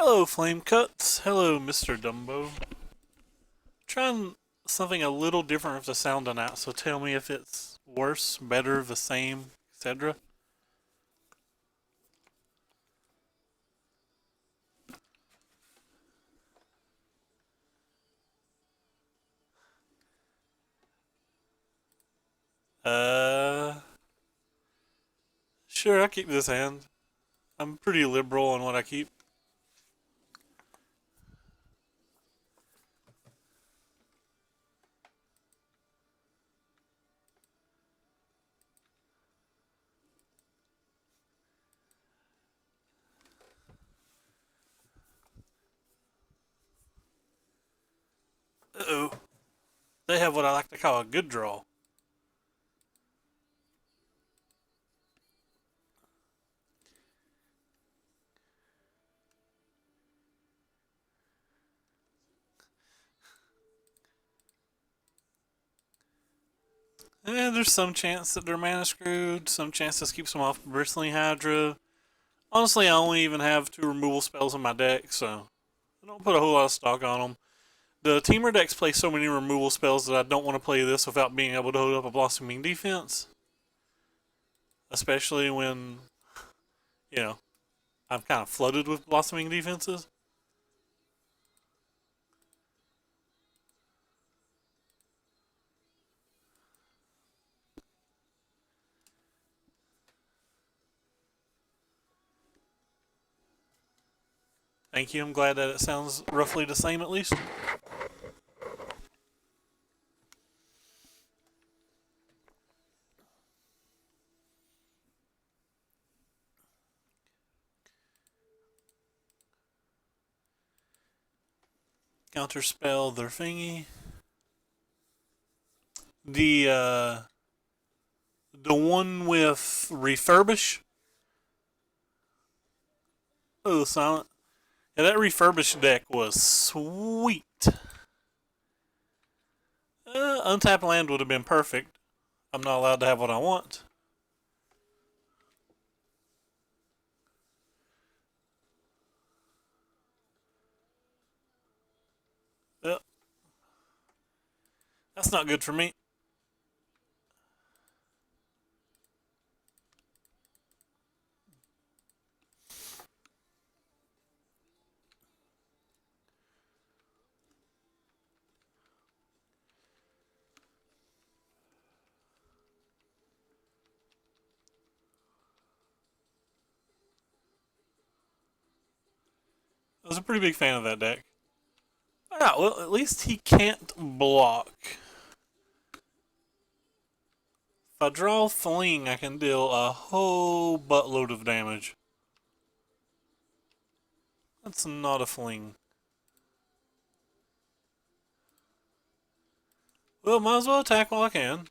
Hello, Flame Cuts. Hello, Mr. Dumbo. Trying something a little different with the sound on that, so tell me if it's worse, better, the same, etc. Uh, sure, I'll keep this hand. I'm pretty liberal on what I keep. Uh-oh. They have what I like to call a good draw. And there's some chance that they're mana screwed, some chance this keeps them off Bristling Hydra. Honestly, I only even have 2 removal spells in my deck, so I don't put a whole lot of stock on them. The Temur decks play so many removal spells that I don't want to play this without being able to hold up a Blossoming Defense. Especially when, you know, I'm kind of flooded with Blossoming Defenses. Thank you, I'm glad that it sounds roughly the same at least. Counterspell their thingy. The one with refurbish. Oh, silent. Yeah, that refurbished deck was sweet. Untap land would have been perfect. I'm not allowed to have what I want. Yep. That's not good for me. I was a pretty big fan of that deck. Alright, well, at least he can't block. If I draw Fling, I can deal a whole buttload of damage. That's not a Fling. Well, might as well attack while I can.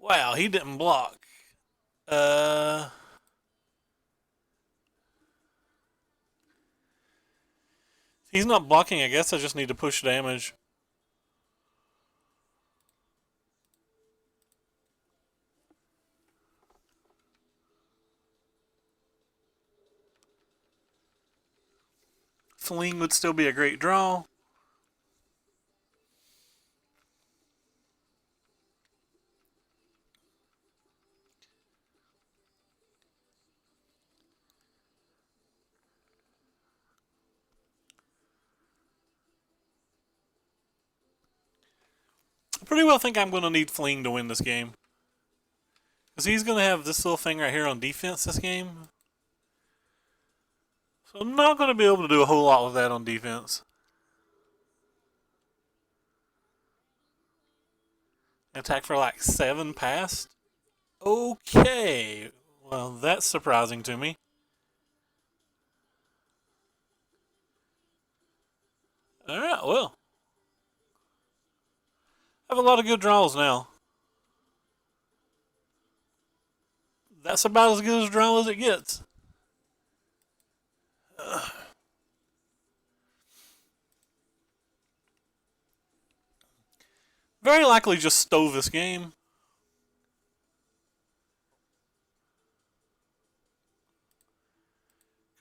Wow, he didn't block. Uh... He's not blocking, I guess I just need to push damage. Fling would still be a great draw. I pretty well think I'm going to need Fling to win this game. Because he's going to have this little thing right here on defense this game. So I'm not going to be able to do a whole lot with that on defense. Attack for like 7 past? Okay. Well, that's surprising to me. Alright, well. I have a lot of good draws now. That's about as good a draw as it gets. Very likely just stove this game.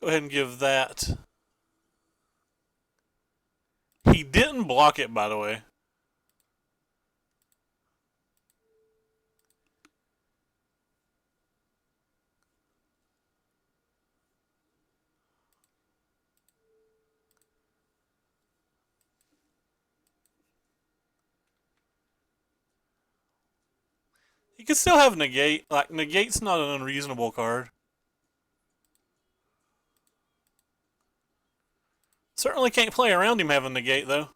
Go ahead and give that. He didn't block it, by the way. He can still have negate. Like, negate's not an unreasonable card. Certainly can't play around him having negate, though.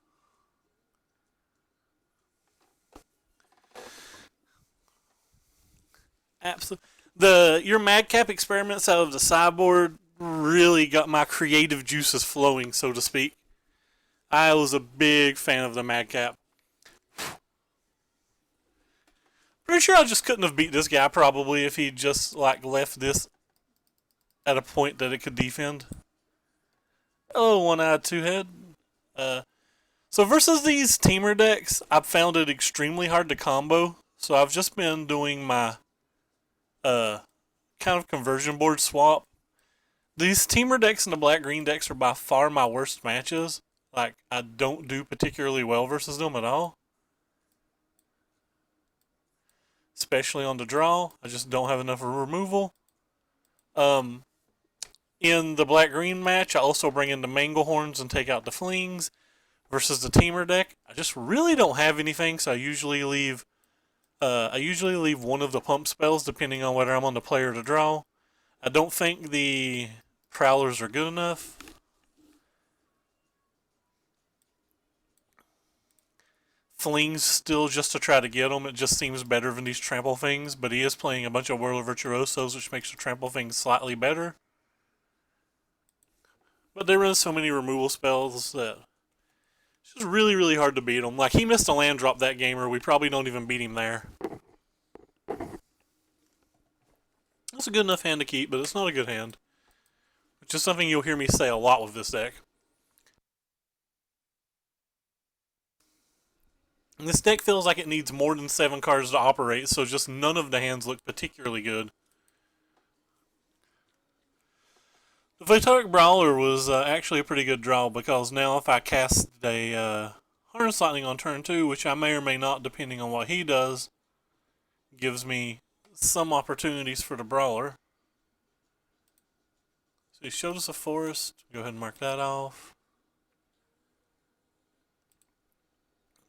Absolutely. Your madcap experiments out of the sideboard really got my creative juices flowing, so to speak. I was a big fan of the madcap. Pretty sure I just couldn't have beat this guy probably if he just like left this at a point that it could defend. Oh, one-eyed two-head. So versus these Temur decks, I've found it extremely hard to combo. So I've just been doing my kind of conversion board swap. These Temur decks and the black-green decks are by far my worst matches. Like, I don't do particularly well versus them at all. Especially on the draw. I just don't have enough removal. In the black-green match, I also bring in the Manglehorns and take out the Flings. Versus the Temur deck, I just really don't have anything, so I usually leave one of the pump spells depending on whether I'm on the play or the draw. I don't think the Prowlers are good enough. Flings still just to try to get them. It just seems better than these trample things, but he is playing a bunch of Whirler Virtuosos, which makes the trample things slightly better. But there is so many removal spells that it's just really, really hard to beat him. Like, he missed a land drop that game, or we probably don't even beat him there. It's a good enough hand to keep, but it's not a good hand. Which is something you'll hear me say a lot with this deck. And this deck feels like it needs more than 7 cards to operate, so just none of the hands look particularly good. The Vitaric Brawler was actually a pretty good draw, because now if I cast a Harness Lightning on turn 2, which I may or may not depending on what he does, gives me some opportunities for the Brawler. So he showed us a forest. Go ahead and mark that off.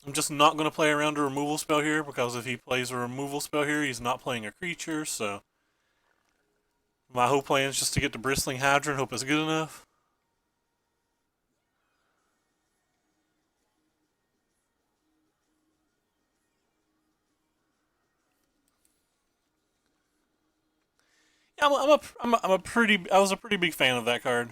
I'm just not going to play around a removal spell here, because if he plays a removal spell here, he's not playing a creature, so my whole plan is just to get the Bristling Hydra and hope it's good enough. Yeah, I was a pretty big fan of that card.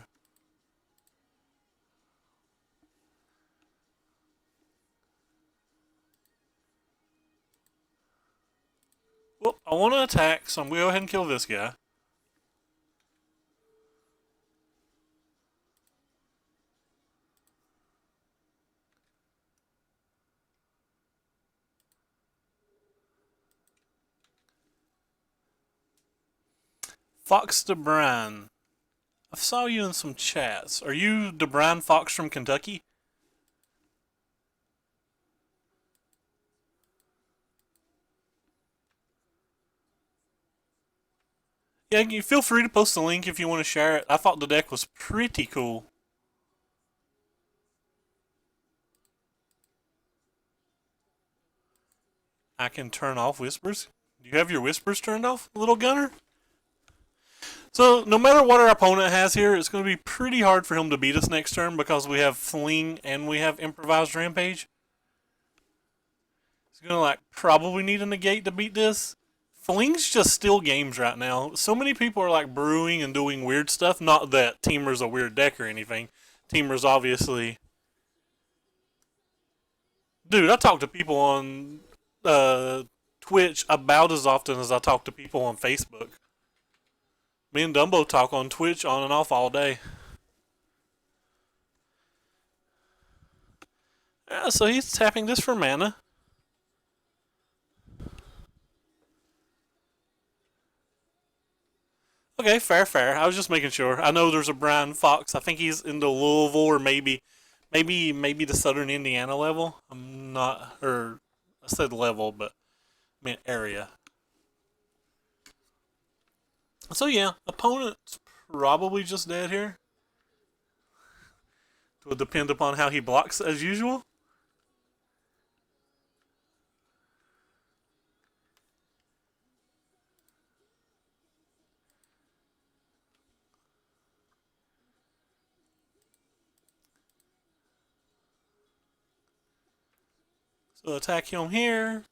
Well, I want to attack, so I'm going to go ahead and kill this guy. Fox DeBryan. I saw you in some chats. Are you DeBryan Fox from Kentucky? Yeah, you feel free to post the link if you want to share it. I thought the deck was pretty cool. I can turn off whispers. Do you have your whispers turned off, little gunner? So, no matter what our opponent has here, it's going to be pretty hard for him to beat us next turn because we have Fling and we have Improvised Rampage. He's going to, like, probably need a negate to beat this. Fling's just still games right now. So many people are, like, brewing and doing weird stuff. Not that Temur's a weird deck or anything. Temur's obviously... Dude, I talk to people on Twitch about as often as I talk to people on Facebook. Me and Dumbo talk on Twitch on and off all day. Yeah, so he's tapping this for mana. Okay, fair, fair. I was just making sure. I know there's a Brian Fox. I think he's in the Louisville or maybe the Southern Indiana level. I'm not, or I said level, but I meant area. So yeah, opponent's probably just dead here. It will depend upon how he blocks as usual. So attack him here.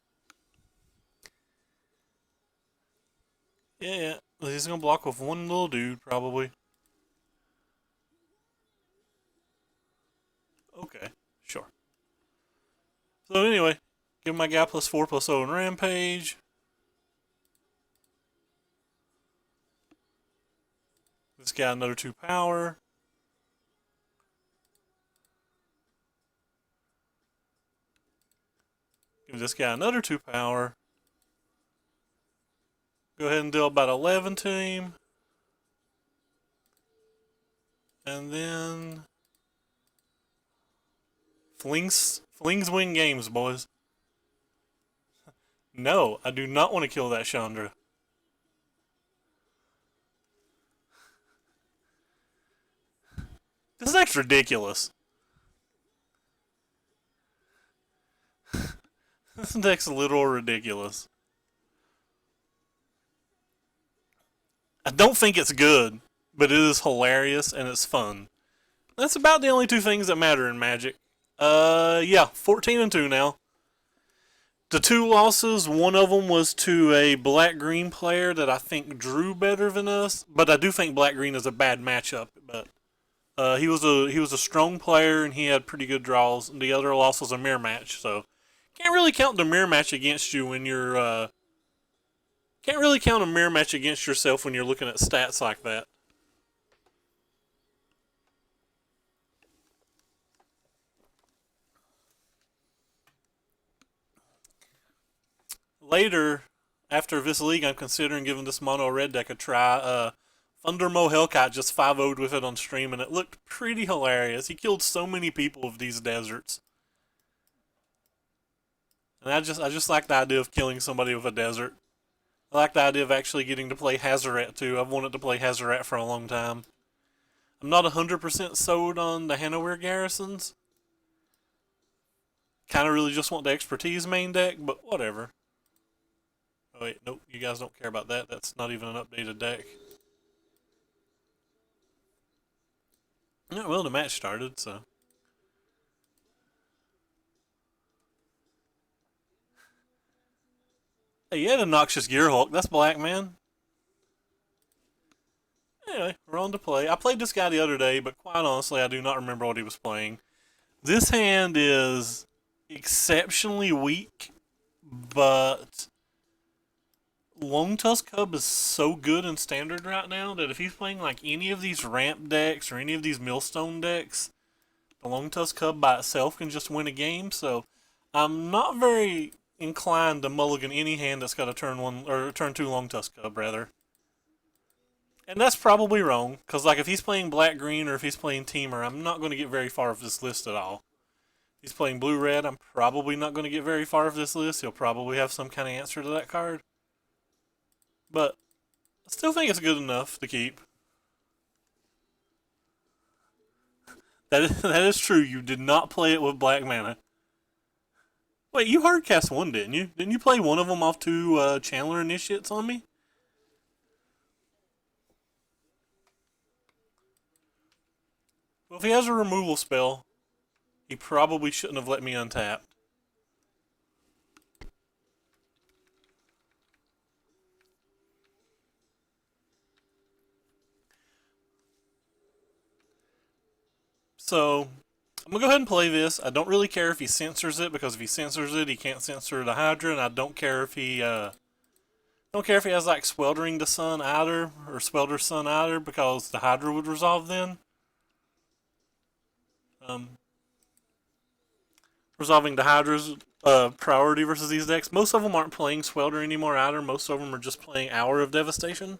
Yeah, he's gonna block with one little dude probably. Okay, sure. So anyway, give my guy +4/+0 in Rampage. This guy another 2 power. Give this guy another 2 power. Go ahead and deal about 11 to him. And then flings win games, boys. No, I do not want to kill that Chandra. This deck's ridiculous. This deck's literal ridiculous. I don't think it's good, but it is hilarious and it's fun. That's about the only two things that matter in Magic. Yeah, 14-2 now. The two losses, one of them was to a black-green player that I think drew better than us, but I do think black-green is a bad matchup. But he was a strong player and he had pretty good draws. And the other loss was a mirror match, so can't really count the mirror match against you when you're can't really count a mirror match against yourself when you're looking at stats like that. Later, after this league, I'm considering giving this mono red deck a try. Thundermo Hellcat just 5-0'd with it on stream, and it looked pretty hilarious. He killed so many people with these deserts. And I just like the idea of killing somebody with a desert. I like the idea of actually getting to play Hazoret too. I've wanted to play Hazoret for a long time. I'm not 100% sold on the Hanover Garrisons. Kind of really just want the expertise main deck, but whatever. Oh wait, nope, you guys don't care about that. That's not even an updated deck. Yeah, well, the match started, so. Hey, you had a Noxious Gearhulk. That's black, man. Anyway, we're on to play. I played this guy the other day, but quite honestly, I do not remember what he was playing. This hand is exceptionally weak, but Lone Tusk Cub is so good in Standard right now that if he's playing like any of these ramp decks or any of these Millstone decks, the Lone Tusk Cub by itself can just win a game. So I'm not very inclined to mulligan any hand that's got a turn one or turn two Lone Tusk Cub rather. And that's probably wrong, because like if he's playing black green or if he's playing Temur, I'm not going to get very far with this list at all. If he's playing blue red, I'm probably not going to get very far with this list. He'll probably have some kind of answer to that card. But I still think it's good enough to keep. That is true. You did not play it with black mana. Wait, you hardcast one, didn't you? Didn't you play one of them off two Chandler Initiates on me? Well, if he has a removal spell, he probably shouldn't have let me untap. So, I'm going to go ahead and play this. I don't really care if he censors it, because if he censors it, he can't censor the Hydra, and I don't care if he has like Sweltering the Sun either, or Swelter Sun either, because the Hydra would resolve then. Resolving the Hydra's priority versus these decks. Most of them aren't playing Swelter anymore either. Most of them are just playing Hour of Devastation.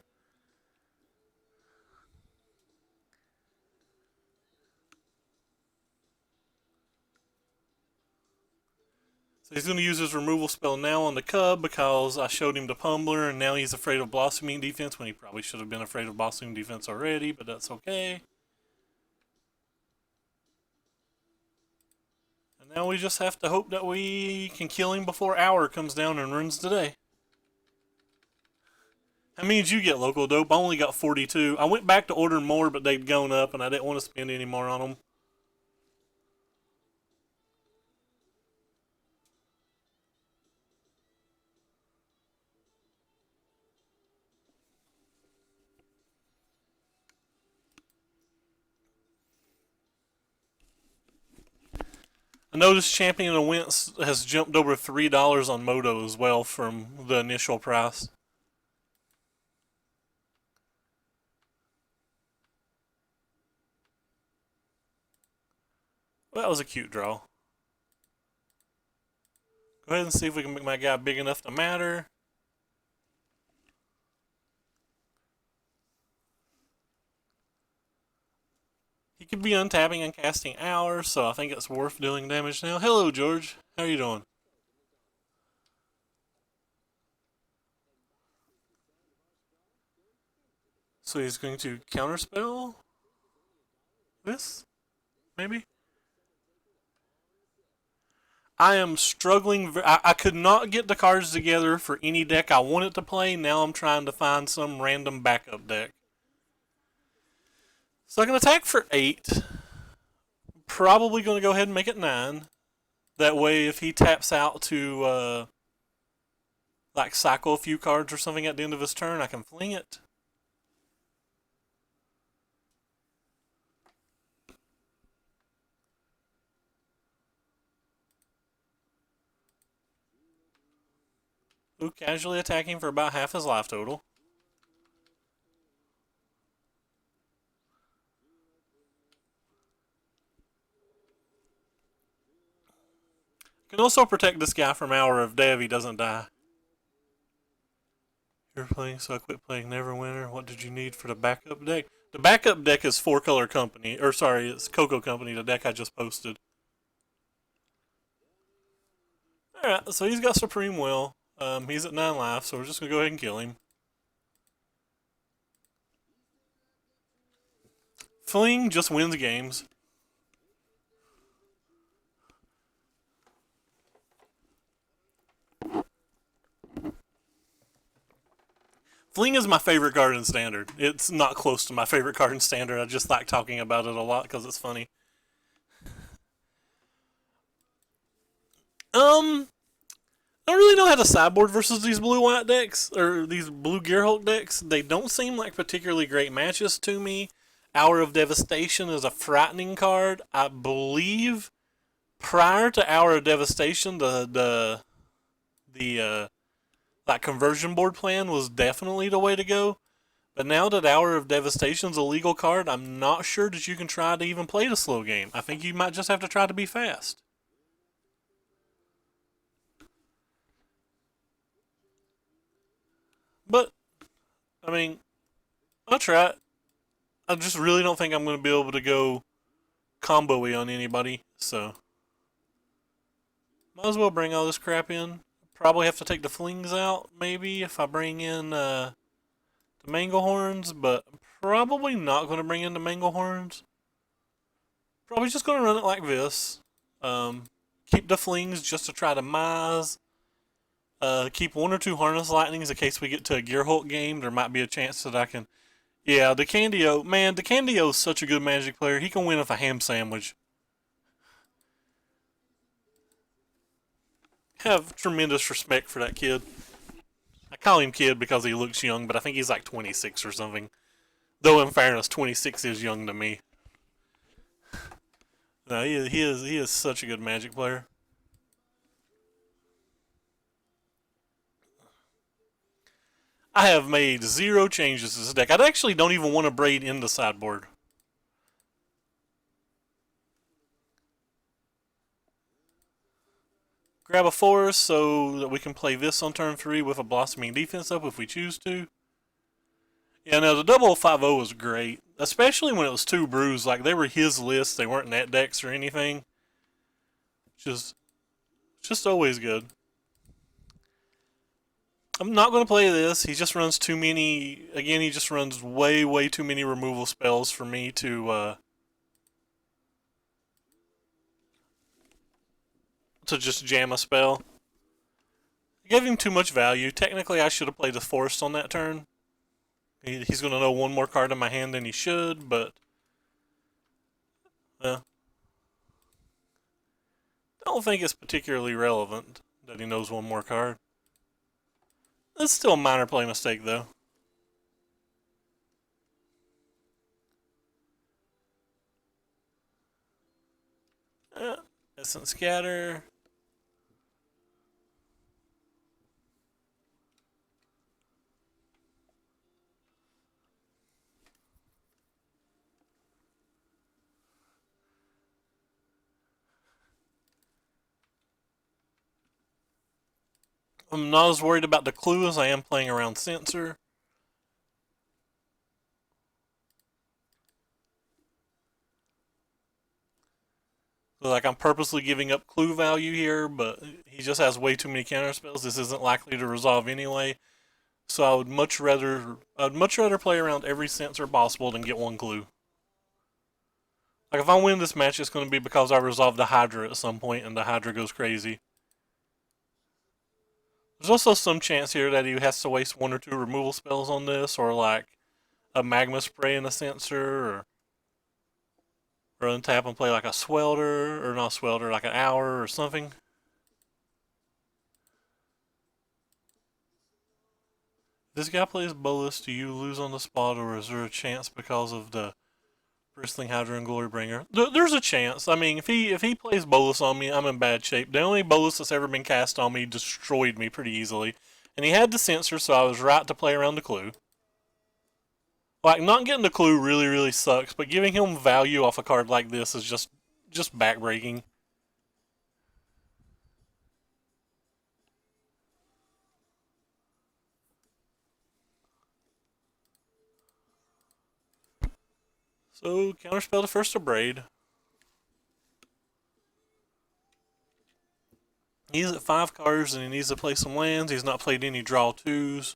So he's going to use his removal spell now on the Cub because I showed him the Pummeler, and now he's afraid of Blossoming Defense when he probably should have been afraid of Blossoming Defense already, but that's okay. And now we just have to hope that we can kill him before Hour comes down and ruins the day. How many did you get, Local Dope? I only got 42. I went back to order more, but they'd gone up, and I didn't want to spend any more on them. I noticed Champion of Wince has jumped over $3 on Moto as well from the initial price. Well, that was a cute draw. Go ahead and see if we can make my guy big enough to matter. He could be untapping and casting Hours, so I think it's worth dealing damage now. Hello, George. How are you doing? So he's going to counterspell this? Maybe? I am struggling. I could not get the cards together for any deck I wanted to play. Now I'm trying to find some random backup deck. So I can attack for 8. Probably going to go ahead and make it 9. That way, if he taps out to like cycle a few cards or something at the end of his turn, I can fling it. Ooh, casually attacking for about half his life total. Can also protect this guy from Hour of Day if he doesn't die. You're playing, so I quit playing Neverwinter. What did you need for the backup deck? The backup deck is 4-Color Company. Or sorry, it's Coco Company, the deck I just posted. Alright, so he's got Supreme Will. He's at 9 life, so we're just going to go ahead and kill him. Fling just wins games. Fling is my favorite card in Standard. It's not close to my favorite card in Standard. I just like talking about it a lot because it's funny. I don't really know how to sideboard versus these blue-white decks, or these blue Gearhulk decks. They don't seem like particularly great matches to me. Hour of Devastation is a frightening card. I believe prior to Hour of Devastation, the like conversion board plan was definitely the way to go. But now that Hour of Devastation is a legal card, I'm not sure that you can try to even play the slow game. I think you might just have to try to be fast. But, I mean, I'll try it. I just really don't think I'm going to be able to go combo-y on anybody, so. Might as well bring all this crap in. Probably have to take the flings out, maybe, if I bring in the Manglehorns, but I'm probably not going to bring in the Manglehorns. Probably just going to run it like this. Keep the flings just to try to mize. Keep 1 or 2 Harness Lightnings in case we get to a Gearhulk game. There might be a chance that I can... Yeah, DeCandio. Man, DeCandio is such a good Magic player. He can win with a ham sandwich. Have tremendous respect for that kid. I call him kid because he looks young, but I think he's like 26 or something. Though, in fairness, 26 is young to me. No, he is such a good Magic player. I have made 0 changes to this deck. I actually don't even want to braid in the sideboard. Grab a forest so that we can play this on turn 3 with a Blossoming Defense up if we choose to. Yeah, now the 0050 was great, especially when it was 2 brews. Like, they were his list, they weren't net decks or anything. Just It's just always good. I'm not going to play this. He just runs too many. Again, he just runs way, way too many removal spells for me to just jam a spell. I gave him too much value. Technically, I should have played the Forest on that turn. He's going to know one more card in my hand than he should, but I don't think it's particularly relevant that he knows one more card. It's still a minor play mistake, though. Essence Scatter. I'm not as worried about the clue as I am playing around Sensor. So, like, I'm purposely giving up clue value here, but he just has way too many counter spells. This isn't likely to resolve anyway. So I'd much rather play around every Sensor possible than get one clue. Like, if I win this match, it's going to be because I resolve the Hydra at some point and the Hydra goes crazy. There's also some chance here that he has to waste one or two removal spells on this, or like a Magma Spray in a Sensor, or untap and play like a Swelter, or not Swelter, like an Hour or something. If this guy plays Bolus, do you lose on the spot, or is there a chance because of the Bristling Hydra and Glorybringer? There's a chance. I mean, if he plays Bolus on me, I'm in bad shape. The only Bolus that's ever been cast on me destroyed me pretty easily. And he had the Sensor, so I was right to play around the clue. Like, not getting the clue really, really sucks, but giving him value off a card like this is just backbreaking. So, counterspell the first Abrade. He's at 5 cards and he needs to play some lands. He's not played any draw 2s.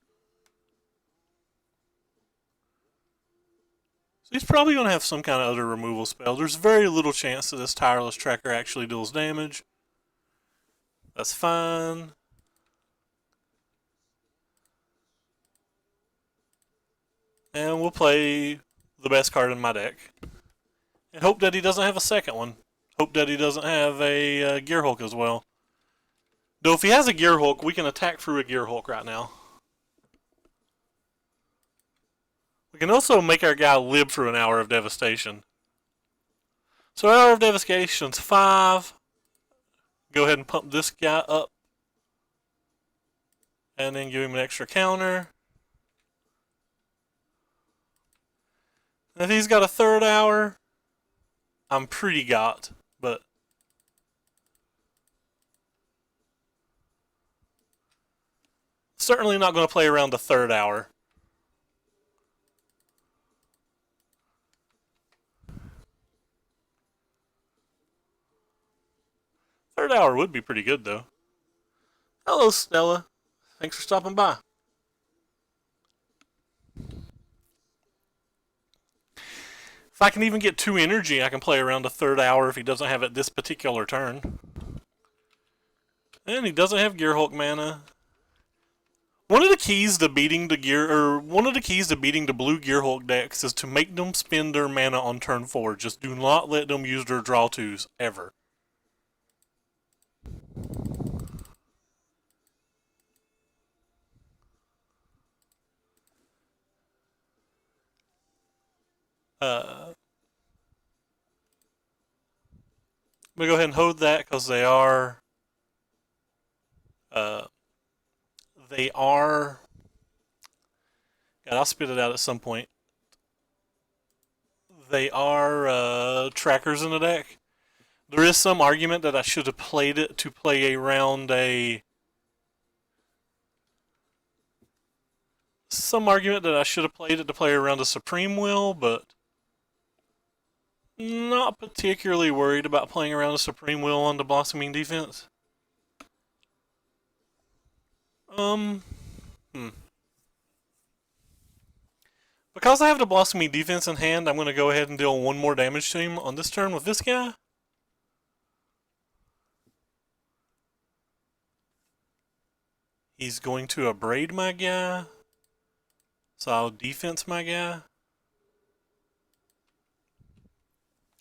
So he's probably going to have some kind of other removal spell. There's very little chance that this Tireless Tracker actually deals damage. That's fine. And we'll play the best card in my deck. And hope that he doesn't have a second one. Hope that he doesn't have a Gearhulk as well. Though if he has a Gearhulk, we can attack through a Gearhulk right now. We can also make our guy live through an Hour of Devastation. So Hour of Devastation's 5. Go ahead and pump this guy up. And then give him an extra counter. If he's got a third Hour, I'm pretty got, but certainly not going to play around the third Hour. Third Hour would be pretty good, though. Hello, Stella. Thanks for stopping by. If I can even get 2 energy, I can play around a third Hour if he doesn't have it this particular turn. And he doesn't have Gearhulk mana. One of the keys to beating the blue Gearhulk decks is to make them spend their mana on turn 4. Just do not let them use their draw 2s ever. I'm gonna go ahead and hold that because they are. God, I'll spit it out at some point. They are trackers in the deck. There is some argument that I should have played it to play around a. Some argument that I should have played it to play around a Supreme Will, but not particularly worried about playing around a Supreme Will on the Blossoming defense. Um, hmm. Because I have the Blossoming defense in hand, I'm going to go ahead and deal one more damage to him on this turn with this guy. He's going to abrade my guy. So I'll defense my guy.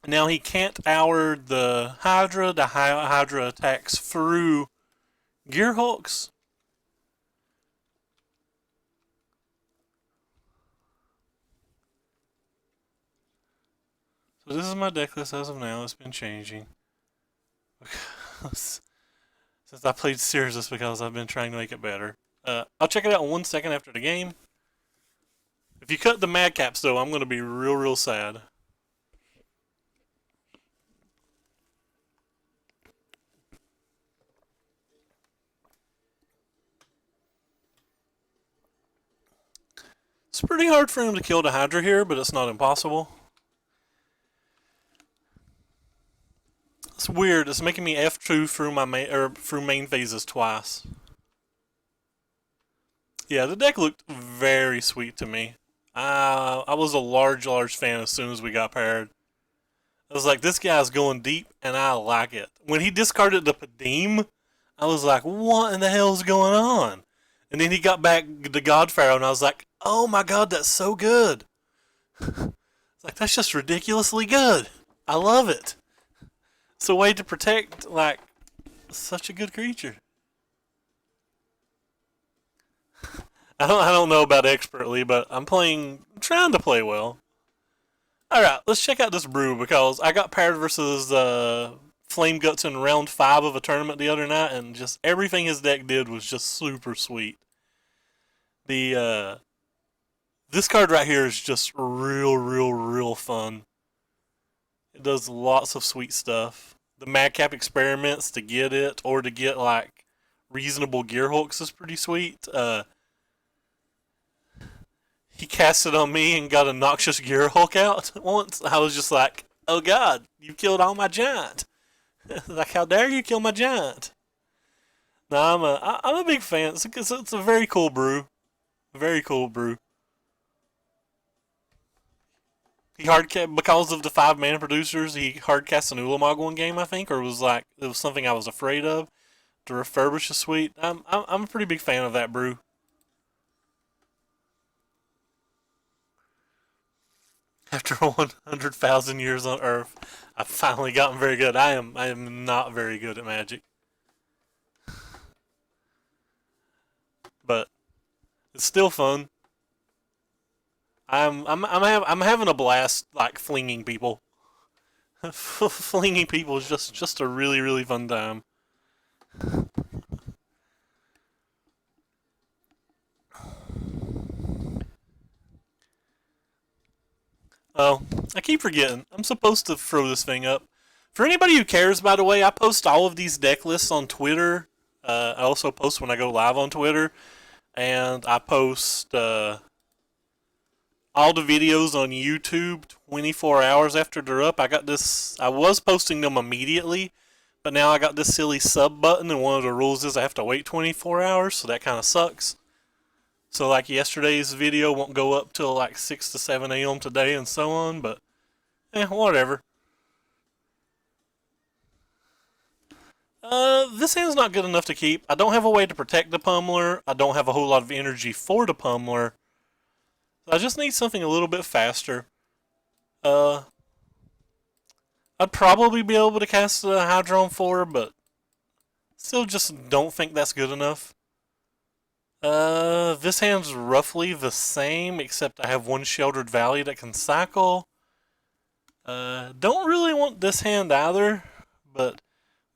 Now he can't hour the Hydra. The Hydra attacks through Gearhulks. So this is my deck list as of now. It's been changing. Since I played Sears, because I've been trying to make it better. I'll check it out in 1 second after the game. If you cut the madcaps, though, I'm going to be real, real sad. It's pretty hard for him to kill the Hydra here, but it's not impossible. It's weird. It's making me F2 through my main phases twice. Yeah, the deck looked very sweet to me. I was a large fan as soon as we got paired. I was like, this guy's going deep, and I like it. When he discarded the Padim, I was like, what in the hell's going on? And then he got back the God Pharaoh, and I was like, oh my god, that's so good. It's like, that's just ridiculously good. I love it. It's a way to protect, like, such a good creature. I don't know about expertly, but I'm trying to play well. Alright, let's check out this brew, because I got paired versus Flame Guts in round 5 of a tournament the other night, and just everything his deck did was just super sweet. This card right here is just real fun. It does lots of sweet stuff. The Madcap experiments to get it, or to get like reasonable Gearhulks, is pretty sweet. He cast it on me and got a Noxious Gearhulk out once. I was just like, oh god, you killed all my giant. Like, how dare you kill my giant? No, I'm a big fan. It's a very cool brew. Very cool brew. He because of the 5 mana producers, he hardcast an Ulamog one game, I think, or it was something I was afraid of. To refurbish a suite. I'm a pretty big fan of that brew. After 100,000 years on Earth, I've finally gotten very good. I am not very good at Magic, but it's still fun. I'm having a blast, like, flinging people. Flinging people is just a really fun time. Oh, I keep forgetting. I'm supposed to throw this thing up. For anybody who cares, by the way, I post all of these deck lists on Twitter. I also post when I go live on Twitter. And I post all the videos on YouTube 24 hours after they're up. I was posting them immediately, but now I got this silly sub button, and one of the rules is I have to wait 24 hours, so that kind of sucks. So, like, yesterday's video won't go up till like 6 to 7 a.m. today, and so on, but whatever. This hand's not good enough to keep. I don't have a way to protect the Pummeler. I don't have a whole lot of energy for the Pummeler. I just need something a little bit faster. I'd probably be able to cast the Hydra on 4, but still just don't think that's good enough. This hand's roughly the same, except I have one Sheltered Valley that can cycle. Don't really want this hand either, but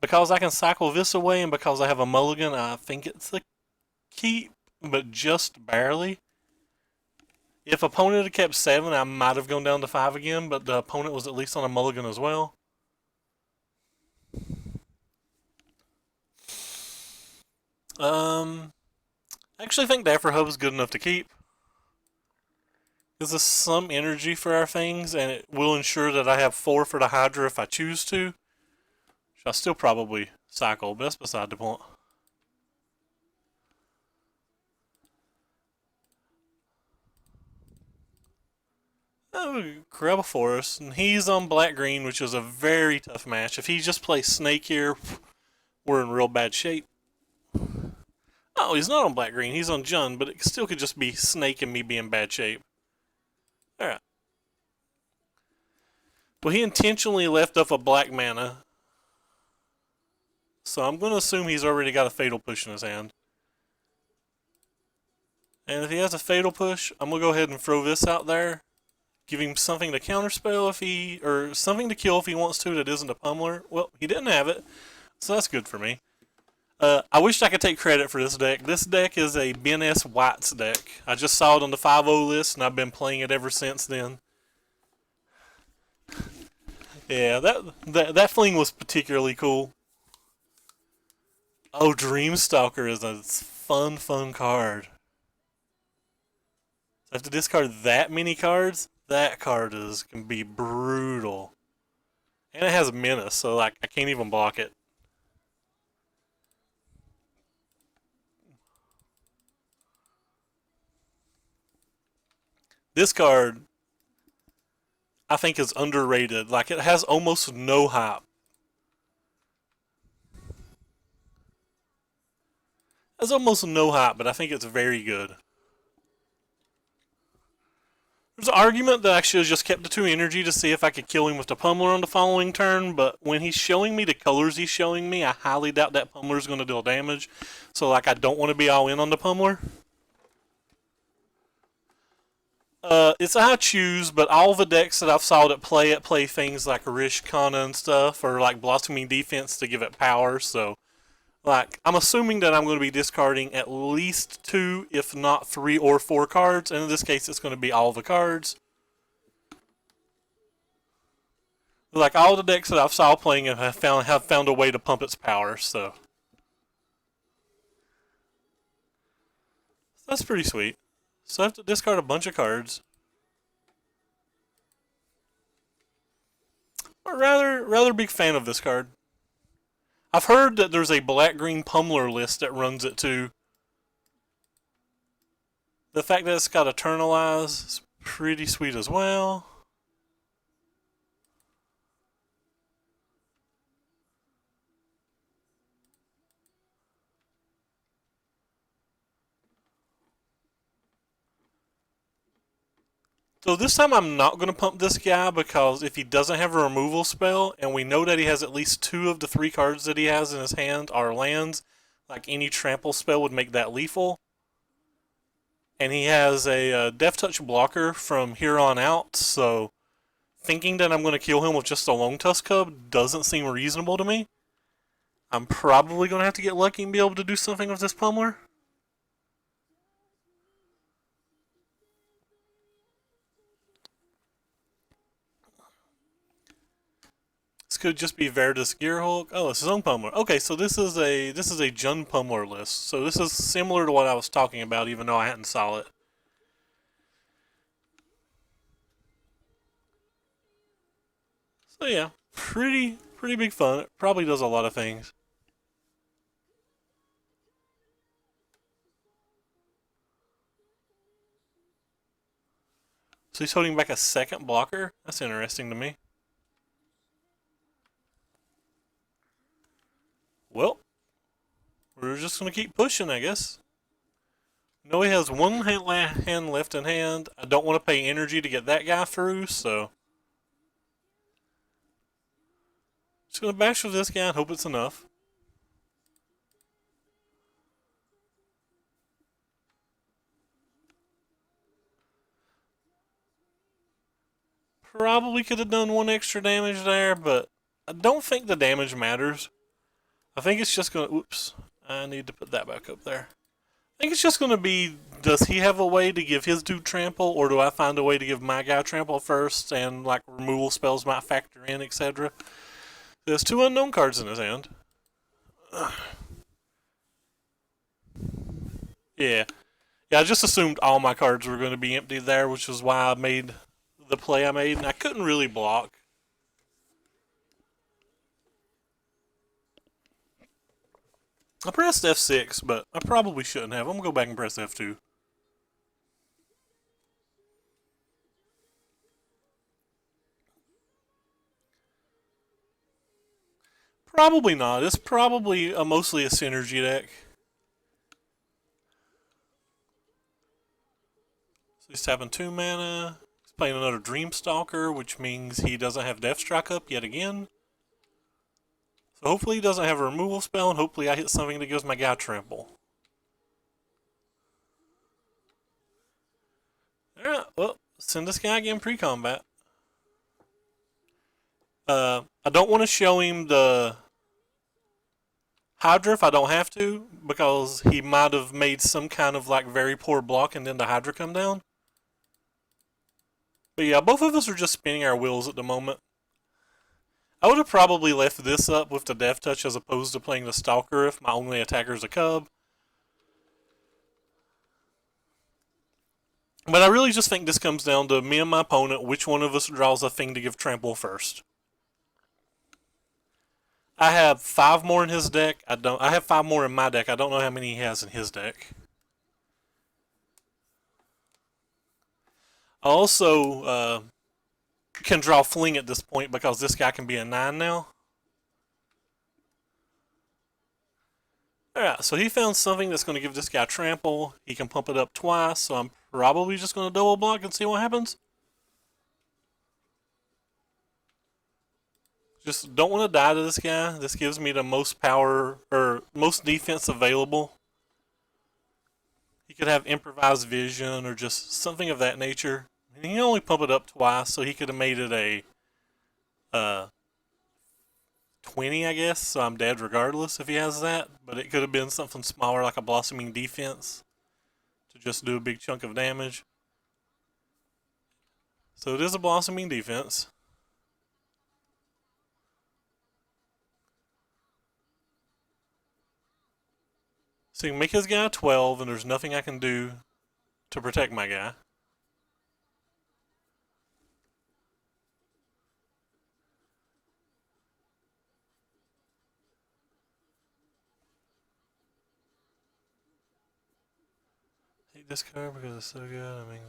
because I can cycle this away and because I have a mulligan, I think it's a keep, but just barely. If opponent had kept 7, I might have gone down to 5 again, but the opponent was at least on a mulligan as well. I actually think the Afro Hub is good enough to keep. Gives us some energy for our things, and it will ensure that I have 4 for the Hydra if I choose to. Which I'll still probably cycle, but that's beside the point. gonna grab a forest, and he's on black-green, which is a very tough match. If he just plays Snake here, we're in real bad shape. Oh, he's not on black-green, he's on Jun, but it still could just be Snake and me being in bad shape. Alright. Well, he intentionally left off a black mana, so I'm going to assume he's already got a Fatal Push in his hand. And if he has a Fatal Push, I'm going to go ahead and throw this out there. Give him something to counterspell if he, or something to kill if he wants to that isn't a Pummeler. Well, he didn't have it, so that's good for me. I wish I could take credit for this deck. This deck is a Ben S. White's deck. I just saw it on the 5-0 list, and I've been playing it ever since then. Yeah, that fling was particularly cool. Oh, Dreamstalker is a fun card. I have to discard that many cards? That card can be brutal. And it has Menace, so like I can't even block it. This card, I think, is underrated. Like, it has almost no hype. It has almost no hype, but I think it's very good. There's an argument that I should have just kept the 2 energy to see if I could kill him with the Pummeler on the following turn, but when he's showing me the colors he's showing me, I highly doubt that Pummeler is going to deal damage. So, like, I don't want to be all in on the Pummeler. It's a I choose, but all the decks that I've saw that play things like Rish Kana and stuff, or like Blossoming Defense to give it power, so like I'm assuming that I'm going to be discarding at least 2, if not 3 or 4 cards, and in this case it's going to be all the cards. Like all the decks that I've saw playing have found a way to pump its power, so that's pretty sweet. So I have to discard a bunch of cards. I'm a rather big fan of this card. I've heard that there's a black-green Pummeler list that runs it too. The fact that it's got Eternalize is pretty sweet as well. So this time I'm not going to pump this guy because if he doesn't have a removal spell, and we know that he has at least 2 of the 3 cards that he has in his hand are lands, like any trample spell would make that lethal. And he has a Death Touch blocker from here on out, so thinking that I'm going to kill him with just a Lone Tusk Cub doesn't seem reasonable to me. I'm probably going to have to get lucky and be able to do something with this Pummeler. This could just be Verdus Gearhulk. Oh, it's his own Pummeler. Okay, so this is a Jun Pummeler list. So this is similar to what I was talking about, even though I hadn't saw it. So yeah, pretty big fun. It probably does a lot of things. So he's holding back a second blocker? That's interesting to me. Well, we're just going to keep pushing, I guess. No, he has 1 hand left in hand. I don't want to pay energy to get that guy through, so just going to bash with this guy and hope it's enough. Probably could have done 1 extra damage there, but I don't think the damage matters. I think it's just going to... Oops. I need to put that back up there. I think it's just going to be, does he have a way to give his dude trample, or do I find a way to give my guy trample first, and like removal spells might factor in, etc. There's 2 unknown cards in his hand. Yeah. Yeah, I just assumed all my cards were going to be empty there, which is why I made the play I made, and I couldn't really block. I pressed F6, but I probably shouldn't have. I'm going to go back and press F2. Probably not. It's probably mostly a synergy deck. So he's tapping 2 mana. He's playing another Dreamstalker, which means he doesn't have Deathstrike up yet again. So hopefully he doesn't have a removal spell, and hopefully I hit something that gives my guy trample. Alright, well, send this guy again pre-combat. I don't want to show him the Hydra if I don't have to, because he might have made some kind of like very poor block and then the Hydra come down. But yeah, both of us are just spinning our wheels at the moment. I would have probably left this up with the Death Touch as opposed to playing the Stalker if my only attacker is a Cub. But I really just think this comes down to me and my opponent, which one of us draws a thing to give trample first. I have 5 more in his deck. I have 5 more in my deck. I don't know how many he has in his deck. I also can draw Fling at this point because this guy can be a 9 now. Alright, so he found something that's going to give this guy trample. He can pump it up twice, so I'm probably just going to double block and see what happens. Just don't want to die to this guy. This gives me the most power, or most defense available. He could have improvised vision or just something of that nature. And he only pump it up twice, so he could have made it a 20, I guess, so I'm dead regardless if he has that. But it could have been something smaller like a Blossoming Defense to just do a big chunk of damage. So it is a Blossoming Defense. So you can make his guy 12, and there's nothing I can do to protect my guy. Hate this card because it's so good. I mean,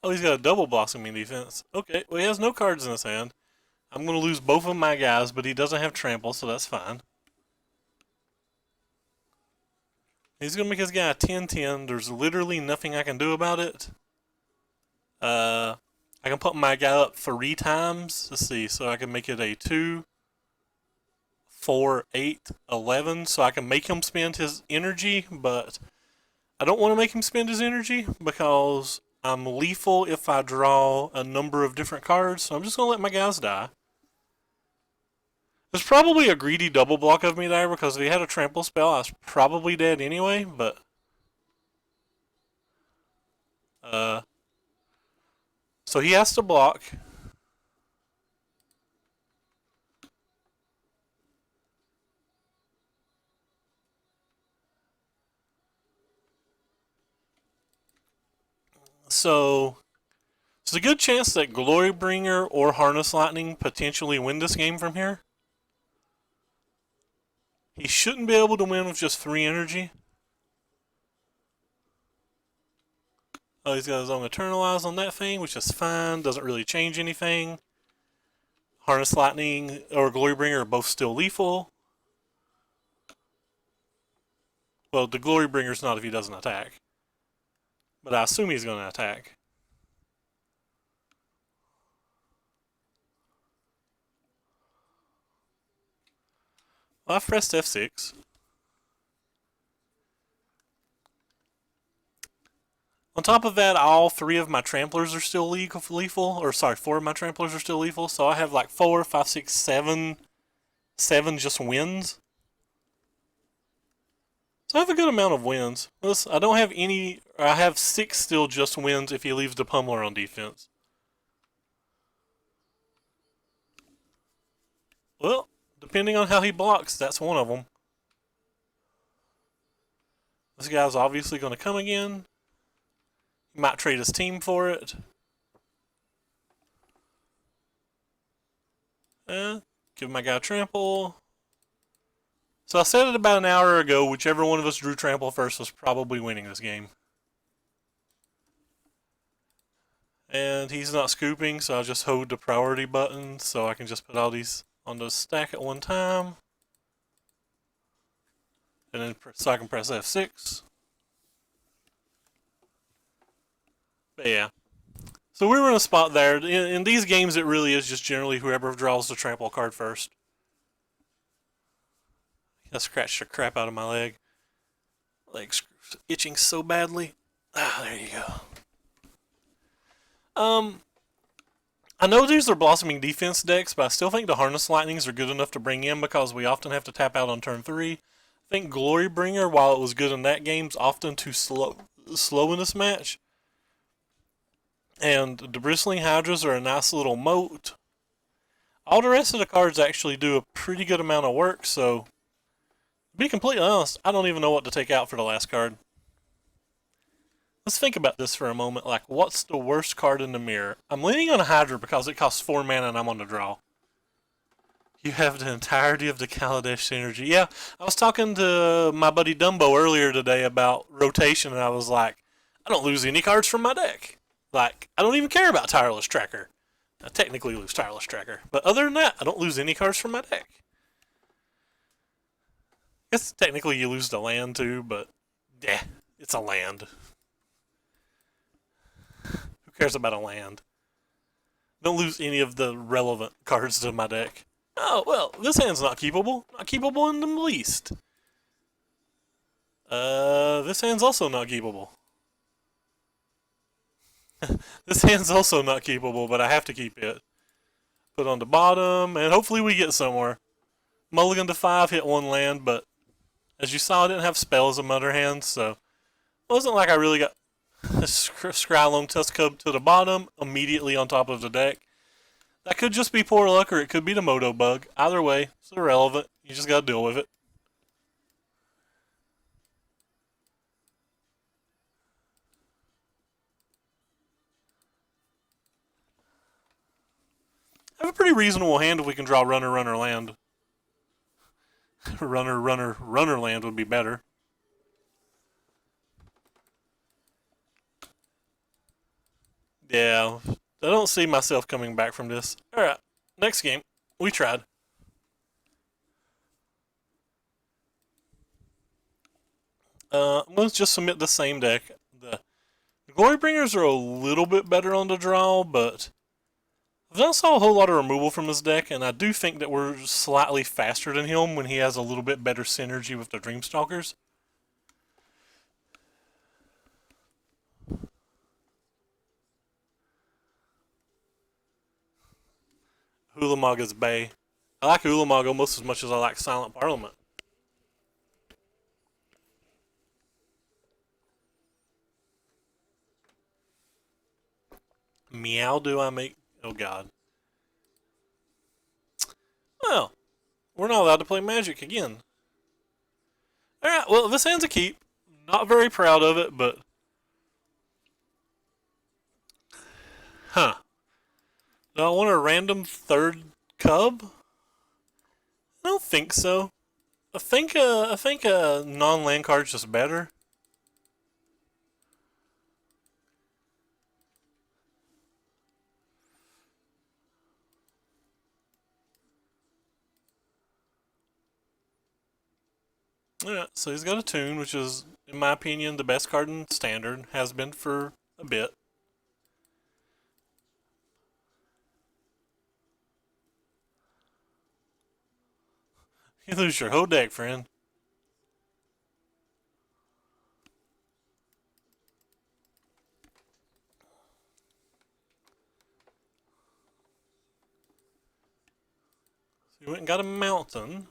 oh, he's got a double Blossoming Defense. Okay, well he has no cards in his hand. I'm going to lose both of my guys, but he doesn't have trample, so that's fine. He's going to make his guy a 10-10. There's literally nothing I can do about it. I can put my guy up 3 times. Let's see, so I can make it a 2, 4, 8, 11. So I can make him spend his energy, but I don't want to make him spend his energy because I'm lethal if I draw a number of different cards. So I'm just going to let my guys die. It's probably a greedy double block of me there because if he had a trample spell, I was probably dead anyway, but so he has to block. So there's a good chance that Glorybringer or Harness Lightning potentially win this game from here. He shouldn't be able to win with just 3 energy. Oh, he's got his own Eternalize on that thing, which is fine. Doesn't really change anything. Harness Lightning or Glorybringer are both still lethal. Well, the Glorybringer's not if he doesn't attack. But I assume he's going to attack. Well, I've pressed F6. On top of that, all 3 of my tramplers are still lethal. Or sorry, 4 of my tramplers are still lethal. So I have like 4, 5, 6, 7. 7 just wins. So I have a good amount of wins. Listen, I don't have any. I have 6 still just wins if he leaves the Pummeler on defense. Well, depending on how he blocks, that's one of them. This guy's obviously going to come again. He might trade his team for it. Give my guy trample. So I said it about an hour ago, whichever one of us drew trample first was probably winning this game. And he's not scooping, so I'll just hold the priority button so I can just put all these on the stack at one time. And then so I can press F6. But yeah. So we were in a spot there. In these games, it really is just generally whoever draws the trample card first. I scratched the crap out of my leg. Leg's itching so badly. Ah, there you go. I know these are blossoming defense decks, but I still think the Harness Lightnings are good enough to bring in because we often have to tap out on turn 3. I think Glory Bringer, while it was good in that game, is often too slow in this match. And the Bristling Hydras are a nice little moat. All the rest of the cards actually do a pretty good amount of work, so to be completely honest, I don't even know what to take out for the last card. Let's think about this for a moment. Like, what's the worst card in the mirror? I'm leaning on a Hydra because it costs 4 mana and I'm on the draw. You have the entirety of the Kaladesh synergy. Yeah, I was talking to my buddy Dumbo earlier today about rotation, and I was like, I don't lose any cards from my deck. Like, I don't even care about Tireless Tracker. I technically lose Tireless Tracker, but other than that, I don't lose any cards from my deck. I guess technically you lose the land too, but yeah, it's a land. Who cares about a land? Don't lose any of the relevant cards to my deck. Oh, well, this hand's not keepable. Not keepable in the least. This hand's also not keepable. This hand's also not keepable, but I have to keep it. Put on the bottom, and hopefully we get somewhere. Mulligan to 5, hit 1 land, but as you saw, I didn't have spells in my other hands, so it wasn't like I really got Scrylome Tusk Cub to the bottom, immediately on top of the deck. That could just be poor luck, or it could be the Moto bug. Either way, it's irrelevant. You just gotta deal with it. I have a pretty reasonable hand if we can draw runner, runner, land. Runner, runner, runner land would be better. Yeah, I don't see myself coming back from this. Alright, next game. We tried. I'm going to just submit the same deck. The Glory Bringers are a little bit better on the draw, but I've not saw a whole lot of removal from his deck, and I do think that we're slightly faster than him when he has a little bit better synergy with the Dreamstalkers. Hulamaga's Bay. I like Ulamog almost as much as I like Silent Parliament. Meow do I make... Oh god. Well, we're not allowed to play Magic again. Alright, well, this hand's a keep. Not very proud of it, but... Huh. Do I want a random third cub? I don't think so. I think a non-land card's just better. Yeah, so he's got a tune, which is, in my opinion, the best card in Standard. Has been for a bit. You lose your whole deck, friend. So you went and got a mountain.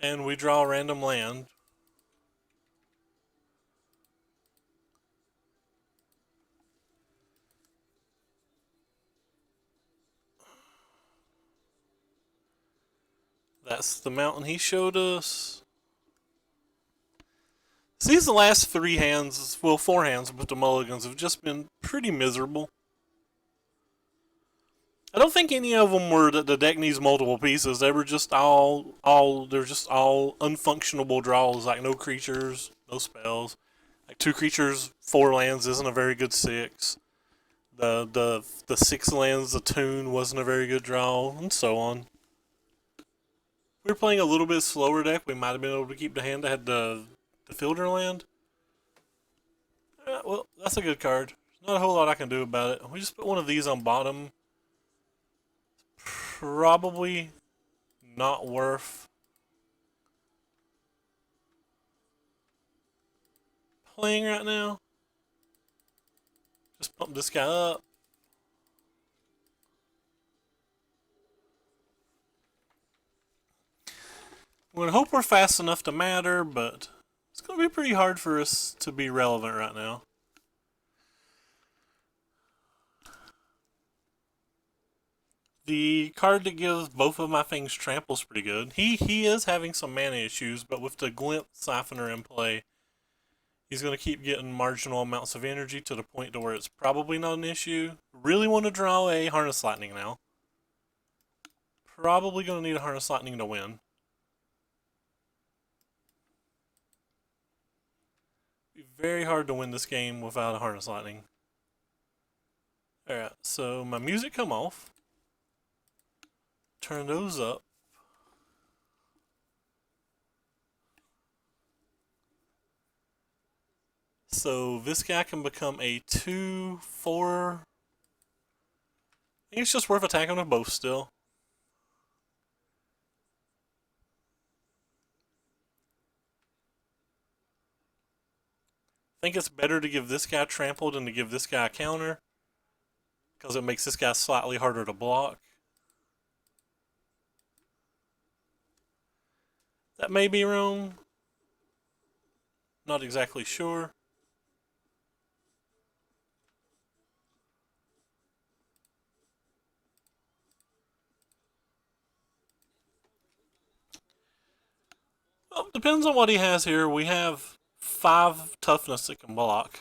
And we draw a random land. That's the mountain he showed us. These the last 3 hands, well 4 hands with the mulligans have just been pretty miserable. I don't think any of them were that the deck needs multiple pieces. They were just they're just all unfunctionable draws, like no creatures, no spells. Like 2 creatures, 4 lands isn't a very good 6. The 6 lands, the tune wasn't a very good draw, and so on. If we were playing a little bit slower deck, we might have been able to keep the hand that had the fielder land. Well, that's a good card. Not a whole lot I can do about it. We just put one of these on bottom. Probably not worth playing right now. Just pump this guy up. I'm going to hope we're fast enough to matter, but it's going to be pretty hard for us to be relevant right now. The card that gives both of my things trample is pretty good. He is having some mana issues, but with the Glint Siphoner in play, he's going to keep getting marginal amounts of energy to the point to where it's probably not an issue. Really want to draw a Harness Lightning now. Probably going to need a Harness Lightning to win. Be very hard to win this game without a Harness Lightning. Alright, so my music come off. Turn those up. So this guy can become a 2/4. I think it's just worth attacking with both still. I think it's better to give this guy trampled than to give this guy a counter, because it makes this guy slightly harder to block. That may be wrong. Not exactly sure. Well, depends on what he has here. We have 5 toughness that can block.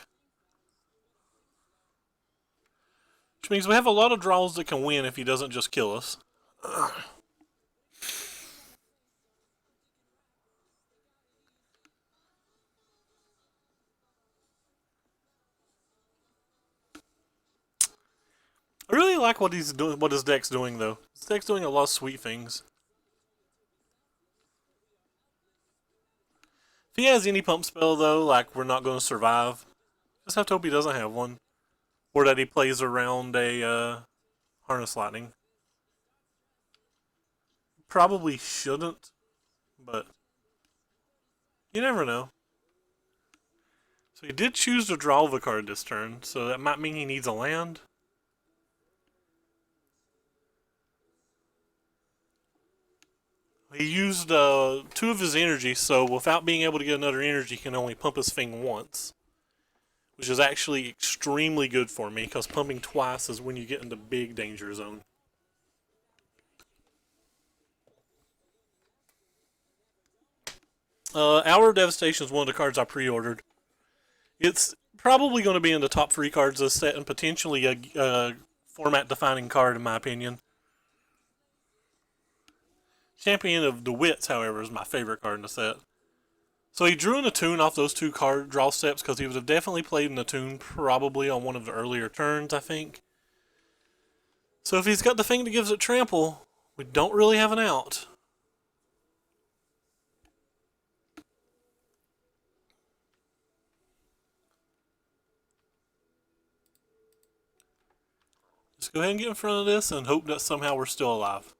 Which means we have a lot of draws that can win if he doesn't just kill us. I really like what he's doing. What his deck's doing, though. His deck's doing a lot of sweet things. If he has any pump spell, though, like, we're not going to survive. Just have to hope he doesn't have one, or that he plays around a Harness Lightning. Probably shouldn't, but you never know. So he did choose to draw the card this turn, so that might mean he needs a land. He used 2 of his energy, so without being able to get another energy, he can only pump his thing once. Which is actually extremely good for me, because pumping twice is when you get into big danger zone. Hour of Devastation is one of the cards I pre-ordered. It's probably going to be in the top 3 cards of the set, and potentially a format-defining card, in my opinion. Champion of the Wits, however, is my favorite card in the set. So he drew in a tune off those 2 card draw steps, because he would have definitely played in a tune probably on one of the earlier turns, I think. So if he's got the thing that gives it trample, we don't really have an out. Just go ahead and get in front of this and hope that somehow we're still alive.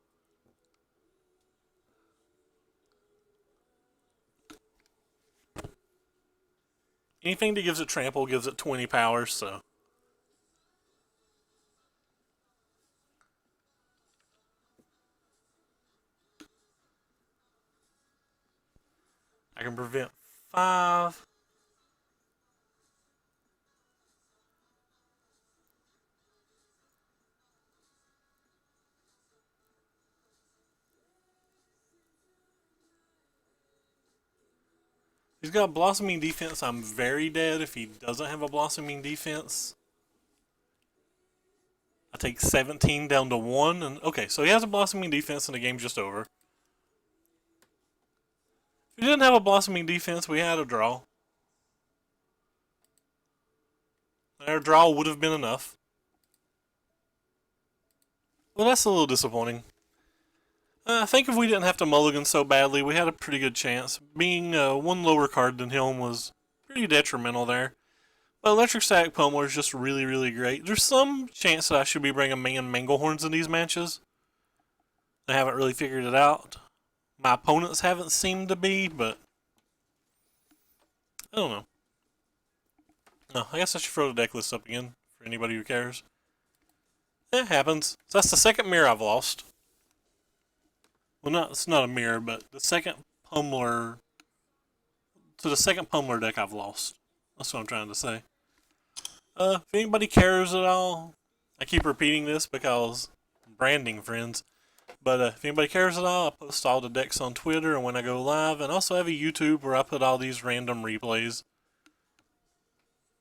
Anything that gives it trample gives it 20 power, so. I can prevent 5. He's got Blossoming Defense. I'm very dead if he doesn't have a Blossoming Defense. I take 17 down to 1. And okay, so he has a Blossoming Defense and the game's just over. If he didn't have a Blossoming Defense, we had a draw. And our draw would have been enough. Well, that's a little disappointing. I think if we didn't have to mulligan so badly, we had a pretty good chance. Being one lower card than him was pretty detrimental there. But Electric Static Pummeler is just really, really great. There's some chance that I should be bringing Man Manglehorns in these matches. I haven't really figured it out. My opponents haven't seemed to be, but I don't know. No, I guess I should throw the deck list up again for anybody who cares. It happens. So that's the second mirror I've lost. Well, it's not a mirror, but the second Pummeler. To the second Pummeler deck I've lost. That's what I'm trying to say. If anybody cares at all, I keep repeating this because branding, friends. But if anybody cares at all, I post all the decks on Twitter and when I go live, and also have a YouTube where I put all these random replays.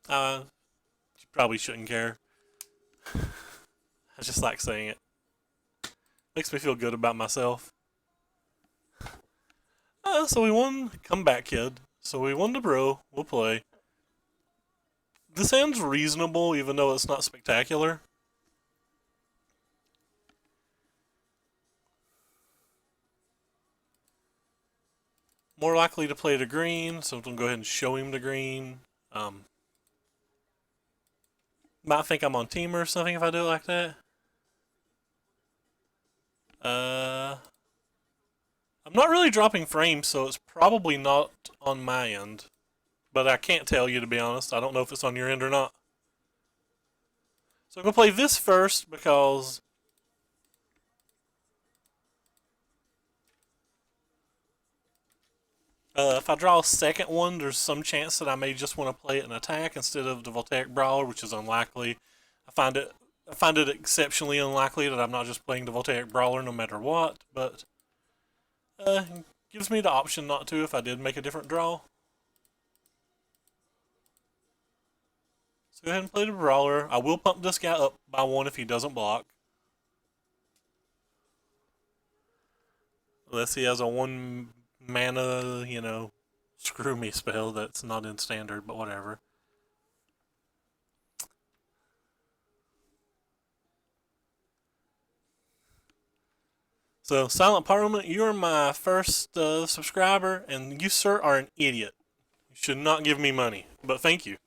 You probably shouldn't care. I just like saying it. Makes me feel good about myself. So we won Comeback Kid. So we won the bro. We'll play. This hand's reasonable, even though it's not spectacular. More likely to play the green, so I'm going to go ahead and show him the green. Might think I'm on Temur or something if I do it like that. I'm not really dropping frames, so it's probably not on my end. But I can't tell you, to be honest. I don't know if it's on your end or not. So I'm going to play this first because if I draw a second one, there's some chance that I may just want to play it in attack instead of the Voltaic Brawler, which is unlikely. I find it exceptionally unlikely that I'm not just playing the Voltaic Brawler no matter what, but gives me the option not to if I did make a different draw. So go ahead and play the Brawler. I will pump this guy up by 1 if he doesn't block. Unless he has a 1 mana, screw me spell that's not in standard, but whatever. So, Silent Parliament, you are my first subscriber, and you, sir, are an idiot. You should not give me money, but thank you.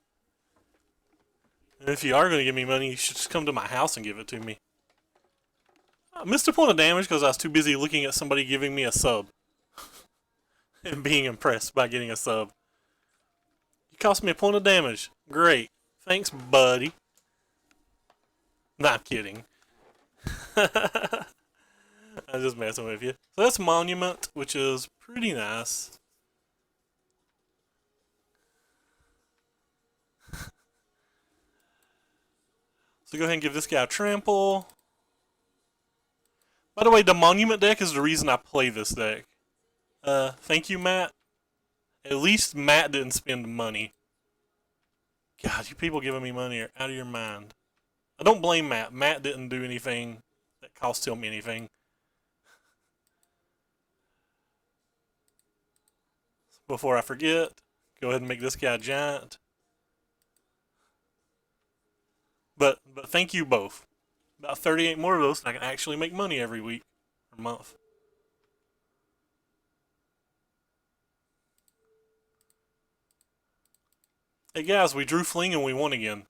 And if you are going to give me money, you should just come to my house and give it to me. I missed a point of damage because I was too busy looking at somebody giving me a sub. And being impressed by getting a sub. You cost me a point of damage. Great. Thanks, buddy. Not kidding. I'm just messing with you. So that's Monument, which is pretty nice. So go ahead and give this guy a trample. By the way, the Monument deck is the reason I play this deck. Thank you, Matt. At least Matt didn't spend money. God, you people giving me money are out of your mind. I don't blame Matt. Matt didn't do anything that cost him anything. Before I forget, go ahead and make this guy a giant. But thank you both. About 38 more of those, and I can actually make money every week or month. Hey guys, we drew Fling and we won again.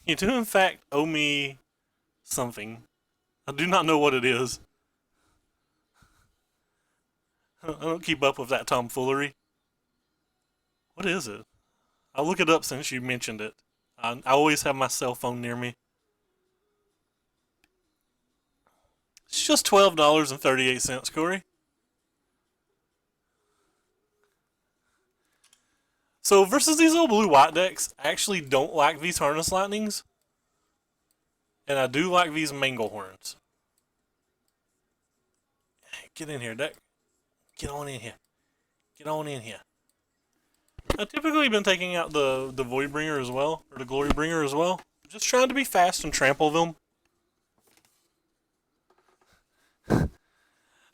You do in fact owe me something. I do not know what it is. I don't keep up with that tomfoolery. What is it? I'll look it up since you mentioned it. I always have my cell phone near me. It's just $12.38, Corey. So versus these old blue-white decks, I actually don't like these Harness Lightnings. And I do like these Manglehorns. Get in here, deck. Get on in here. Get on in here. I've typically been taking out the Voidbringer as well, or the Glorybringer as well. Just trying to be fast and trample them.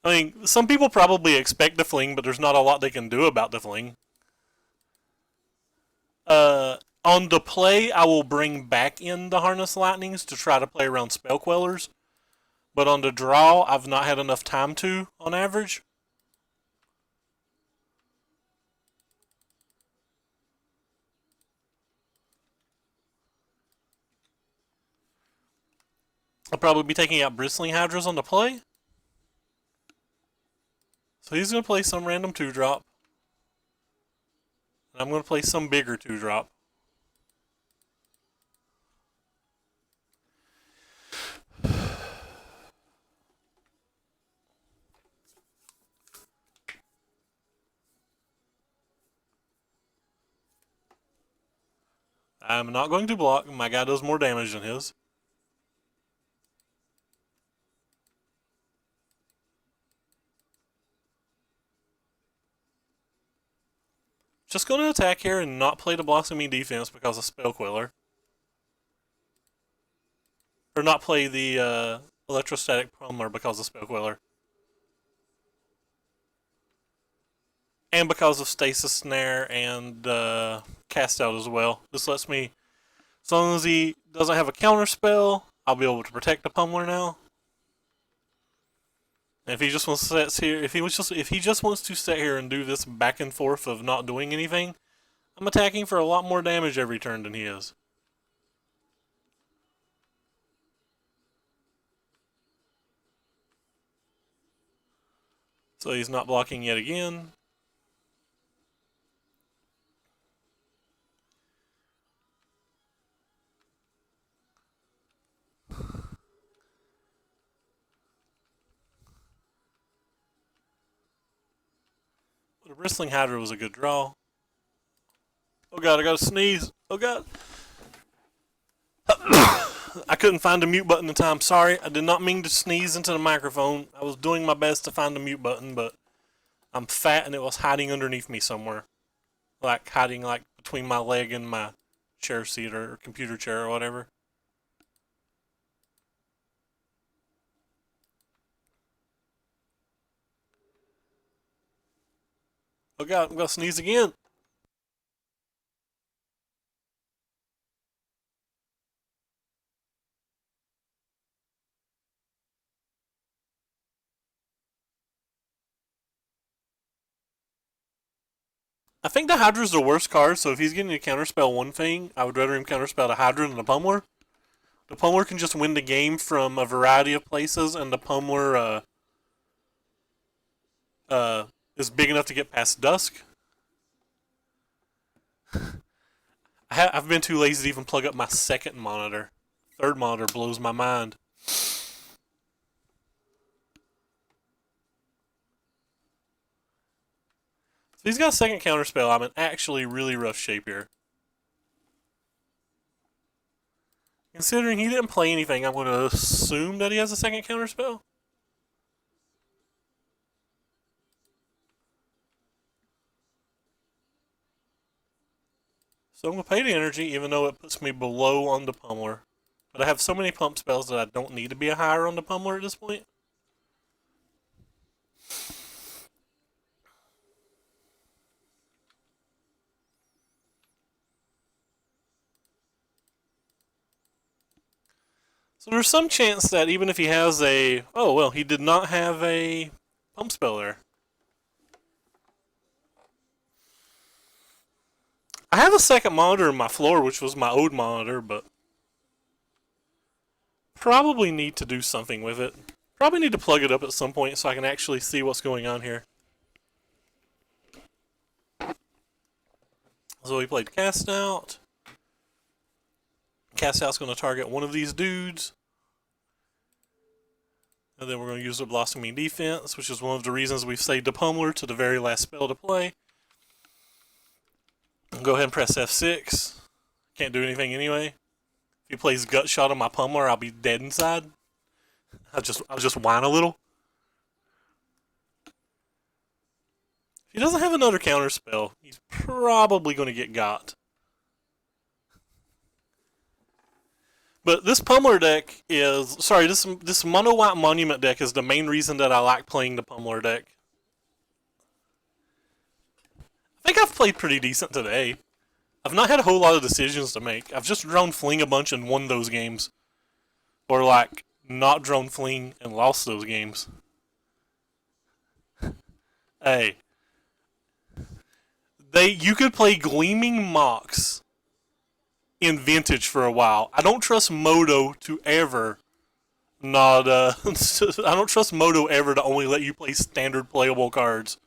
I mean, some people probably expect the Fling, but there's not a lot they can do about the Fling. On the play, I will bring back in the Harness Lightnings to try to play around Spell Quellers. But on the draw, I've not had enough time to, on average. I'll probably be taking out Bristling Hydras on the play. So he's going to play some random 2-drop. And I'm going to play some bigger 2-drop. I'm not going to block. My guy does more damage than his. Just going to attack here and not play the Blossoming defense because of Spell Queller. Or not play the Electrostatic Pummeler because of Spell Queller. And because of Stasis Snare and Cast Out as well. This lets me, as long as he doesn't have a counter spell, I'll be able to protect the Pummeler now. And if he just wants to sit here, if he just wants to sit here and do this back and forth of not doing anything, I'm attacking for a lot more damage every turn than he is. So he's not blocking yet again. The Bristling Hydra was a good draw. Oh god, I gotta sneeze. Oh god. I couldn't find the mute button in time. Sorry, I did not mean to sneeze into the microphone. I was doing my best to find the mute button, but I'm fat and it was hiding underneath me somewhere. Like hiding like between my leg and my chair seat or computer chair or whatever. Oh god, I'm gonna sneeze again. I think the Hydra's the worst card, so if he's getting to counterspell one thing, I would rather him counterspell the Hydra than the Pummeler. The Pummeler can just win the game from a variety of places, and the Pummeler is big enough to get past Dusk. I've been too lazy to even plug up my second monitor. Third monitor blows my mind. So he's got a second counterspell. I'm in actually really rough shape here. Considering he didn't play anything, I'm going to assume that he has a second counterspell. So I'm going to pay the energy, even though it puts me below on the Pummeler. But I have so many pump spells that I don't need to be a higher on the Pummeler at this point. So there's some chance that even if he has a... Oh, well, he did not have a pump spell there. I have a second monitor in my floor, which was my old monitor, but... Probably need to do something with it. Probably need to plug it up at some point so I can actually see what's going on here. So we played Cast Out. Cast Out's going to target one of these dudes. And then we're going to use the Blossoming Defense, which is one of the reasons we've saved the Pummeler to the very last spell to play. Go ahead and press F6. Can't do anything anyway. If he plays Gut Shot on my Pummeler, I'll be dead inside. I'll just whine a little. If he doesn't have another counter spell, he's probably going to get got. But this Pummeler deck is... Sorry, this Mono White Monument deck is the main reason that I like playing the Pummeler deck. I think I've played pretty decent today. I've not had a whole lot of decisions to make. I've just drawn fling a bunch and won those games. Or like, not drawn fling and lost those games. Hey. You could play Gleaming Mox in Vintage for a while. I don't trust Moto to ever not, I don't trust Moto ever to only let you play standard playable cards.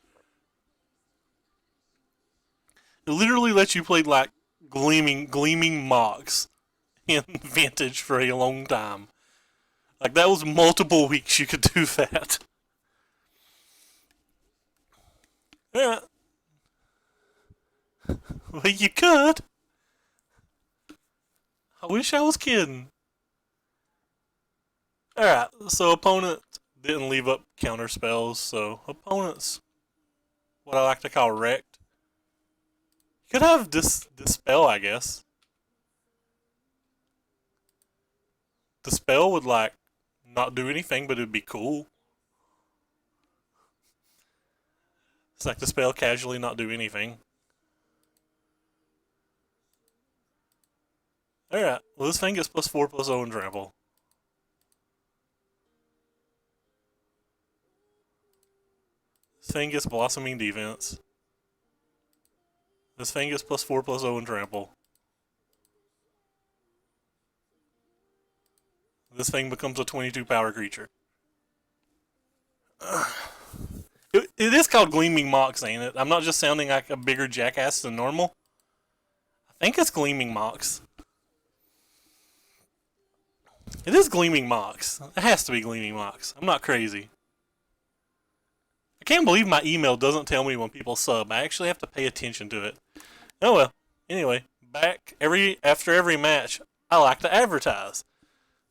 It literally lets you play like Gleaming Mox in Vintage for a long time. Like that was multiple weeks you could do that. Yeah. Well, you could. I wish I was kidding. Alright, so opponent didn't leave up counter spells, so opponent's what I like to call wrecked. You could have Dispel, I guess. Dispel would, like, not do anything, but it'd be cool. It's like Dispel casually not do anything. Alright, well this thing gets +4/+0 and trample. This thing gets Blossoming Defense. This thing gets +4/+0 and trample. This thing becomes a 22 power creature. It is called Gleaming Mox, ain't it? I'm not just sounding like a bigger jackass than normal. I think it's Gleaming Mox. It is Gleaming Mox. It has to be Gleaming Mox. I'm not crazy. I can't believe my email doesn't tell me when people sub. I actually have to pay attention to it. Oh well. Anyway, after every match, I like to advertise.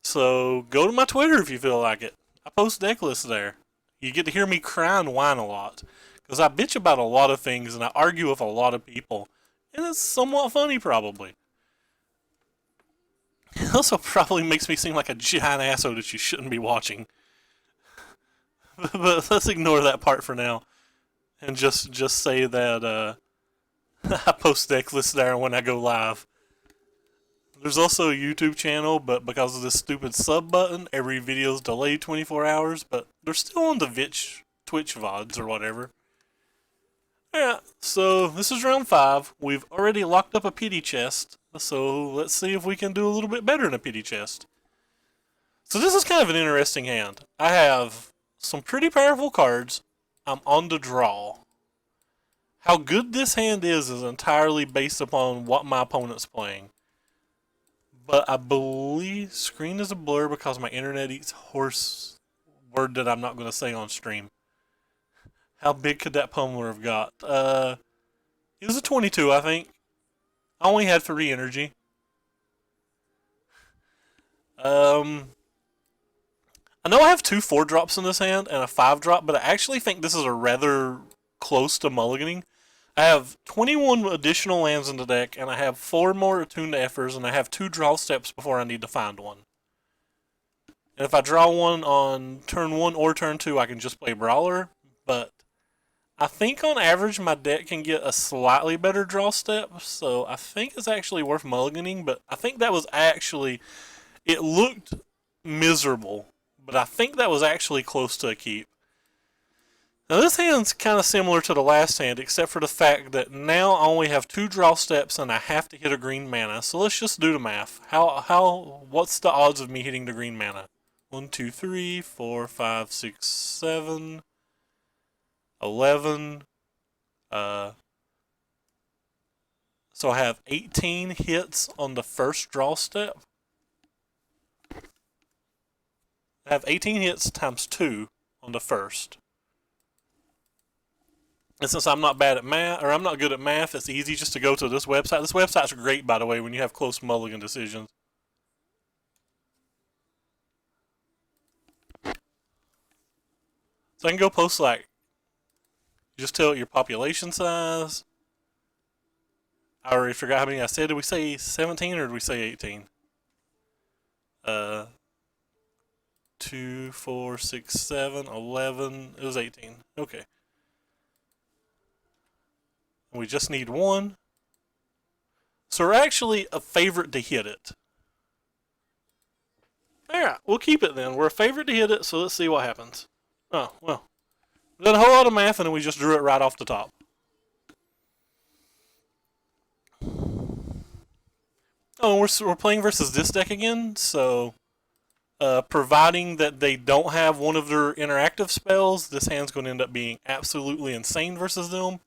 So go to my Twitter if you feel like it. I post deck lists there. You get to hear me cry and whine a lot. Because I bitch about a lot of things and I argue with a lot of people. And it's somewhat funny, probably. It also probably makes me seem like a giant asshole that you shouldn't be watching. But let's ignore that part for now. And just say that I post deck lists there when I go live. There's also a YouTube channel, but because of this stupid sub button, every video's delayed 24 hours, but they're still on the Twitch VODs or whatever. Yeah, so this is round 5. We've already locked up a pity chest, so let's see if we can do a little bit better in a pity chest. So this is kind of an interesting hand. I have some pretty powerful cards. I'm on the draw. How good this hand is entirely based upon what my opponent's playing. But I believe screen is a blur because my internet eats horse, word that I'm not going to say on stream. How big could that Pummeler have got? It was a 22, I think. I only had 3 energy. I know I have 2 4-drops in this hand and a 5-drop, but I actually think this is a rather close to mulliganing. I have 21 additional lands in the deck, and I have 4 more attuned to Effers, and I have 2 draw steps before I need to find one. And if I draw one on turn 1 or turn 2, I can just play Brawler, but I think on average my deck can get a slightly better draw step, so I think it's actually worth mulliganing, but I think that was actually, it looked miserable, but I think that was actually close to a keep. Now this hand's kind of similar to the last hand, except for the fact that now I only have 2 draw steps and I have to hit a green mana. So let's just do the math. What's the odds of me hitting the green mana? 1, 2, 3, 4, 5, 6, 7, 11. So I have 18 hits on the first draw step. I have 18 hits times 2 on the first. And since I'm not bad at math, or I'm not good at math, it's easy just to go to this website. This website's great, by the way, when you have close mulligan decisions. So I can go post like, just tell it your population size. I already forgot how many I said. Did we say 17 or did we say 18? 2, 4, 6, 7, 11. It was 18. Okay. We just need 1. So we're actually a favorite to hit it. Alright, we'll keep it then. We're a favorite to hit it, so let's see what happens. Oh, well. We did a whole lot of math and then we just drew it right off the top. Oh, we're playing versus this deck again, so providing that they don't have one of their interactive spells, this hand's going to end up being absolutely insane versus them.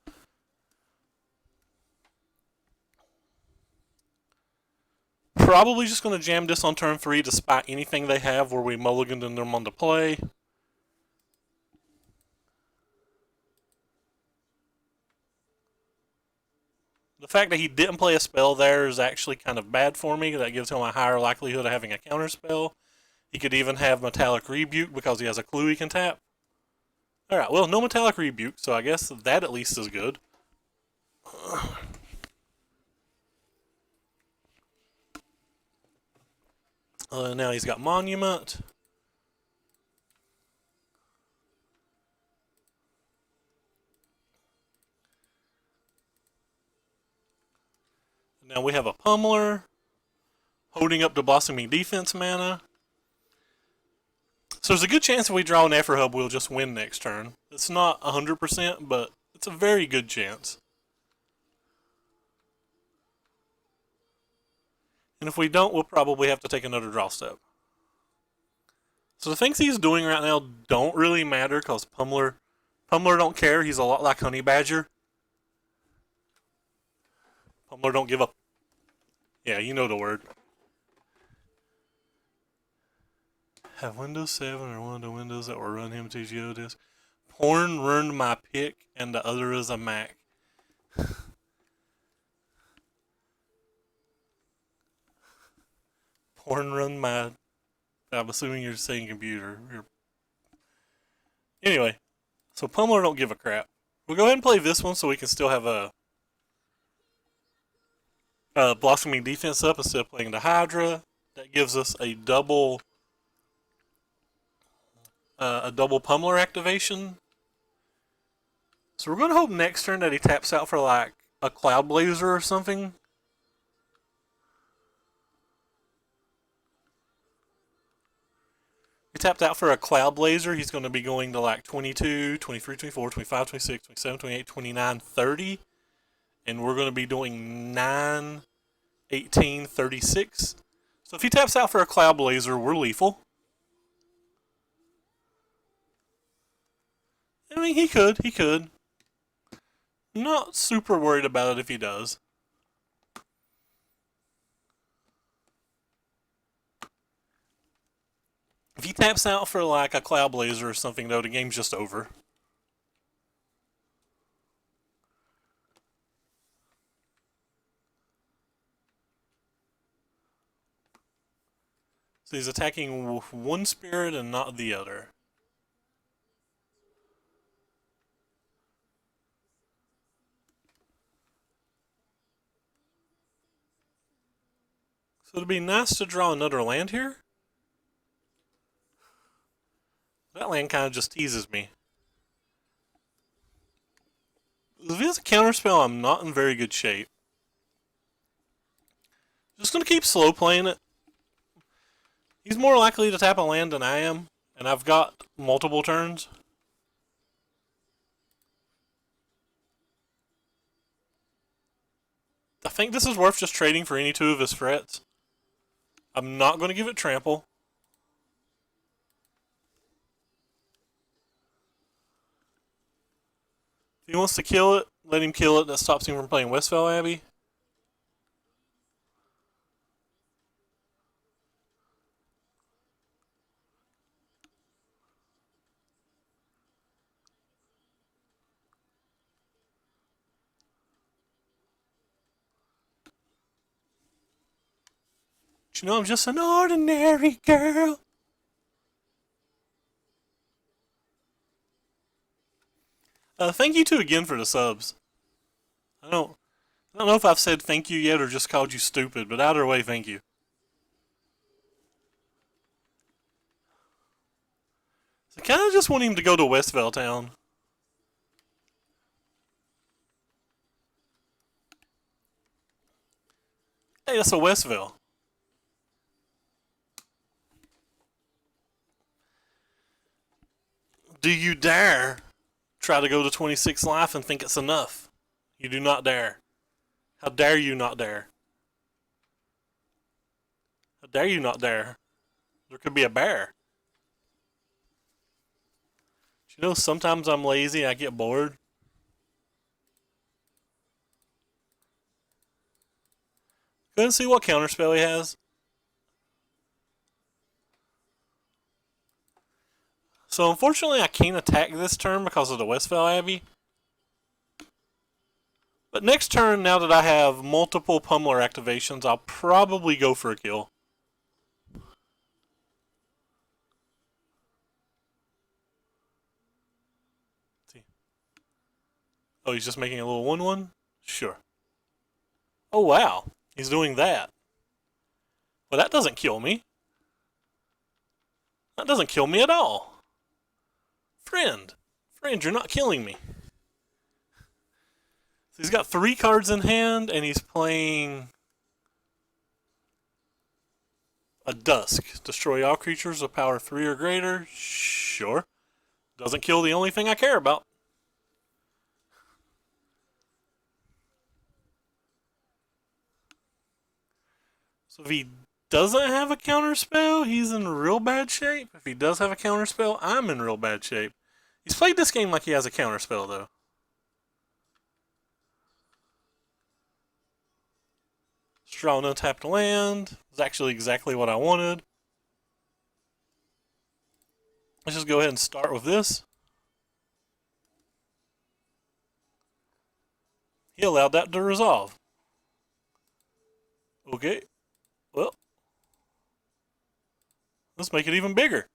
Probably just going to jam this on turn 3 despite anything they have where we mulliganed them on the play. The fact that he didn't play a spell there is actually kind of bad for me. That gives him a higher likelihood of having a counter spell. He could even have Metallic Rebuke because he has a clue he can tap. Alright, well, no Metallic Rebuke, so I guess that at least is good. Now he's got Monument. Now we have a Pummeler, holding up the Blossoming Defense mana. So there's a good chance if we draw an Effort Hub, we'll just win next turn. It's not 100%, but it's a very good chance. And if we don't, we'll probably have to take another draw step. So the things he's doing right now don't really matter because Pummeler don't care. He's a lot like Honey Badger. Pummeler don't give up. Yeah, you know the word. Have Windows 7 or one of the Windows that will run him to Geodisk. Porn ruined my pick and the other is a Mac. Porn run my... I'm assuming you're saying computer. Anyway, so Pummeler don't give a crap. We'll go ahead and play this one so we can still have a Blossoming Defense up instead of playing the Hydra. That gives us a double Pummeler activation. So we're going to hope next turn that he taps out for like a Cloud Blazer or something. He tapped out for a Cloud Blazer. He's going to be going to like 22, 23, 24, 25, 26, 27, 28, 29, 30. And we're going to be doing 9, 18, 36. So if he taps out for a Cloud Blazer, we're lethal. I mean, he could. Not super worried about it if he does. If he taps out for like a Cloud Blazer or something though, the game's just over. So he's attacking with one spirit and not the other. So it'd be nice to draw another land here. That land kind of just teases me. If he has a counterspell, I'm not in very good shape. Just going to keep slow playing it. He's more likely to tap a land than I am, and I've got multiple turns. I think this is worth just trading for any two of his threats. I'm not going to give it trample. If he wants to kill it, let him kill it. That stops him from playing Westfell Abbey. But you know, I'm just an ordinary girl. Thank you two again for the subs. I don't know if I've said thank you yet or just called you stupid, but either way, thank you. So I kind of just want him to go to Westvale Town. Hey, that's a Westville. Do you dare try to go to 26 life and think it's enough? You do not dare. How dare you not dare? How dare you not dare? There could be a bear. You know, sometimes I'm lazy, I get bored. Go ahead and see what counterspell he has. So unfortunately I can't attack this turn because of the Westville Abbey. But next turn, now that I have multiple Pummeler activations, I'll probably go for a kill. Let's see. Oh, he's just making a little 1-1? Sure. Oh wow, he's doing that. Well, that doesn't kill me. That doesn't kill me at all. Friend, you're not killing me. So he's got 3 cards in hand, and he's playing a Dusk. Destroy all creatures of power 3 or greater. Sure. Doesn't kill the only thing I care about. So if he doesn't have a counterspell, he's in real bad shape. If he does have a counterspell, I'm in real bad shape. He's played this game like he has a counterspell, though. Draw an untapped land. It's actually exactly what I wanted. Let's just go ahead and start with this. He allowed that to resolve. Okay. Well, let's make it even bigger.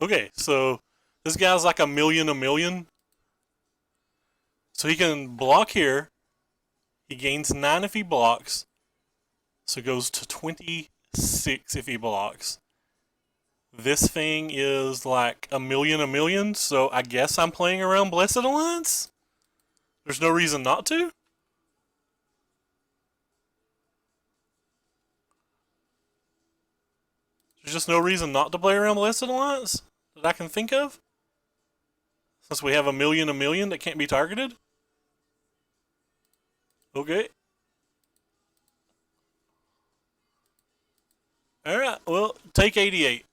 Okay, so this guy's like a million. So he can block here. He gains 9 if he blocks. So it goes to 26 if he blocks. This thing is like a million, so I guess I'm playing around Blessed Alliance? There's no reason not to? There's just no reason not to play around Blessed Alliance that I can think of? Since we have a million that can't be targeted? Okay. Alright, well, take 88.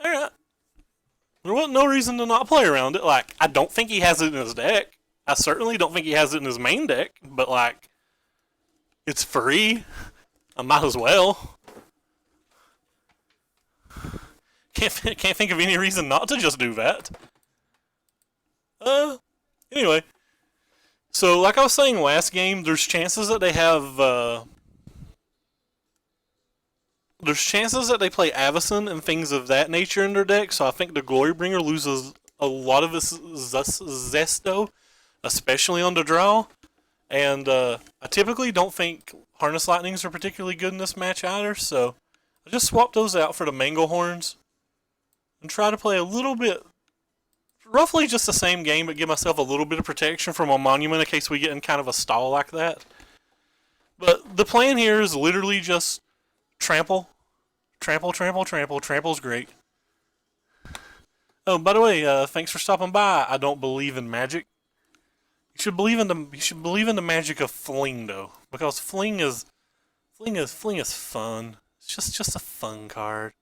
Alright. There wasn't no reason to not play around it. Like, I don't think he has it in his deck. I certainly don't think he has it in his main deck, but like, it's free. I might as well. Can't think of any reason not to just do that. Anyway. So, like I was saying last game, there's chances that they have, there's chances that they play Avacyn and things of that nature in their deck, so I think the Glorybringer loses a lot of its zesto, especially on the draw. And I typically don't think Harness Lightnings are particularly good in this match either, so I just swapped those out for the Manglehorns and try to play a little bit, roughly just the same game, but give myself a little bit of protection from a Monument in case we get in kind of a stall like that. But the plan here is literally just trample. Trample's great. Oh, by the way, thanks for stopping by. I don't believe in magic. You should believe in the magic of fling though, because fling is fun. It's just a fun card.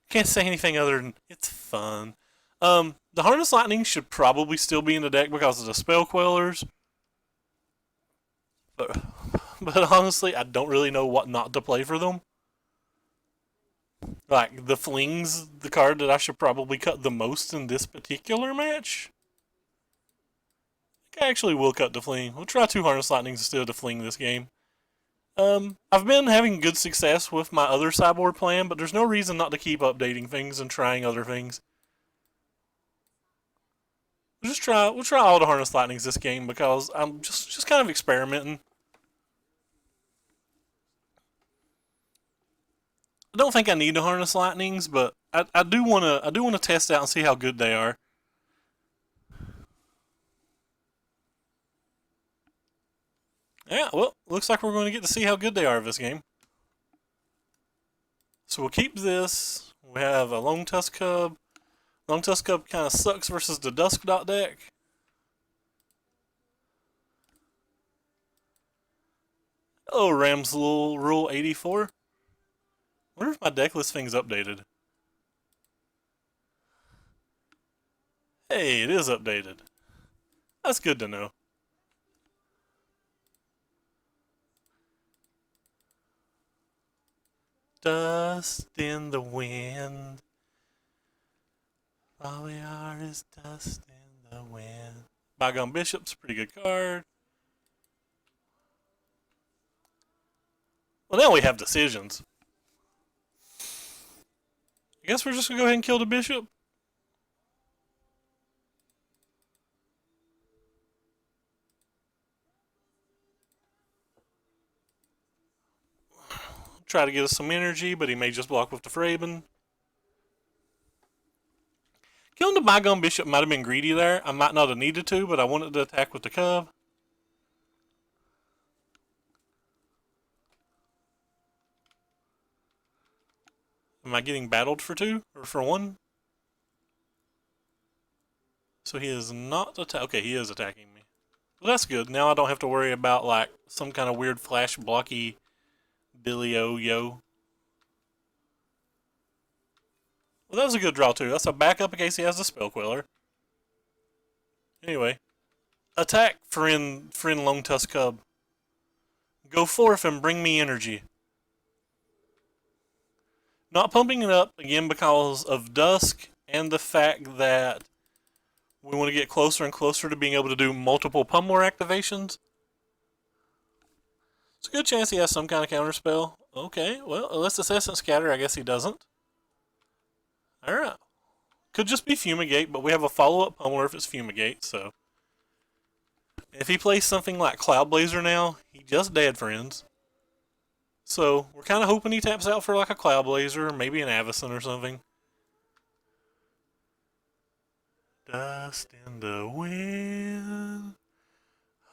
Can't say anything other than it's fun. The Harness Lightning should probably still be in the deck because of the Spell Quellers. But honestly, I don't really know what not to play for them. Like, the Fling's the card that I should probably cut the most in this particular match. I actually will cut the Fling. We'll try 2 Harness Lightnings instead of the Fling this game. I've been having good success with my other sideboard plan, but there's no reason not to keep updating things and trying other things. We'll try all the Harness Lightnings this game because I'm just kind of experimenting. I don't think I need to harness lightnings, but I do wanna test out and see how good they are. Yeah, well, looks like we're going to get to see how good they are this game. So we'll keep this. We have a Lone Tusk Cub. Lone Tusk Cub kind of sucks versus the Dusk Dot deck. Oh, Ramsel Rule 84. Wonder if my deck list thing's updated. Hey, it is updated. That's good to know. Dust in the wind. All we are is dust in the wind. Bygone Bishop's a pretty good card. Well, now we have decisions. I guess we're just gonna go ahead and kill the bishop. Try to get us some energy, but he may just block with the Fraben. Killing the Bygone Bishop might have been greedy there. I might not have needed to, but I wanted to attack with the Cub. Am I getting battled for 2 or for 1? So he is not okay, he is attacking me. Well, that's good. Now I don't have to worry about like some kind of weird flash blocky Delio. Well, that was a good draw too. That's a backup in case he has the Spell Queller. Anyway, attack, friend Lone Tusk Cub. Go forth and bring me energy. Not pumping it up again because of Dusk and the fact that we want to get closer and closer to being able to do multiple Pummeler activations. It's a good chance he has some kind of counterspell. Okay, well, unless it's Essence Scatter, I guess he doesn't. Alright. Could just be Fumigate, but we have a follow-up Pummeler if it's Fumigate, so. If he plays something like Cloud Blazer now, he just dead, friends. So, we're kind of hoping he taps out for like a Cloud Blazer, or maybe an Avacyn or something. Dust in the wind.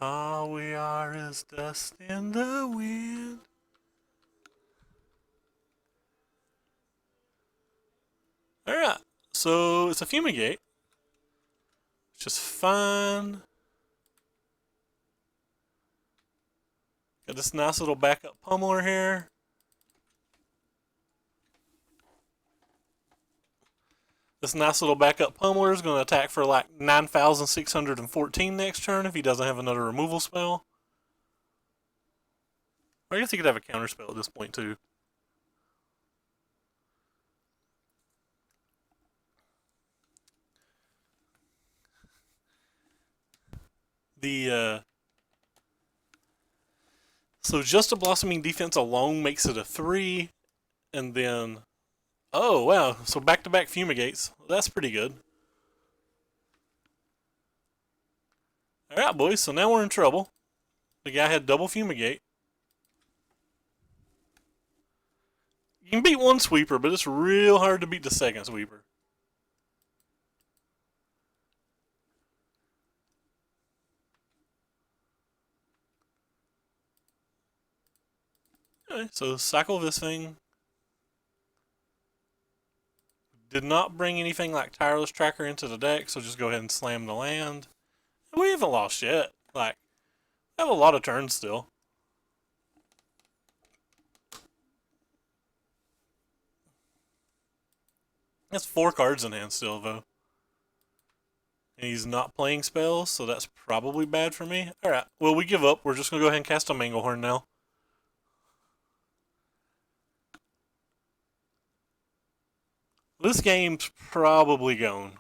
All we are is dust in the wind. Alright, so it's a Fumigate. Which is fine. Got this nice little backup Pummeler here. This nice little backup Pummeler is going to attack for like 9,614 next turn if he doesn't have another removal spell. Or I guess he could have a counter spell at this point too. So just a Blossoming Defense alone makes it a 3, and then, oh wow, so back-to-back Fumigates. That's pretty good. Alright boys, so now we're in trouble. The guy had double Fumigate. You can beat one sweeper, but it's real hard to beat the second sweeper. Okay, so cycle this thing. Did not bring anything like Tireless Tracker into the deck, so just go ahead and slam the land. We haven't lost yet. Like, I have a lot of turns still. That's 4 cards in hand still, though. And he's not playing spells, so that's probably bad for me. Alright, well, we give up. We're just going to go ahead and cast a Manglehorn now. This game's probably gone.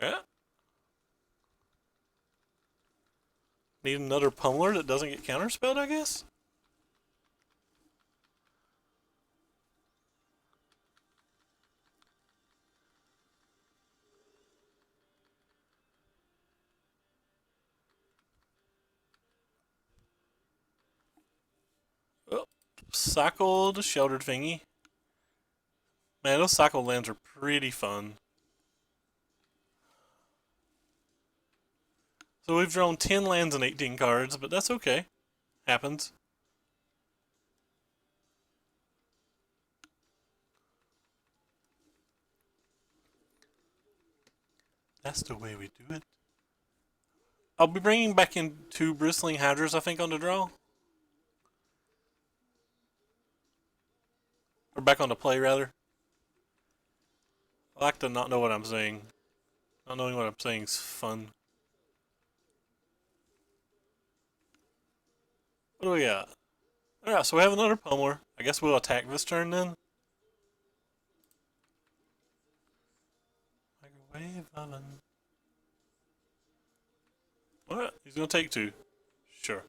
Yeah. Need another Pummeler that doesn't get counterspelled, I guess? cycled sheltered thingy. Man, those cycled lands are pretty fun. So we've drawn 10 lands and 18 cards, but that's okay. Happens. That's the way we do it. I'll be bringing back in 2 Bristling Hydras, I think, on the draw. Or back on the play, rather. I like to not know what I'm saying. Not knowing what I'm saying is fun. What do we got? Alright, so we have another Pummeler. I guess we'll attack this turn then. Microwave oven. Alright, he's gonna take 2. Sure.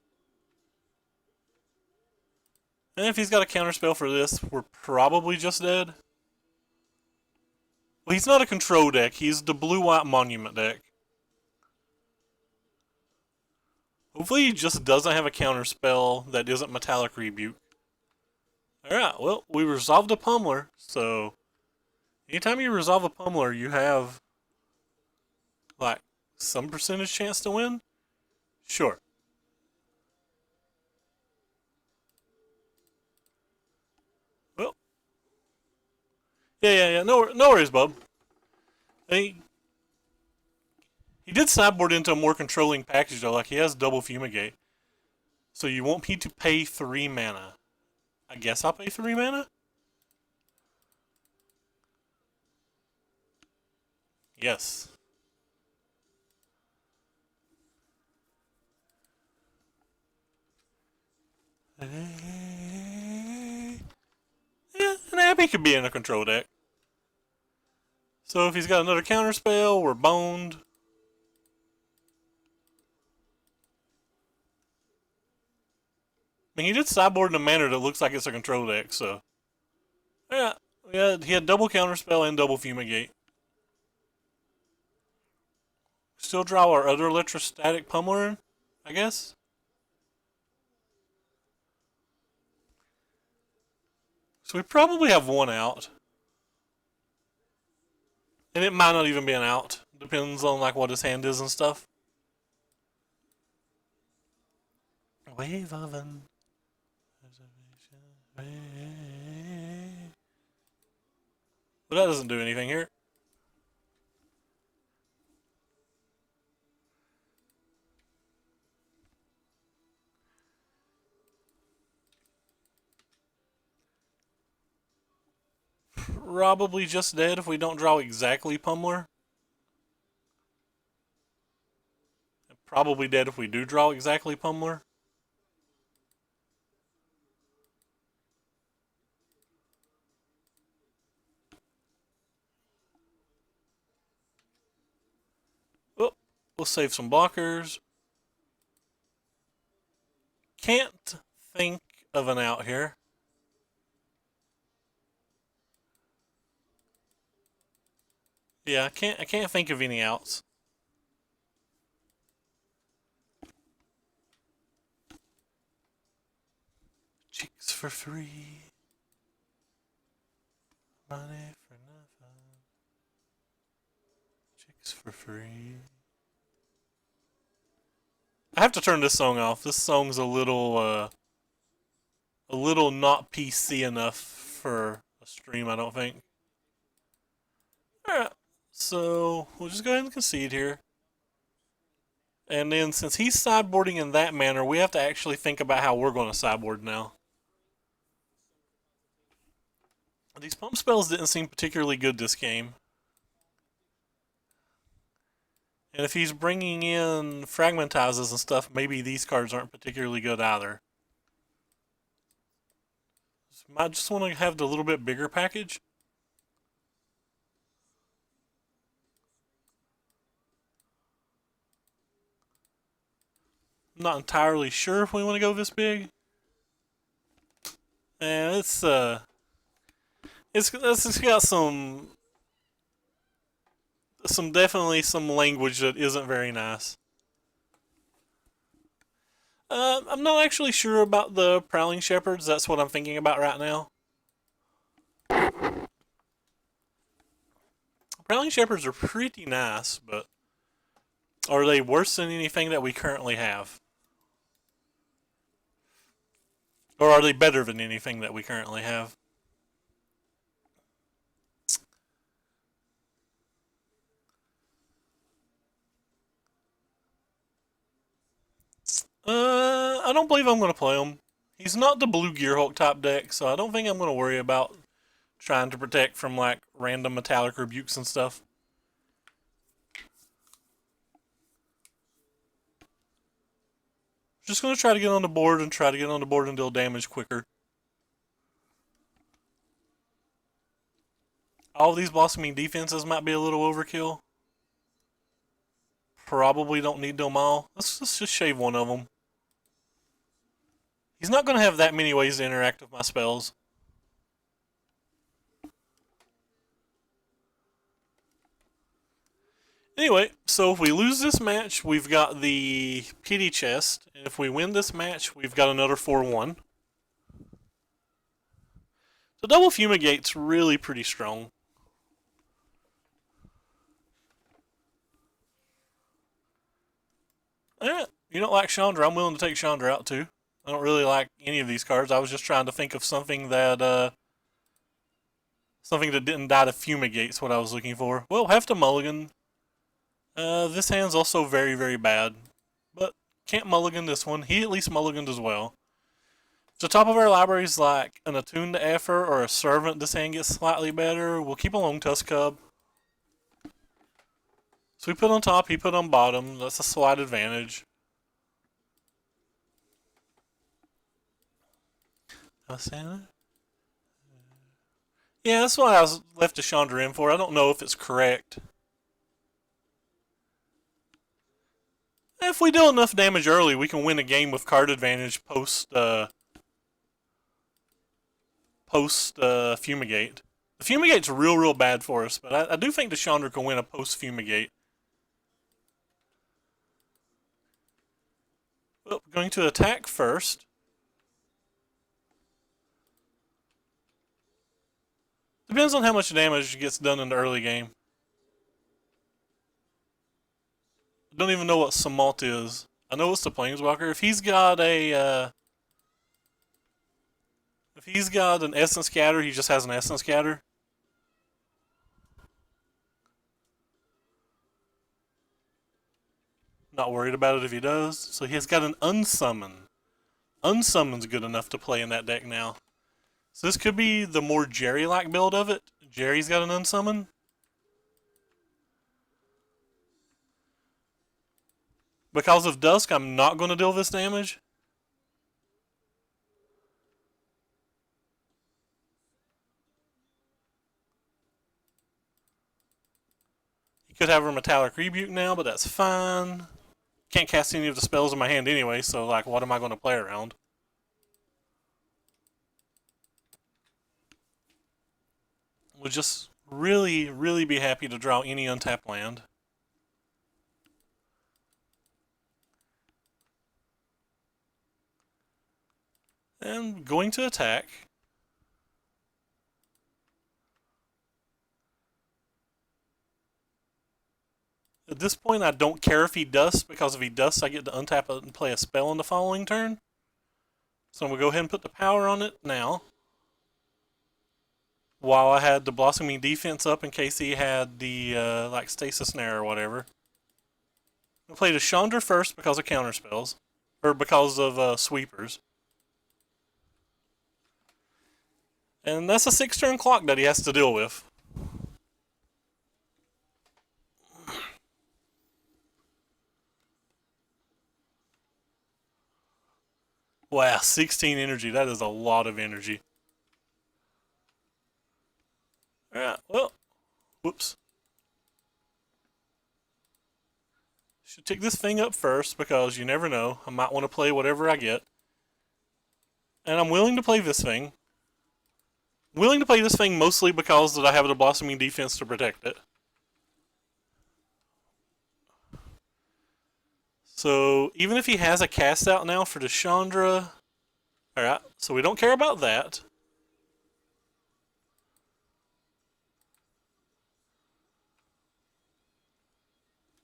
And if he's got a counterspell for this, we're probably just dead. Well, he's not a control deck. He's the blue-white monument deck. Hopefully he just doesn't have a counterspell that isn't Metallic Rebuke. Alright, well, we resolved a Pummeler, so anytime you resolve a Pummeler, you have, like, some percentage chance to win? Sure. Well. Yeah. No worries, bub. He did sideboard into a more controlling package, though. Like, he has double Fumigate. So you want me to pay 3 mana. I guess I'll pay 3 mana? Yes. Yeah, an Abbey could be in a control deck. So if he's got another counterspell, we're boned. I mean, he did sideboard in a manner that looks like it's a control deck, so. Yeah, he had double counterspell and double Fumigate. Still draw our other electrostatic Pummeler, I guess. So we probably have 1 out. And it might not even be an out. Depends on like what his hand is and stuff. Wave oven. But that doesn't do anything here. Probably just dead if we don't draw exactly Pummeler. Probably dead if we do draw exactly Pummeler. Oh, we'll save some blockers. Can't think of an out here. Yeah, I can't think of any outs. Chicks for free. Money for nothing. Chicks for free. I have to turn this song off. This song's a little not PC enough for a stream, I don't think. Alright, so we'll just go ahead and concede here. And then since he's sideboarding in that manner, we have to actually think about how we're going to sideboard now. These pump spells didn't seem particularly good this game. And if he's bringing in Fragmentizes and stuff, maybe these cards aren't particularly good either. I just want to have the little bit bigger package. I'm not entirely sure if we want to go this big. And it's got definitely some language that isn't very nice. I'm not actually sure about the Prowling Shepherds. That's what I'm thinking about right now. Prowling Shepherds are pretty nice, but are they worse than anything that we currently have? Or are they better than anything that we currently have? I don't believe I'm going to play him. He's not the Blue Gearhulk type deck, so I don't think I'm going to worry about trying to protect from like random metallic rebukes and stuff. Just going to try to get on the board and deal damage quicker. All these blossoming defenses might be a little overkill. Probably don't need them all. Let's just shave one of them. He's not going to have that many ways to interact with my spells. Anyway, so if we lose this match, we've got the pity chest. And if we win this match, we've got another 4-1. So double fumigate's really pretty strong. You don't like Shandra, I'm willing to take Shandra out too. I don't really like any of these cards. I was just trying to think of something that didn't die to fumigate's what I was looking for. Well, have to mulligan. This hand's also very, very bad. But can't mulligan this one. He at least mulliganed as well. So top of our library is like an attuned to effort or a servant. This hand gets slightly better. We'll keep a long tusk cub. So we put on top, he put on bottom. That's a slight advantage. Yeah, that's what I was left to Shandra in for. I don't know if it's correct. If we deal enough damage early, we can win a game with card advantage post Fumigate. The Fumigate's real bad for us, but I do think the Chandra can win a post Fumigate. Well, going to attack first. Depends on how much damage gets done in the early game. I don't even know what Samalt is. I know it's the Planeswalker. If he's got an Essence Scatter, he just has an Essence Scatter. Not worried about it if he does. So he has got an Unsummon. Unsummon's good enough to play in that deck now. So this could be the more Jerry-like build of it. Jerry's got an Unsummon. Because of Dusk, I'm not going to deal this damage. He could have a Metallic Rebuke now, but that's fine. Can't cast any of the spells in my hand anyway, so like, what am I going to play around? Would just really be happy to draw any untapped land. And going to attack. At this point, I don't care if he dusts, because if he dusts, I get to untap it and play a spell in the following turn. So I'm going to go ahead and put the power on it now. While I had the Blossoming Defense up in case he had the like Stasis Snare or whatever. I played a Chandra first because of counter spells. Or because of sweepers. And that's a 6-turn clock that he has to deal with. Wow, 16 energy. That is a lot of energy. Alright, well, whoops. Should take this thing up first because you never know. I might want to play whatever I get. And I'm willing to play this thing. I'm willing to play this thing mostly because that I have the Blossoming Defense to protect it. So even if he has a cast out now for the Shandra, alright, so we don't care about that.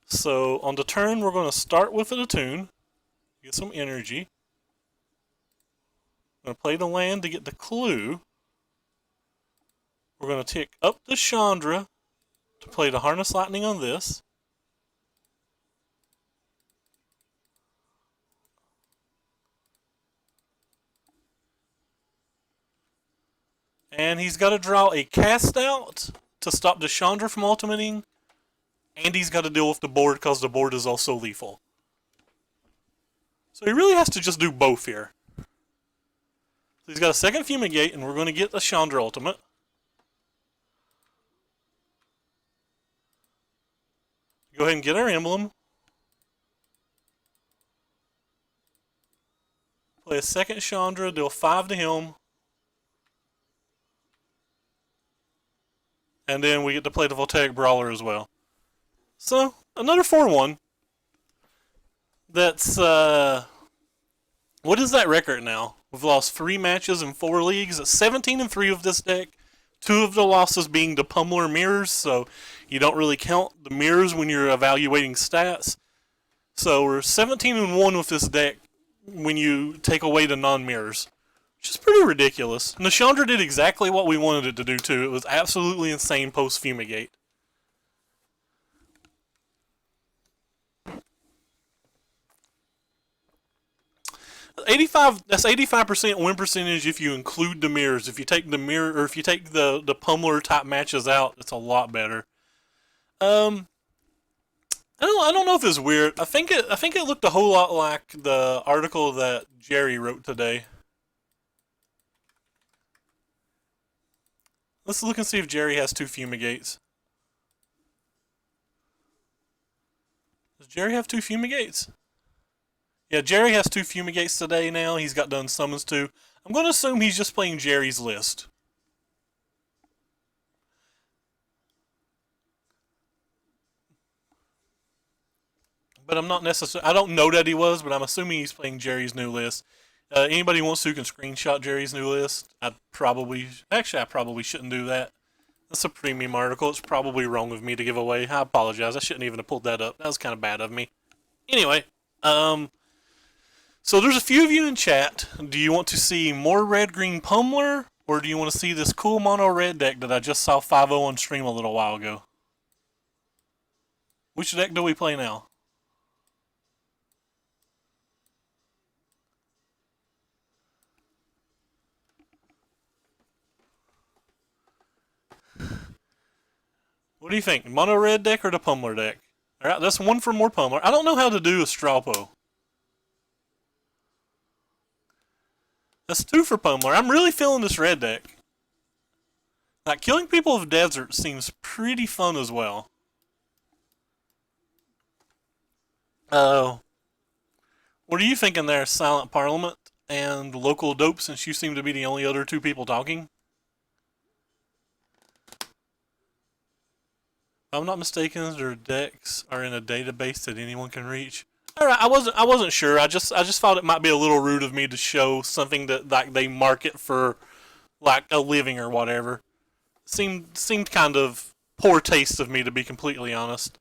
So on the turn, we're going to start with an attune, get some energy. I'm going to play the land to get the clue. We're going to tick up the Chandra to play the Harness Lightning on this. And he's got to draw a cast out to stop the Chandra from ultimating. And he's got to deal with the board because the board is also lethal. So he really has to just do both here. So he's got a second Fumigate, and we're going to get a Chandra ultimate. Go ahead and get our emblem. Play a second Chandra, deal 5 to him. And then we get to play the Voltaic Brawler as well. So, another 4-1. That's, what is that record now? We've lost 3 matches in 4 leagues. It's 17-3 of this deck. 2 of the losses being the Pummeler mirrors, so you don't really count the mirrors when you're evaluating stats. So we're 17-1 with this deck when you take away the non-mirrors, which is pretty ridiculous. And the Chandra did exactly what we wanted it to do too. It was absolutely insane post-Fumigate. That's 85% win percentage if you include the mirrors. If you take the mirror, or if you take the Pummeler type matches out, it's a lot better. I don't know if it's weird. I think it looked a whole lot like the article that Jerry wrote today. Let's look and see if Jerry has 2 Fumigates. Does Jerry have 2 Fumigates? Yeah, Jerry has 2 Fumigates today now. He's got done summons too. I'm going to assume he's just playing Jerry's list. But I'm not necessarily... I don't know that he was, but I'm assuming he's playing Jerry's new list. Anybody who wants to can screenshot Jerry's new list. I probably shouldn't do that. That's a premium article. It's probably wrong of me to give away. I apologize. I shouldn't even have pulled that up. That was kind of bad of me. Anyway, so there's a few of you in chat. Do you want to see more red-green Pummeler, or do you want to see this cool mono-red deck that I just saw 5-0 on stream a little while ago? Which deck do we play now? What do you think? Mono-red deck or the Pummeler deck? Alright, that's 1 for more Pummeler. I don't know how to do a Straupo. That's 2 for Pummeler. I'm really feeling this red deck. Like, killing people of desert seems pretty fun as well. What are you thinking there, Silent Parliament and Local Dope, since you seem to be the only other 2 people talking? If I'm not mistaken, their decks are in a database that anyone can reach. Alright, I wasn't sure. I just thought it might be a little rude of me to show something that like they market for like a living or whatever. Seemed kind of poor taste of me, to be completely honest.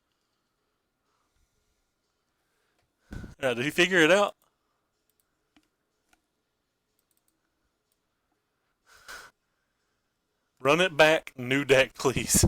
Did he figure it out? Run it back, new deck, please.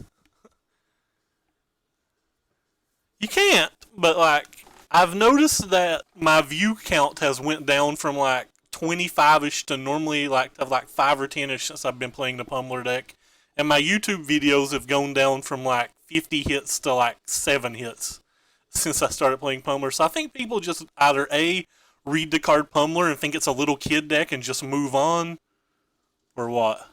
You can't, but like, I've noticed that my view count has went down from like 25-ish to normally like 5 or 10-ish since I've been playing the Pummeler deck. And my YouTube videos have gone down from like 50 hits to like 7 hits since I started playing Pummeler. So I think people just either A, read the card Pummeler and think it's a little kid deck and just move on, or what?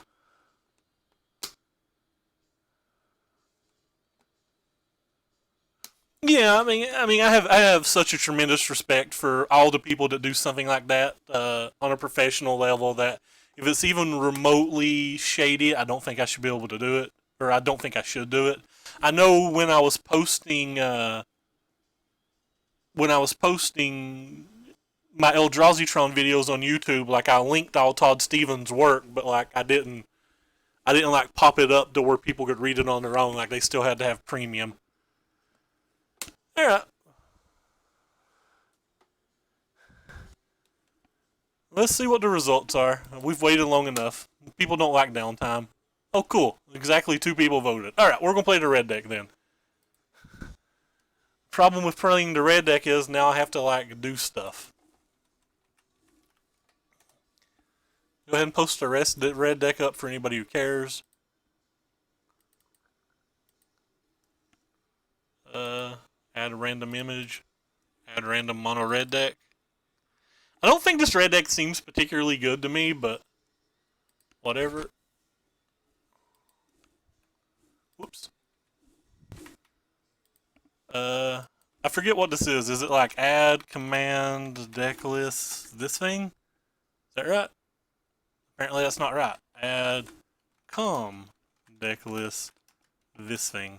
Yeah, I have such a tremendous respect for all the people that do something like that on a professional level that if it's even remotely shady, I don't think I should be able to do it, or I don't think I should do it. I know when I was posting when I was posting my Eldrazi videos on YouTube, like I linked all Todd Stevens' work, but like I didn't like pop it up to where people could read it on their own. Like they still had to have premium. All right, let's see what the results are. We've waited long enough. People don't like downtime. Oh, cool. Exactly 2 people voted. All right, we're gonna play the red deck then. Problem with playing the red deck is now I have to like do stuff. Go ahead and post the rest of the red deck up for anybody who cares. Add a random image. Add random mono red deck. I don't think this red deck seems particularly good to me, but whatever. Whoops. I forget what this is. Is it like add command deck list this thing? Is that right? Apparently that's not right. Add deck list this thing.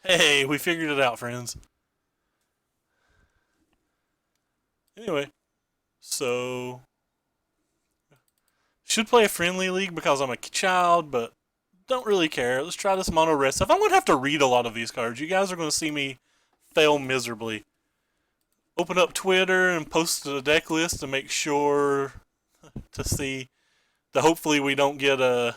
Hey, we figured it out, friends. Anyway, so should play a friendly league because I'm a child, but don't really care. Let's try this mono red stuff. I'm gonna have to read a lot of these cards. You guys are gonna see me fail miserably. Open up Twitter and post the deck list to make sure to see that hopefully we don't get a.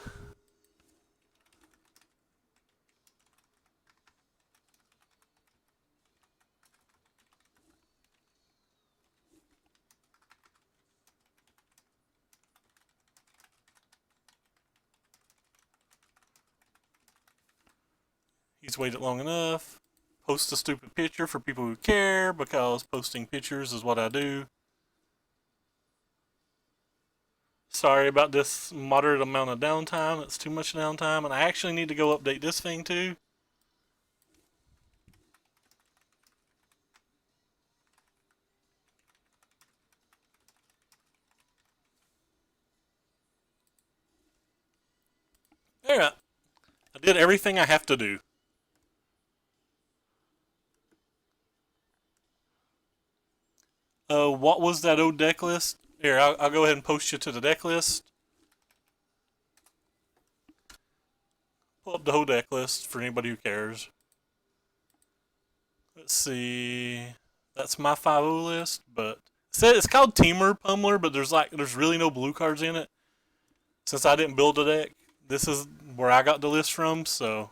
He's waited long enough. Post a stupid picture for people who care because posting pictures is what I do. Sorry about this moderate amount of downtime. It's too much downtime, and I actually need to go update this thing too. Alright. I did everything I have to do. What was that old deck list? Here, I'll go ahead and post you to the deck list. Pull up the whole deck list for anybody who cares. Let's see. That's my 5-0 list, but it's called Temur Pummeler, but there's really no blue cards in it. Since I didn't build a deck, this is where I got the list from. So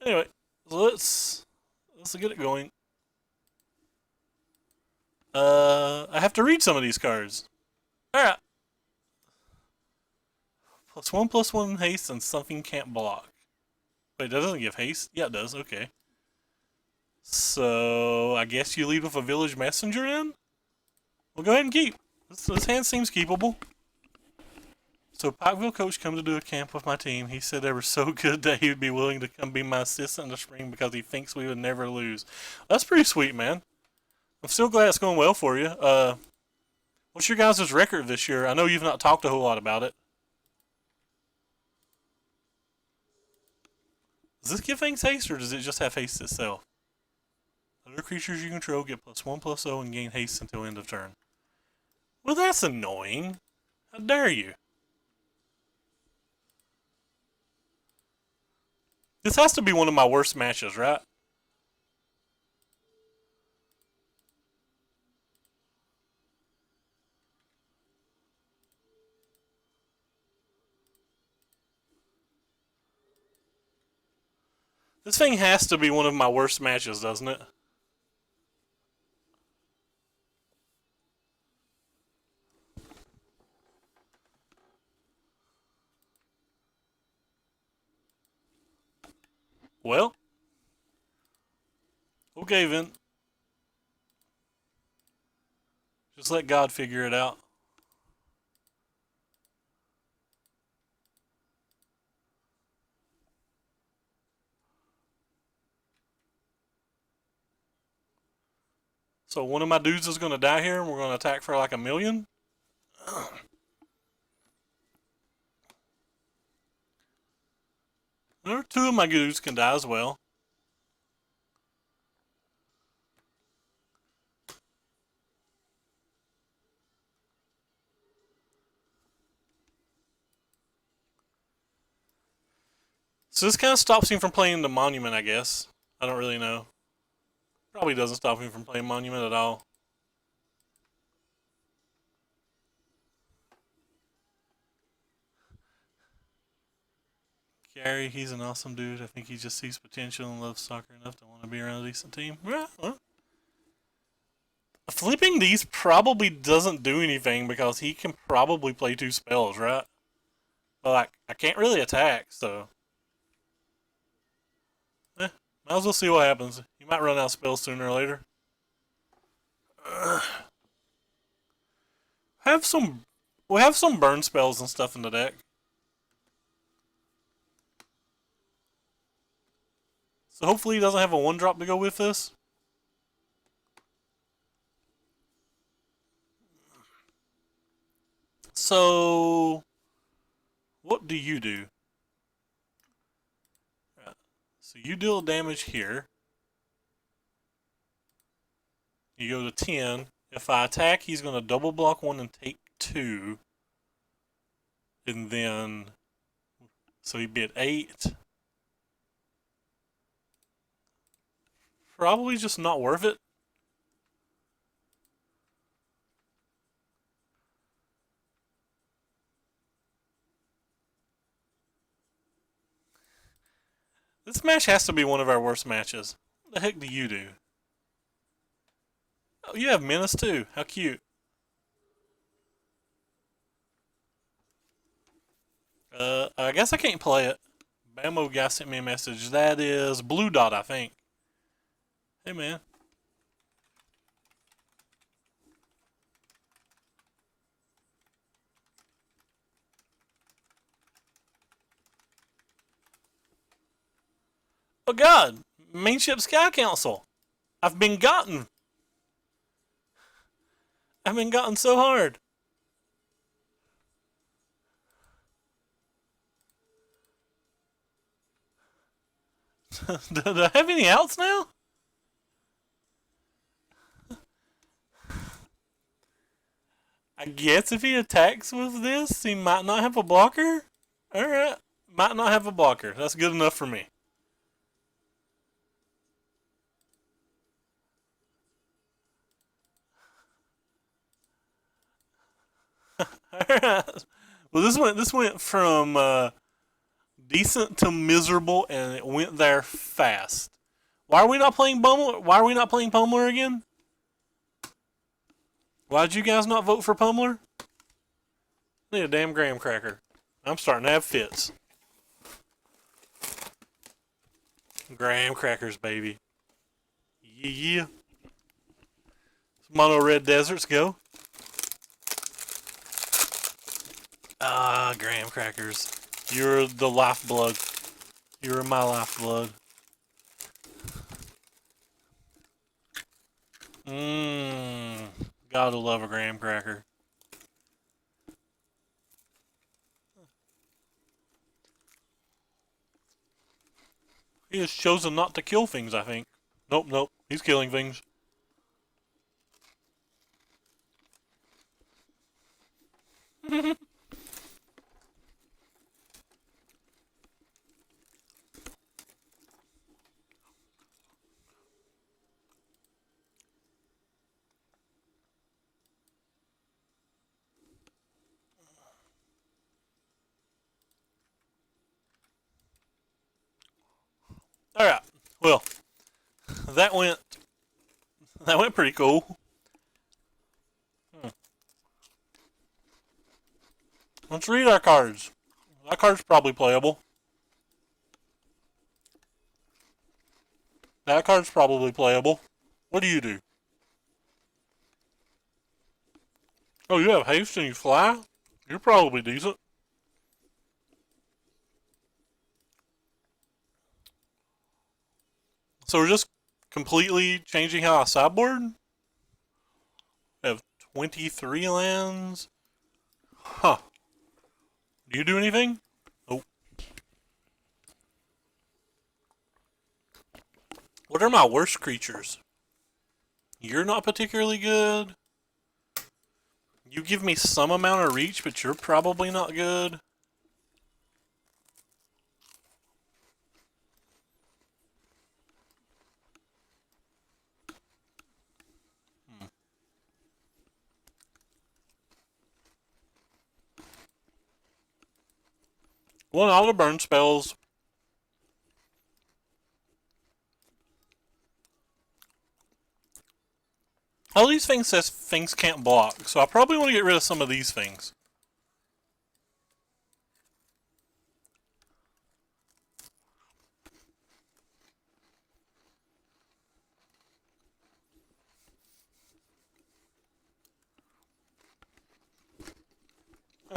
anyway, let's get it going. I have to read some of these cards. All right. +1/+1 haste and something can't block. Wait, that doesn't give haste? Yeah, it does. Okay. So I guess you lead with a village messenger then? Well, go ahead and keep. This hand seems keepable. So Pikeville coach come to do a camp with my team. He said they were so good that he would be willing to come be my assistant in the spring because he thinks we would never lose. That's pretty sweet, man. I'm still glad it's going well for you. What's your guys' record this year? I know you've not talked a whole lot about it. Does this give things haste, or does it just have haste itself? Other creatures you control get +1/+0 and gain haste until end of turn. Well, that's annoying. How dare you? This has to be one of my worst matches, right? This thing has to be one of my worst matches, doesn't it? Well, okay then. Just let God figure it out. So one of my dudes is going to die here, and we're going to attack for like 1,000,000. There are 2 of my dudes can die as well. So this kind of stops him from playing the Monument, I guess. I don't really know. Probably doesn't stop him from playing Monument at all. Gary, he's an awesome dude. I think he just sees potential and loves soccer enough to want to be around a decent team. Well, flipping these probably doesn't do anything because he can probably play 2 spells, right? But I can't really attack, so... might as well see what happens. He might run out of spells sooner or later. We have some burn spells and stuff in the deck. So hopefully he doesn't have a 1-drop to go with this. So, what do you do? So you deal damage here. You go to 10. If I attack, he's going to double block 1 and take 2. And then, so he'd be at 8. Probably just not worth it. This match has to be one of our worst matches. What the heck do you do? Oh, you have Menace too. How cute. I guess I can't play it. Bammo guy sent me a message. That is Blue Dot, I think. Hey, man. Oh, God. Mainship Sky Council. I've been gotten. I've been gotten so hard. Do I have any outs now? I guess if he attacks with this, he might not have a blocker. Alright. Might not have a blocker. That's good enough for me. Alright. Well, this went from decent to miserable, and it went there fast. Why are we not playing Pummeler? Why are we not playing Pummeler again? Why did you guys not vote for Pummeler? I need a damn graham cracker. I'm starting to have fits. Graham crackers, baby. Yeah. Mono Red Deserts, go. Ah, graham crackers. You're the lifeblood. You're my lifeblood. Gotta love a graham cracker. He has chosen not to kill things, I think. Nope, nope. He's killing things. Alright. Well, that went pretty cool. Let's read our cards. That card's probably playable. That card's probably playable. What do you do? Oh, you have haste and you fly? You're probably decent. So we're just completely changing how I sideboard? I have 23 lands. Huh. Do you do anything? Nope. What are my worst creatures? You're not particularly good. You give me some amount of reach, but you're probably not good. One all the burn spells. All these things says things can't block, so I probably want to get rid of some of these things.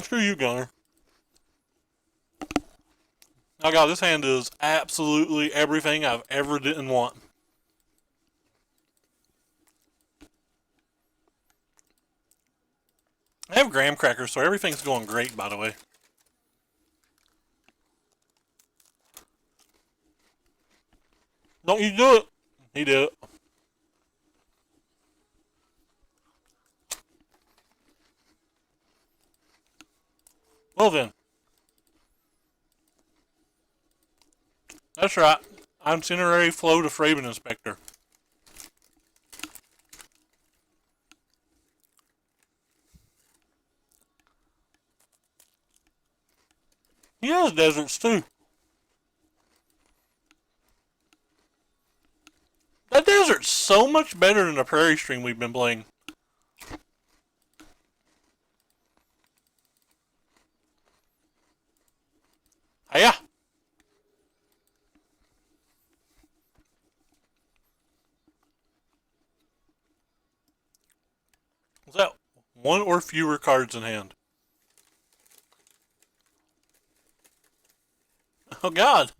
Screw you, Gunner. Oh god, this hand is absolutely everything I've ever didn't want. I have graham crackers, so everything's going great, by the way. Don't you do it. He did it. Well then. That's right. Incinerary flow to Fraven Inspector. He has deserts too. That desert's so much better than the prairie stream we've been playing. Hiya! Is that one or fewer cards in hand? Oh god!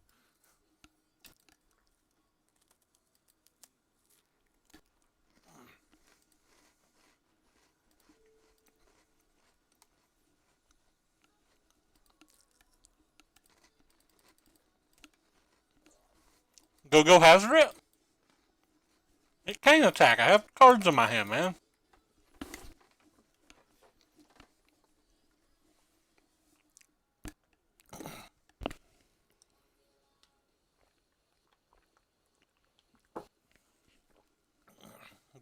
Go hazard it? It can't attack. I have cards in my hand, man.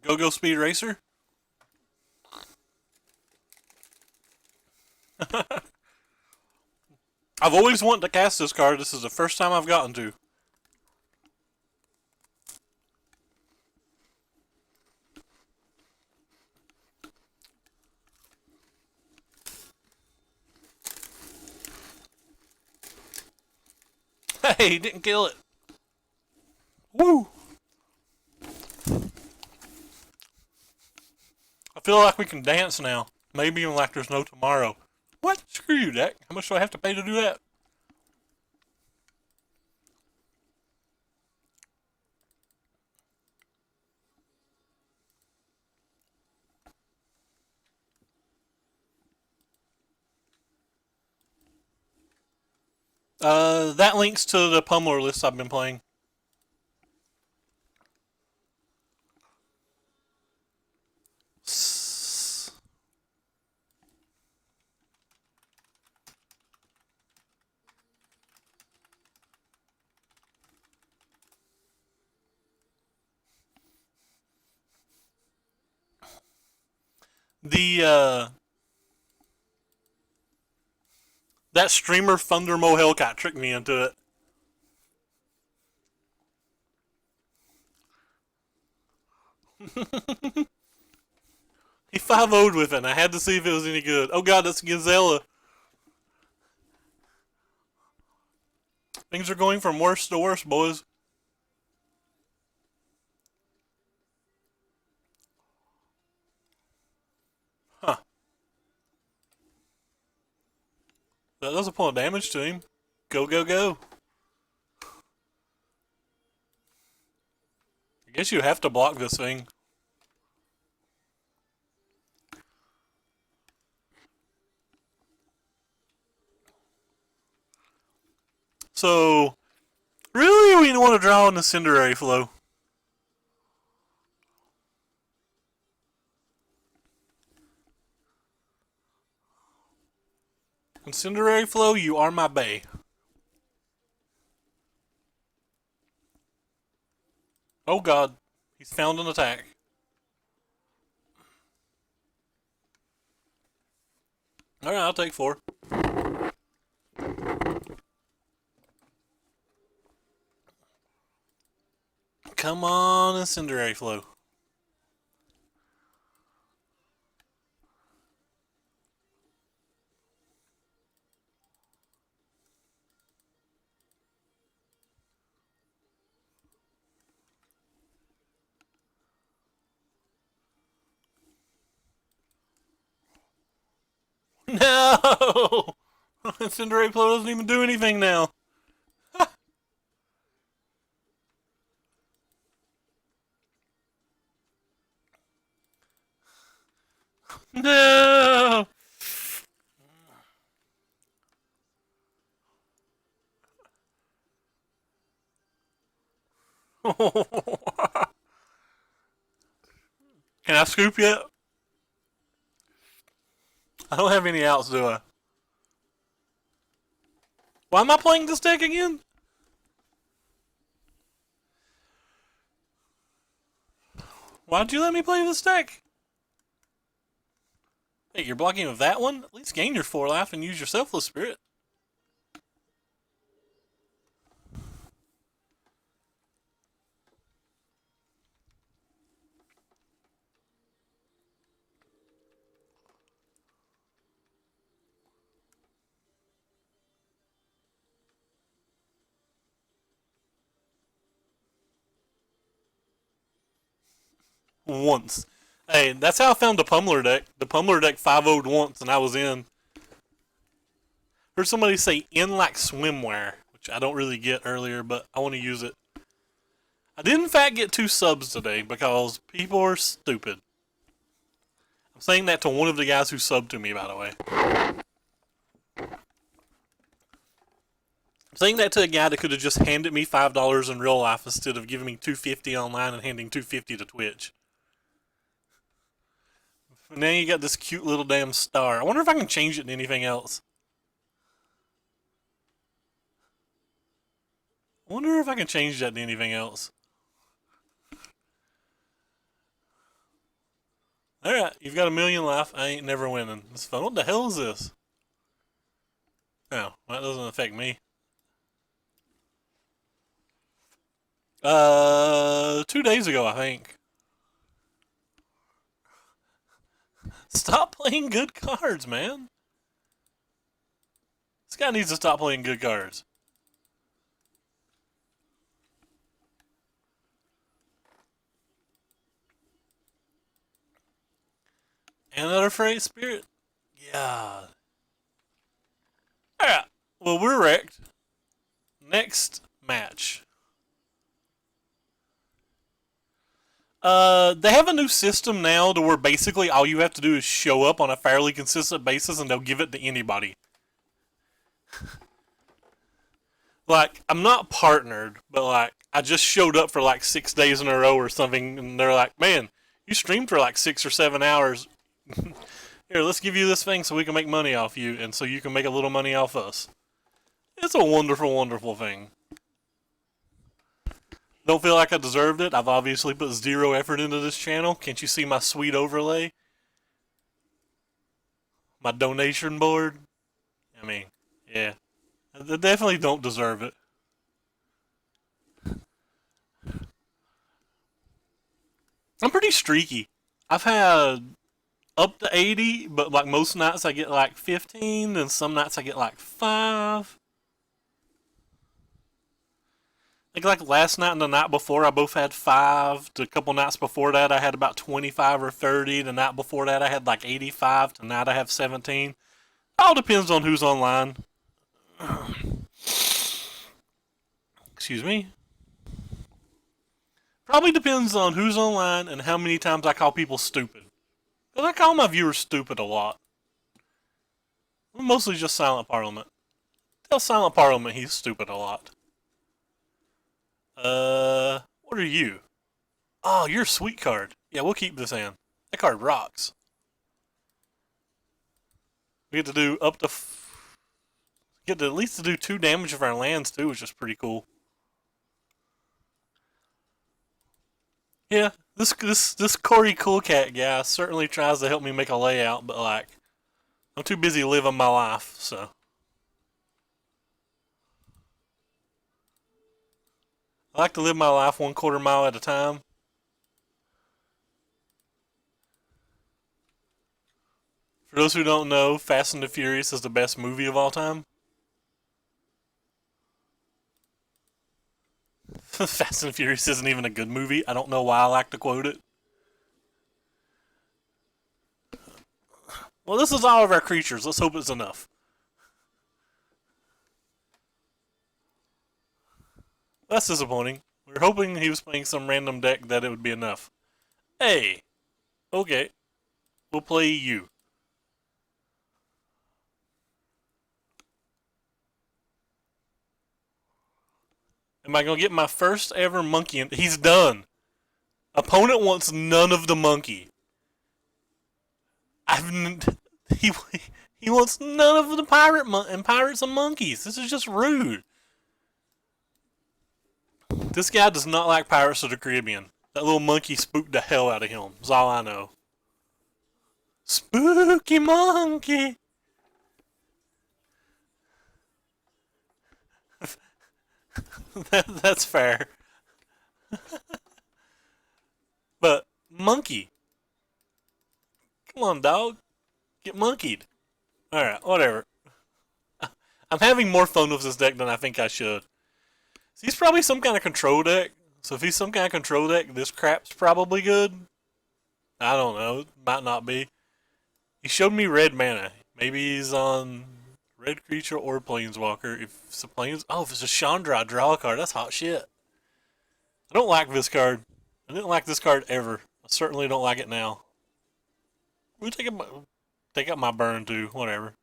Go Speed Racer? I've always wanted to cast this card. This is the first time I've gotten to. Hey, he didn't kill it. Woo! I feel like we can dance now. Maybe even like there's no tomorrow. What? Screw you, deck. How much do I have to pay to do that? That links to the Pummeler list I've been playing. That streamer Thundermo Hellcat tricked me into it. He 5-0'd with it, and I had to see if it was any good. Oh god, that's Gazella. Things are going from worse to worse, boys. Huh. That does a point of damage to him. Go. I guess you have to block this thing. So, really, we want to draw on the Incendiary Flow. Incendiary Flow, you are my bae. Oh god, he's found an attack. Alright, I'll take 4. come on, Incendiary Flow. No! Incendiary Flow doesn't even do anything now. No! Can I scoop yet? I don't have any outs, do I? Why am I playing this deck again? Why'd you let me play this deck? Hey, you're blocking with that one? At least gain your 4 life and use your Selfless Spirit. Once. Hey, that's how I found the Pummeler deck. The Pummeler deck 5-0'd once and I was in. Heard somebody say in like swimwear, which I don't really get earlier, but I want to use it. I did in fact get 2 subs today because people are stupid. I'm saying that to one of the guys who subbed to me, by the way. I'm saying that to a guy that could have just handed me $5 in real life instead of giving me $2.50 online and handing $2.50 to Twitch. And now you got this cute little damn star. I wonder if I can change it to anything else. I wonder if I can change that to anything else. Alright, you've got 1,000,000 left. I ain't never winning. It's fun. What the hell is this? Oh, that doesn't affect me. 2 days ago, I think. Stop playing good cards, man. This guy needs to stop playing good cards. Another Freight Spirit? Yeah. Alright. Well, we're wrecked. Next match. They have a new system now to where basically all you have to do is show up on a fairly consistent basis and they'll give it to anybody. Like, I'm not partnered, but like, I just showed up for like 6 days in a row or something, and they're like, man, you streamed for like 6 or 7 hours. Here, let's give you this thing so we can make money off you, and so you can make a little money off us. It's a wonderful, wonderful thing. Don't feel like I deserved it. I've obviously put 0 effort into this channel. Can't you see my sweet overlay? My donation board? I mean, yeah. I definitely don't deserve it. I'm pretty streaky. I've had up to 80, but like most nights I get like 15, and some nights I get like 5. I think like last night and the night before I both had 5. A couple nights before that I had about 25 or 30. The night before that I had like 85. Tonight I have 17. All depends on who's online. Excuse me. Probably depends on who's online and how many times I call people stupid. Because I call my viewers stupid a lot. Mostly just Silent Parliament. Tell Silent Parliament he's stupid a lot. What are you? Oh, you're a sweet card. Yeah, we'll keep this in. That card rocks. We get to do up to... get to at least to do 2 damage of our lands too, which is pretty cool. Yeah, this Corey Coolcat guy certainly tries to help me make a layout, but like, I'm too busy living my life, so. I like to live my life 1/4 mile at a time. For those who don't know, Fast and the Furious is the best movie of all time. Fast and Furious isn't even a good movie. I don't know why I like to quote it. Well, this is all of our creatures. Let's hope it's enough. That's disappointing. We were hoping he was playing some random deck that it would be enough. Hey, okay. We'll play you. Am I going to get my first ever monkey? He's done. Opponent wants none of the monkey. He he wants none of the pirates and monkeys. This is just rude. This guy does not like Pirates of the Caribbean. That little monkey spooked the hell out of him. That's all I know. Spooky monkey. That's fair. But monkey. Come on, dog. Get monkeyed. Alright, whatever. I'm having more fun with this deck than I think I should. He's probably some kind of control deck. So if he's some kind of control deck, this crap's probably good. I don't know. It might not be. He showed me red mana. Maybe he's on red creature or planeswalker. If it's a if it's a Shandra, I draw a card. That's hot shit. I don't like this card. I didn't like this card ever. I certainly don't like it now. We'll take out my burn too. Whatever.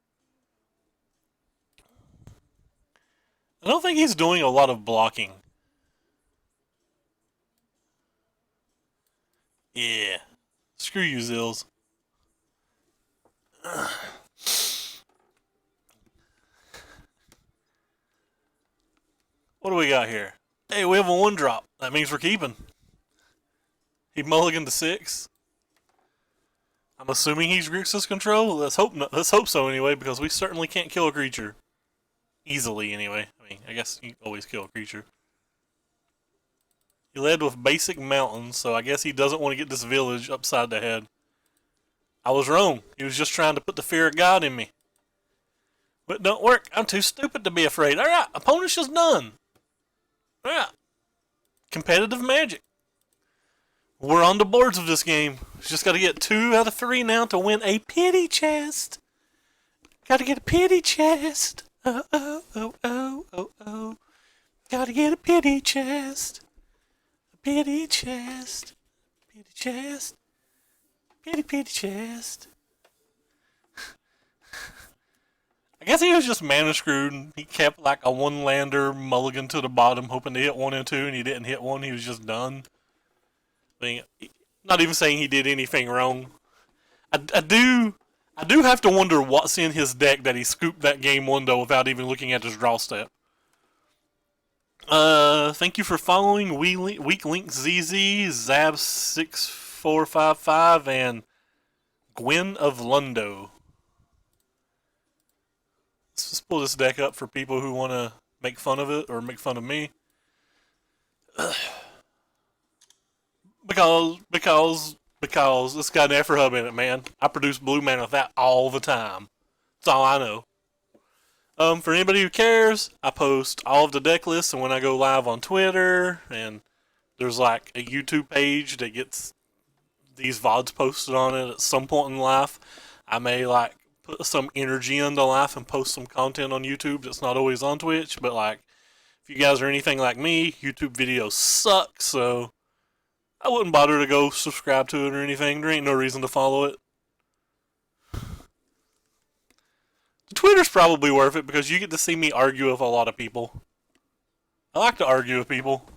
I don't think he's doing a lot of blocking. Yeah. Screw you, Zills. What do we got here? Hey, we have a 1-drop. That means we're keeping. He mulliganed to 6. I'm assuming he's Grixis control. Let's hope so anyway, because we certainly can't kill a creature. Easily anyway. I mean, I guess you always kill a creature. He led with basic mountains, so I guess he doesn't want to get this village upside the head. I was wrong. He was just trying to put the fear of God in me. But it don't work. I'm too stupid to be afraid. Alright, opponent's just done. Alright. Competitive magic. We're on the boards of this game. Just got to get 2 out of 3 now to win a pity chest. Got to get a pity chest. Oh, oh, oh, oh, oh, oh. Got to get a pity chest. A pity chest. Pity chest. Pity chest. I guess he was just mana screwed. He kept like a 1-lander mulligan to the bottom, hoping to hit 1 and 2, and he didn't hit 1. He was just done. I mean, not even saying he did anything wrong. I do have to wonder what's in his deck that he scooped that game 1 though without even looking at his draw step. Thank you for following Weak Link ZZ, Zab6455, and Gwen of Lundo. Let's just pull this deck up for people who want to make fun of it or make fun of me. Because it's got an Efferhub in it, man. I produce blue mana with that all the time. That's all I know. For anybody who cares, I post all of the deck lists and when I go live on Twitter, and there's like a YouTube page that gets these VODs posted on it at some point in life. I may like put some energy into life and post some content on YouTube that's not always on Twitch, but like if you guys are anything like me, YouTube videos suck, so I wouldn't bother to go subscribe to it or anything. There ain't no reason to follow it. Twitter's probably worth it because you get to see me argue with a lot of people. I like to argue with people.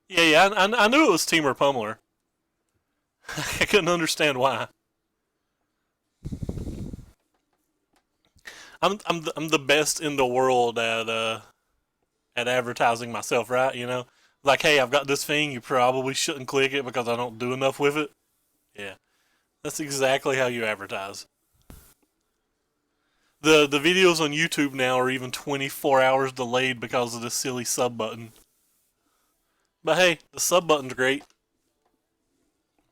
Yeah, I knew it was Temur Pummeler. I couldn't understand why. I'm the best in the world at advertising myself, right? You know, like, hey, I've got this thing. You probably shouldn't click it because I don't do enough with it. Yeah, that's exactly how you advertise. The videos on YouTube now are even 24 hours delayed because of this silly sub button. But hey, the sub button's great.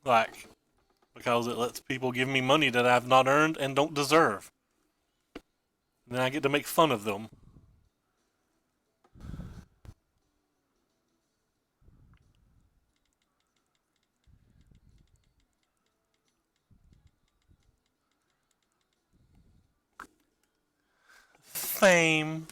Like, because it lets people give me money that I've not earned and don't deserve. Then I get to make fun of them. Fame.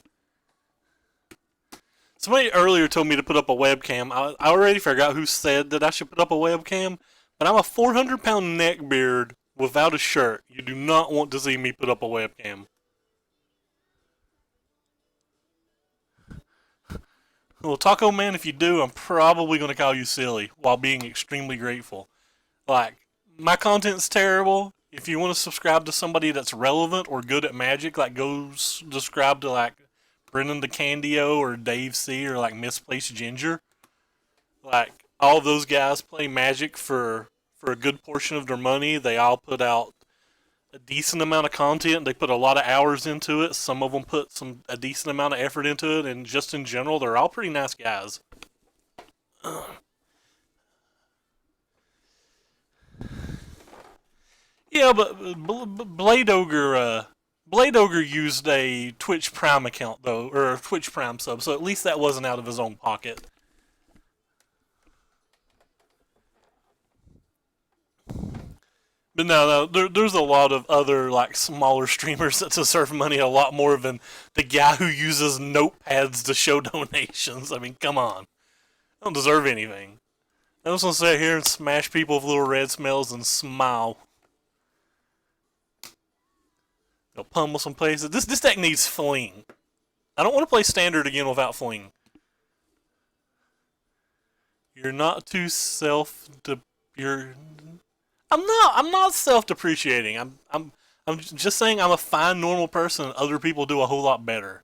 Somebody earlier told me to put up a webcam. I already forgot who said that I should put up a webcam, but I'm a 400-pound neckbeard without a shirt. You do not want to see me put up a webcam. Well, Taco Man, if you do, I'm probably going to call you silly while being extremely grateful. Like, my content's terrible. If you want to subscribe to somebody that's relevant or good at magic, like go subscribe to like Brennan DeCandio or Dave C or like Misplaced Ginger. Like all of those guys play magic for a good portion of their money. They all put out a decent amount of content. They put a lot of hours into it. Some of them put a decent amount of effort into it, and just in general, they're all pretty nice guys. Yeah, but Blade Ogre used a Twitch Prime account though, or a Twitch Prime sub, so at least that wasn't out of his own pocket. But no, there's a lot of other like smaller streamers that deserve money a lot more than the guy who uses notepads to show donations. I mean, come on, I don't deserve anything. I just want to sit here and smash people with little red smells and smile. Go pummel some places. This deck needs fling. I don't want to play standard again without fling. You're not too you're I'm not self-depreciating. I'm just saying I'm a fine normal person and other people do a whole lot better.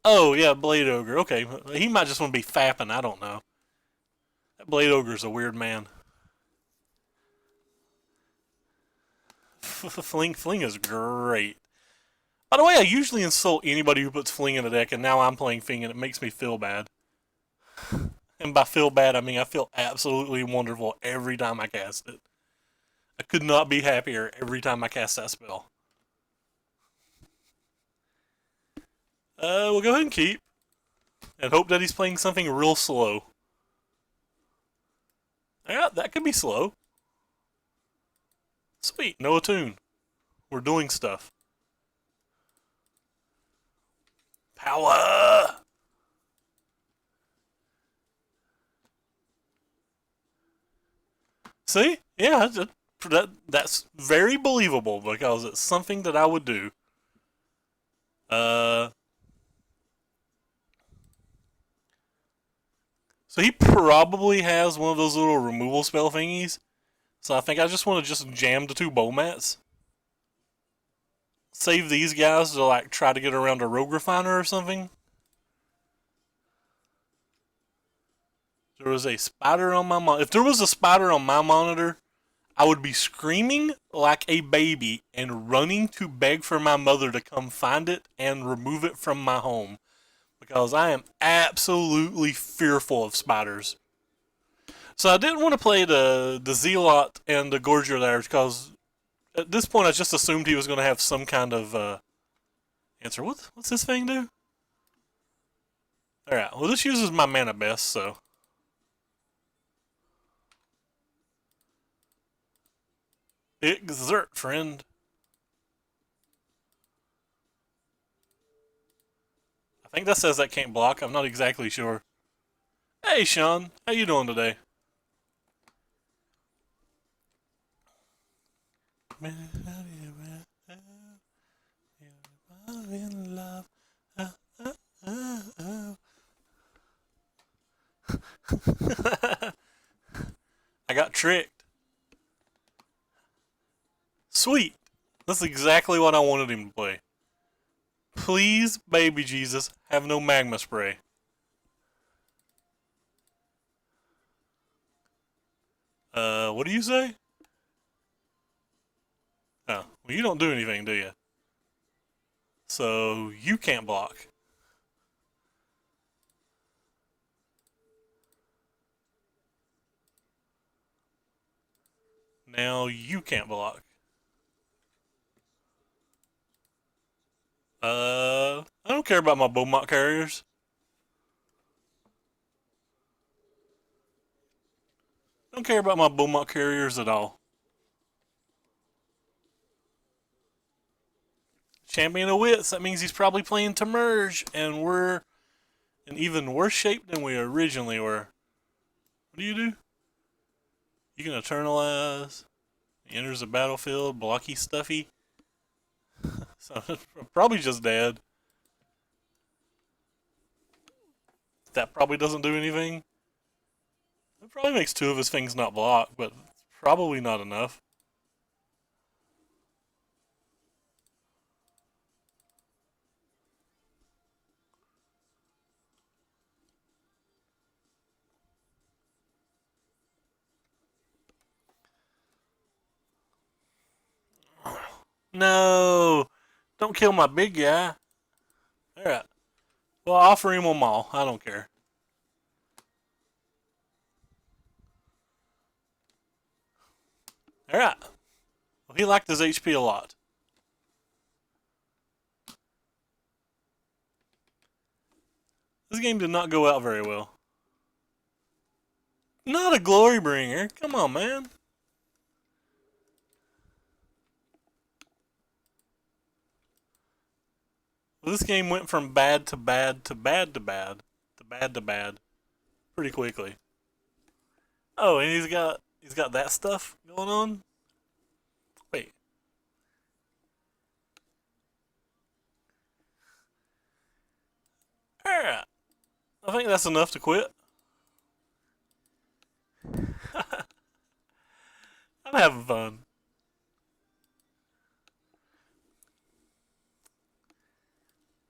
Oh yeah, Blade Ogre. Okay, he might just want to be fapping. I don't know. That Blade Ogre's a weird man. Fling is great. By the way, I usually insult anybody who puts fling in a deck, and now I'm playing fling, and it makes me feel bad. And by feel bad, I mean I feel absolutely wonderful every time I cast it. I could not be happier every time I cast that spell. We'll go ahead and keep. And hope that he's playing something real slow. Yeah, that could be slow. Sweet, no attune. We're doing stuff. Power! See? Yeah, that's very believable because it's something that I would do. So he probably has one of those little removal spell thingies. So I think I just want to just jam the two bow mats. Save these guys to like try to get around a rogue refiner or something. There was a spider on my monitor. If there was a spider on my monitor, I would be screaming like a baby and running to beg for my mother to come find it and remove it from my home. Because I am absolutely fearful of spiders. So I didn't want to play the Zealot and the Gorger there because at this point I just assumed he was going to have some kind of answer. What's this thing do? Alright, well this uses my mana best, so. Exert, friend. I think that says that can't block. I'm not exactly sure. Hey, Sean. How you doing today? In love. I got tricked. Sweet. That's exactly what I wanted him to play. Please, baby Jesus, have no magma spray. What do you say? Oh, well, you don't do anything, do you? So you can't block. Now you can't block. I don't care about my Beaumont carriers. Don't care about my Beaumont carriers at all. Champion of Wits, that means he's probably playing Temur, and we're in even worse shape than we originally were. What do? You can eternalize. He enters the battlefield, blocky stuffy. So probably just dead. That probably doesn't do anything. It probably makes two of his things not block, but probably not enough. No! Don't kill my big guy. Alright. Well, I'll offer him them all. I don't care. Alright. Well, he liked his HP a lot. This game did not go out very well. Not a glory bringer. Come on, man. Well, this game went from bad to bad to bad to bad to bad to bad pretty quickly. Oh, and he's got that stuff going on. Wait. Alright. I think that's enough to quit. I'm having fun.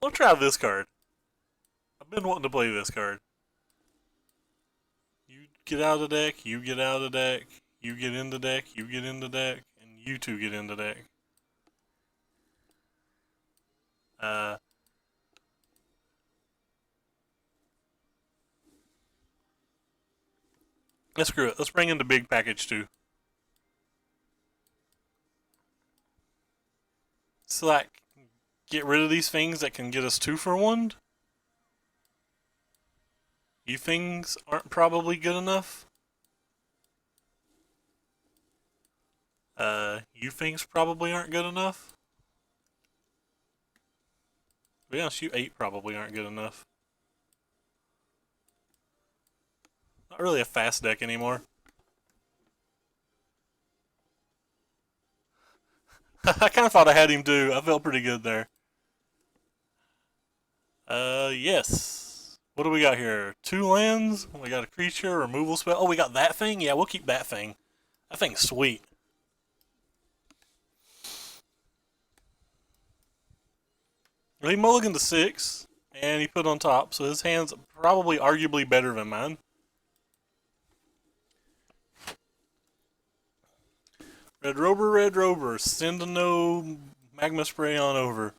We'll try this card. I've been wanting to play this card. You get out of the deck, you get out of the deck, you get in the deck, you get in the deck, and you two get in the deck. Let's screw it. Let's bring in the big package too. So like, get rid of these things that can get us 2 for 1. You things aren't probably good enough. You things probably aren't good enough. To be honest, you 8 probably aren't good enough. Not really a fast deck anymore. I kind of thought I had him too. I felt pretty good there. Yes. What do we got here? 2 lands. We got a creature, removal spell. Oh, we got that thing? Yeah, we'll keep that thing. That thing's sweet. Well, he mulliganed to 6, and he put on top, so his hand's probably arguably better than mine. Red Rover, send a no magma spray on over.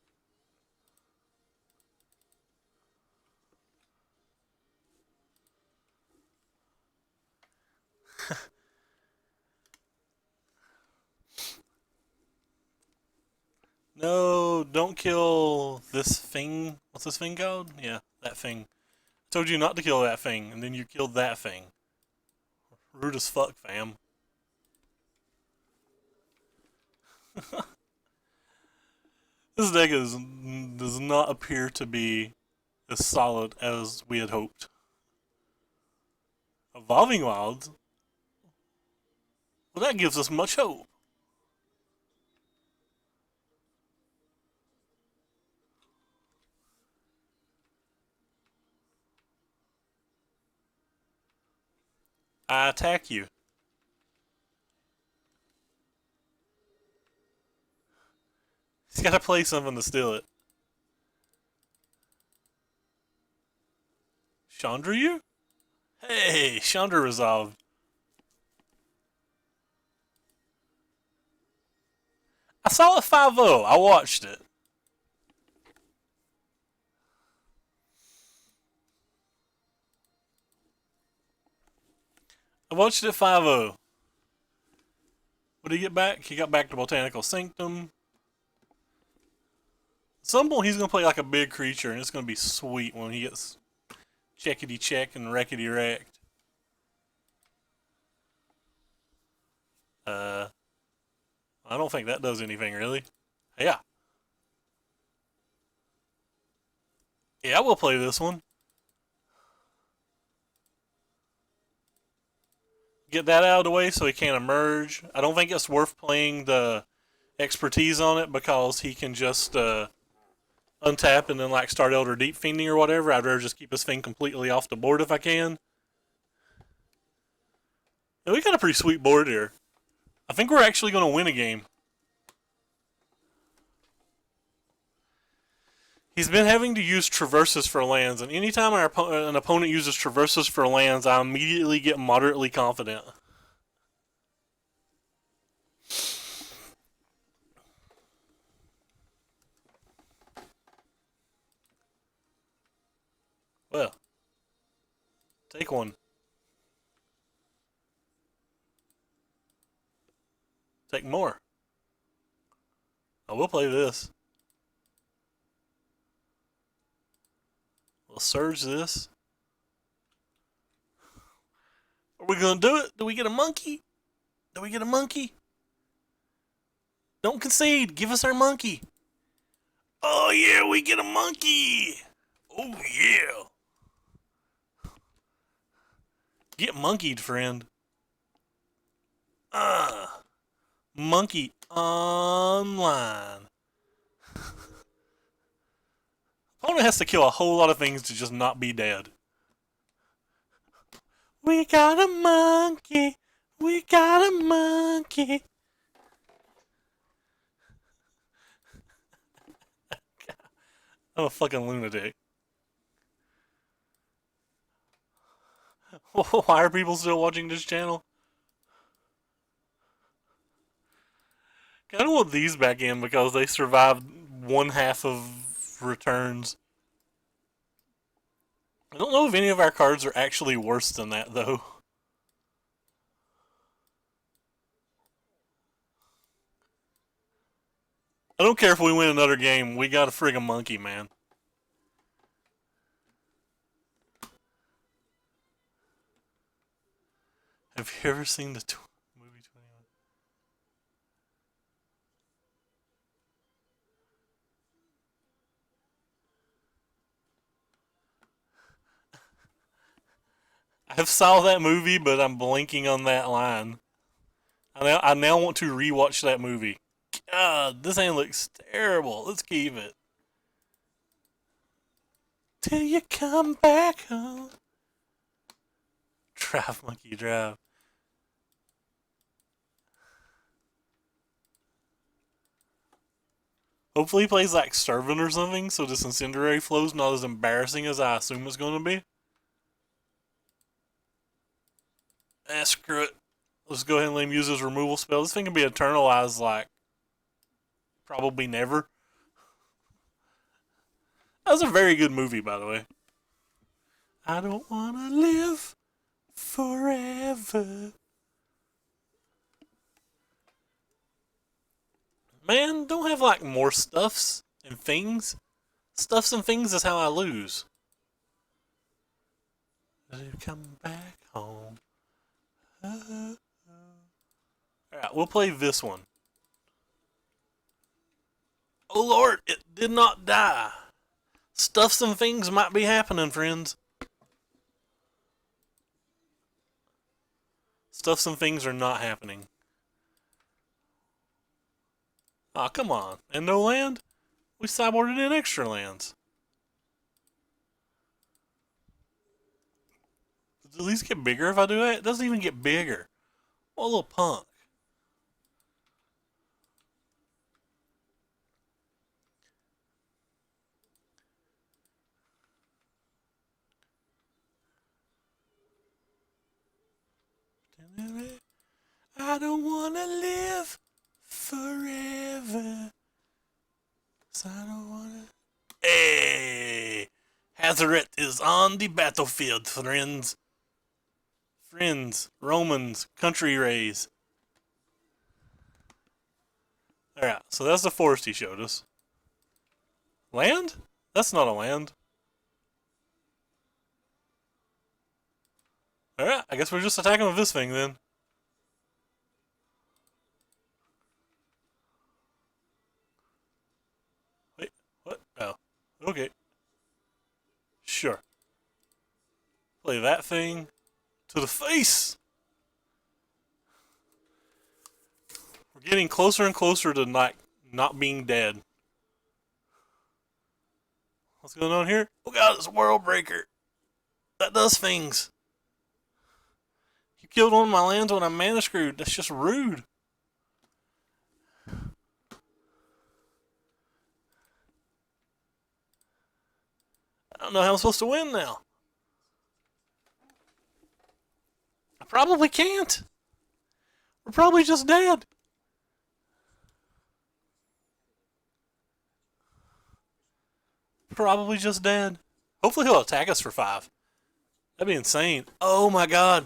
No, don't kill this thing. What's this thing called? Yeah, that thing. I told you not to kill that thing, and then you killed that thing. Rude as fuck, fam. This deck does not appear to be as solid as we had hoped. Evolving Wilds? Well, that gives us much hope. I attack you. He's got to play something to steal it. Shandra you? Hey, Shandra resolved. I saw it 5-0. I watched it. I watched it 5-0. What did he get back? He got back to Botanical Sanctum. At some point, he's going to play like a big creature, and it's going to be sweet when he gets checkity check and wreckety wrecked. I don't think that does anything, really. Yeah. Yeah, we'll play this one. Get that out of the way so he can't emerge. I don't think it's worth playing the expertise on it because he can just untap and then like start Elder Deep Fiending or whatever. I'd rather just keep this thing completely off the board if I can. And we got a pretty sweet board here. I think we're actually going to win a game. He's been having to use traverses for lands, and anytime an opponent uses traverses for lands, I immediately get moderately confident. Well, take one. Take more. I will play this. We'll surge this. Are we gonna do it? Do we get a monkey? Do we get a monkey? Don't concede. Give us our monkey. Oh yeah, we get a monkey. Oh yeah. Get monkeyed, friend. Monkey online. Opponent has to kill a whole lot of things to just not be dead. We got a monkey. We got a monkey. I'm a fucking lunatic. Why are people still watching this channel? I don't want these back in because they survived one half of returns. I don't know if any of our cards are actually worse than that, though. I don't care if we win another game. We got a friggin' monkey, man. Have you ever seen the movie 21? I've saw that movie, but I'm blanking on that line. I now want to rewatch that movie. God, this hand looks terrible. Let's keep it. Till you come back home. Drive, monkey, drive. Hopefully he plays like Servant or something, so this Incendiary flow's not as embarrassing as I assume it's going to be. Screw it. Let's go ahead and let him use his removal spell. This thing can be eternalized like probably never. That was a very good movie, by the way. I don't want to live forever. Man, don't have like more stuffs and things. Stuffs and things is how I lose. Come back home. Alright, we'll play this one. Oh lord, it did not die. Stuffs and things might be happening, friends. Stuffs and things are not happening. Aw, oh, come on. And no land? We sideboarded in extra lands. Does it at least get bigger if I do that? It doesn't even get bigger. What a little punk. I don't want to live forever. So I don't want to. Hey! Hazaret is on the battlefield, friends. friends, Romans, country raise. Alright, so that's the forest he showed us. Land? That's not a land. Alright, I guess we're just attacking with this thing then. Wait, what? Oh, okay. Sure. Play that thing to the face! We're getting closer and closer to not being dead. What's going on here? Oh god, it's a world breaker. That does things. You killed one of my lands when I'm mana screwed. That's just rude. I don't know how I'm supposed to win now. I probably can't. We're probably just dead. Probably just dead. Hopefully he'll attack us for 5. That'd be insane. Oh my god.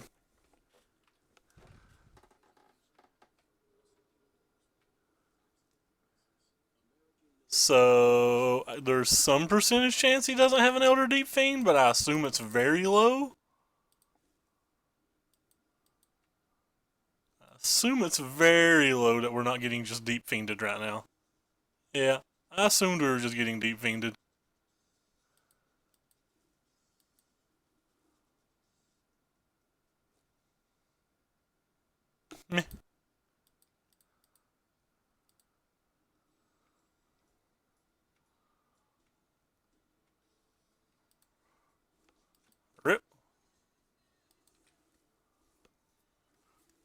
So, there's some percentage chance he doesn't have an Elder Deep Fiend, but I assume it's very low. I assume it's very low that we're not getting just Deep Fiended right now. Yeah, I assumed we were just getting Deep Fiended. Meh. Rip.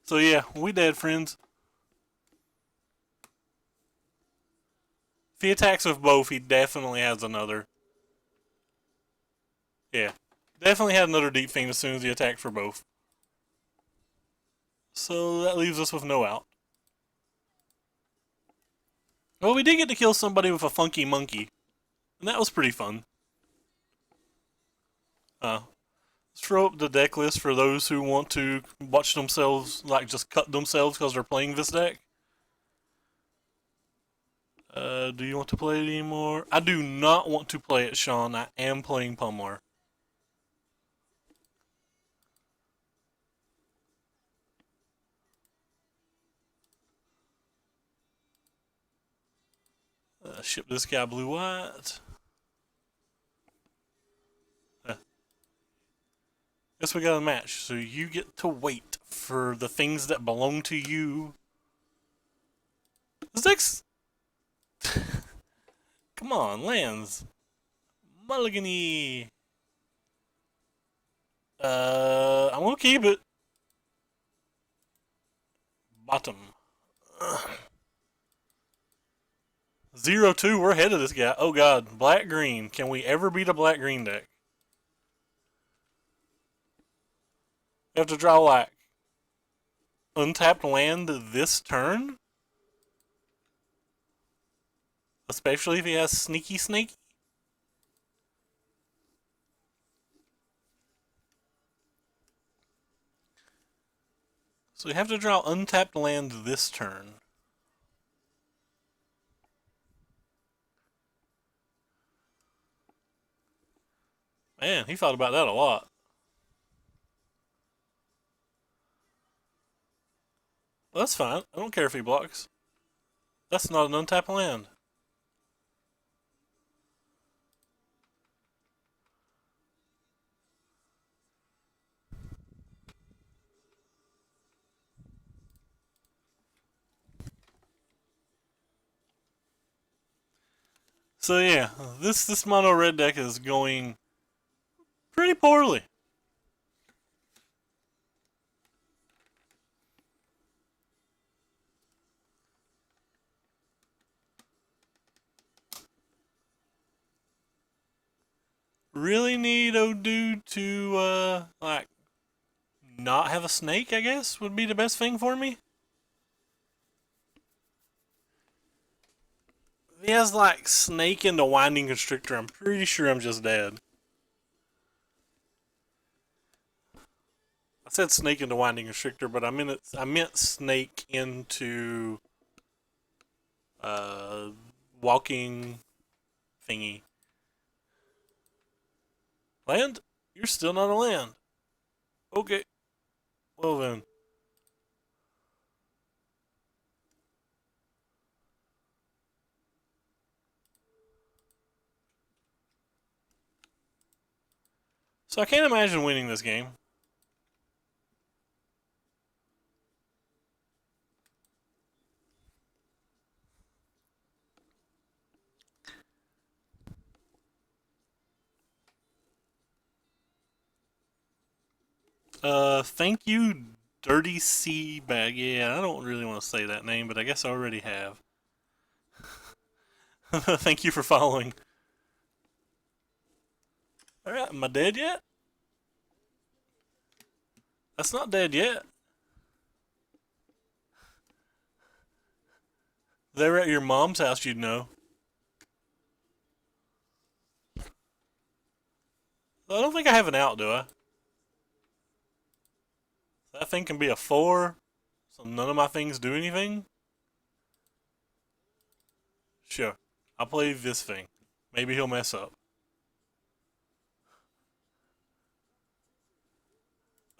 So yeah, we dead, friends. If he attacks with both, he definitely has another. Yeah. Definitely had another Deep Fiend as soon as he attacked for both. So that leaves us with no out. Well, we did get to kill somebody with a funky monkey. And that was pretty fun. Let's throw up the deck list for those who want to watch themselves, like just cut themselves because they're playing this deck. Do you want to play it anymore? I do not want to play it, Sean. I am playing Pummeler. Ship this guy blue-white. Guess we got a match, so you get to wait for the things that belong to you. This deck's... Come on, lands. Mulligany. I'm gonna keep it. Bottom. 0-2, we're ahead of this guy. Oh god, black-green. Can we ever beat a black-green deck? We have to draw like untapped land this turn? Especially if he has sneaky. So we have to draw untapped land this turn. Man, he thought about that a lot. Well, that's fine. I don't care if he blocks. That's not an untapped land. So yeah, this mono red deck is going pretty poorly. Really need Odu to like not have a snake, I guess, would be the best thing for me. If he has like snake and the winding constrictor, I'm pretty sure I'm just dead. I said snake into winding restrictor, but I meant snake into uh, walking thingy. Land? You're still not a land. Okay. Well then. So I can't imagine winning this game. Thank you, Dirty Sea Bag. Yeah, I don't really want to say that name, but I guess I already have. Thank you for following. Alright, am I dead yet? That's not dead yet. If they were at your mom's house, you'd know. I don't think I have an out, do I? That thing can be a 4, so none of my things do anything? Sure. I'll play this thing. Maybe he'll mess up.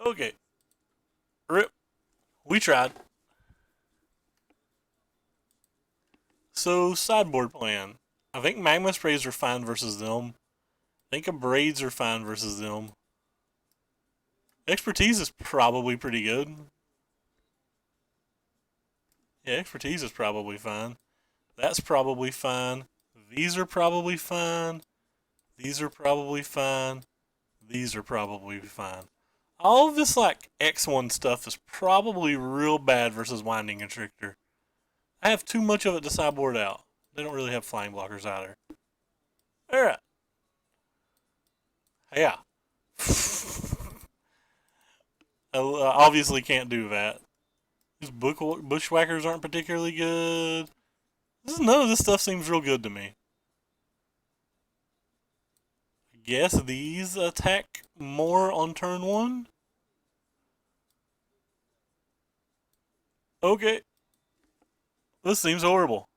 Okay. Rip. We tried. So, sideboard plan. I think magma sprays are fine versus them. I think abrades are fine versus them. Expertise is probably pretty good. Yeah, expertise is probably fine. That's probably fine. These are probably fine. These are probably fine. These are probably fine. All of this, like, X1 stuff is probably real bad versus Winding Constrictor. I have too much of it to sideboard out. They don't really have flying blockers either. Alright. Yeah. I obviously can't do that. These bushwhackers aren't particularly good. None of this stuff seems real good to me. I guess these attack more on turn 1? Okay. This seems horrible.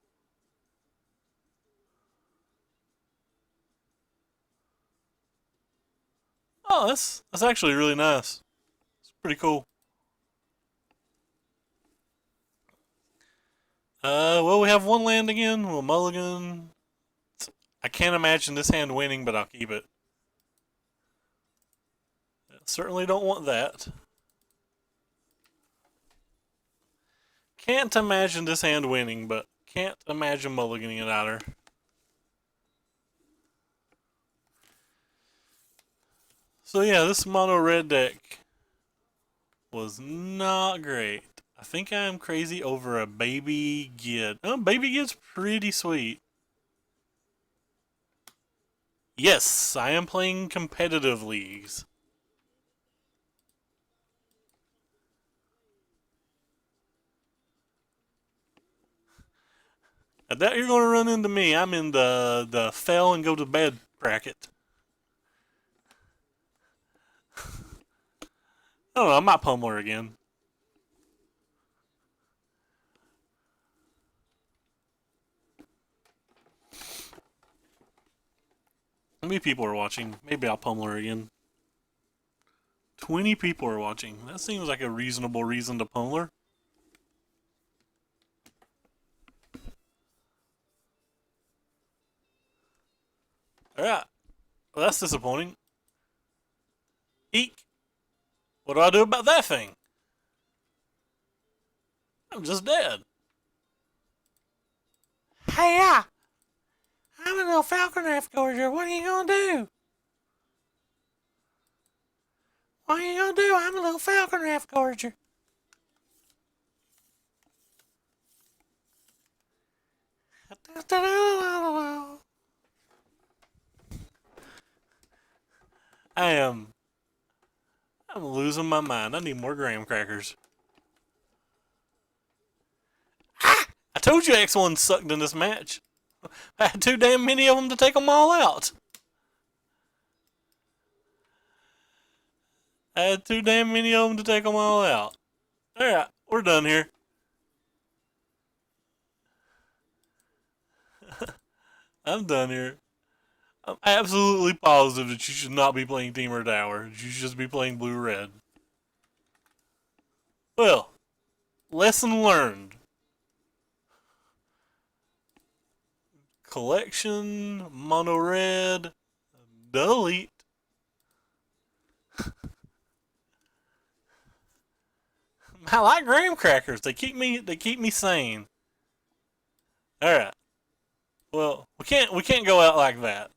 Oh, that's actually really nice. It's pretty cool. Well, we have one land again. We'll mulligan. I can't imagine this hand winning, but I'll keep it. Certainly don't want that. Can't imagine this hand winning, but can't imagine mulliganing it either. So yeah, this mono red deck was not great. I think I'm crazy over a baby Gid. Oh, baby Gid's pretty sweet. Yes, I am playing competitive leagues. I doubt you're going to run into me. I'm in the fell and go to bed bracket. Oh, I might Pummeler again. How many people are watching? Maybe I'll Pummeler again. 20 people are watching. That seems like a reasonable reason to Pummeler. Alright. Well, that's disappointing. Eek. What do I do about that thing? I'm just dead. Hey, I'm a little falcon raft gorger. What are you gonna do? What are you gonna do? I'm a little falcon raft gorger. I'm losing my mind. I need more graham crackers. I told you X1 sucked in this match. I had too damn many of them to take them all out. I had too damn many of them to take them all out. Alright, we're done here. I'm done here. I'm absolutely positive that you should not be playing Temur Tower. You should just be playing Blue Red. Well, lesson learned. Collection, mono red, delete. I like graham crackers. They keep me sane. All right. Well, we can't go out like that.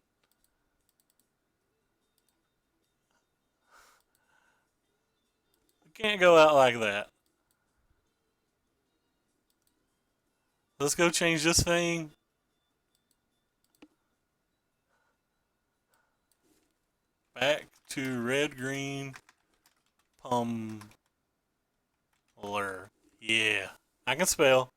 We can't go out like that. Let's go change this thing. Back to red green Pummeler. Yeah, I can spell.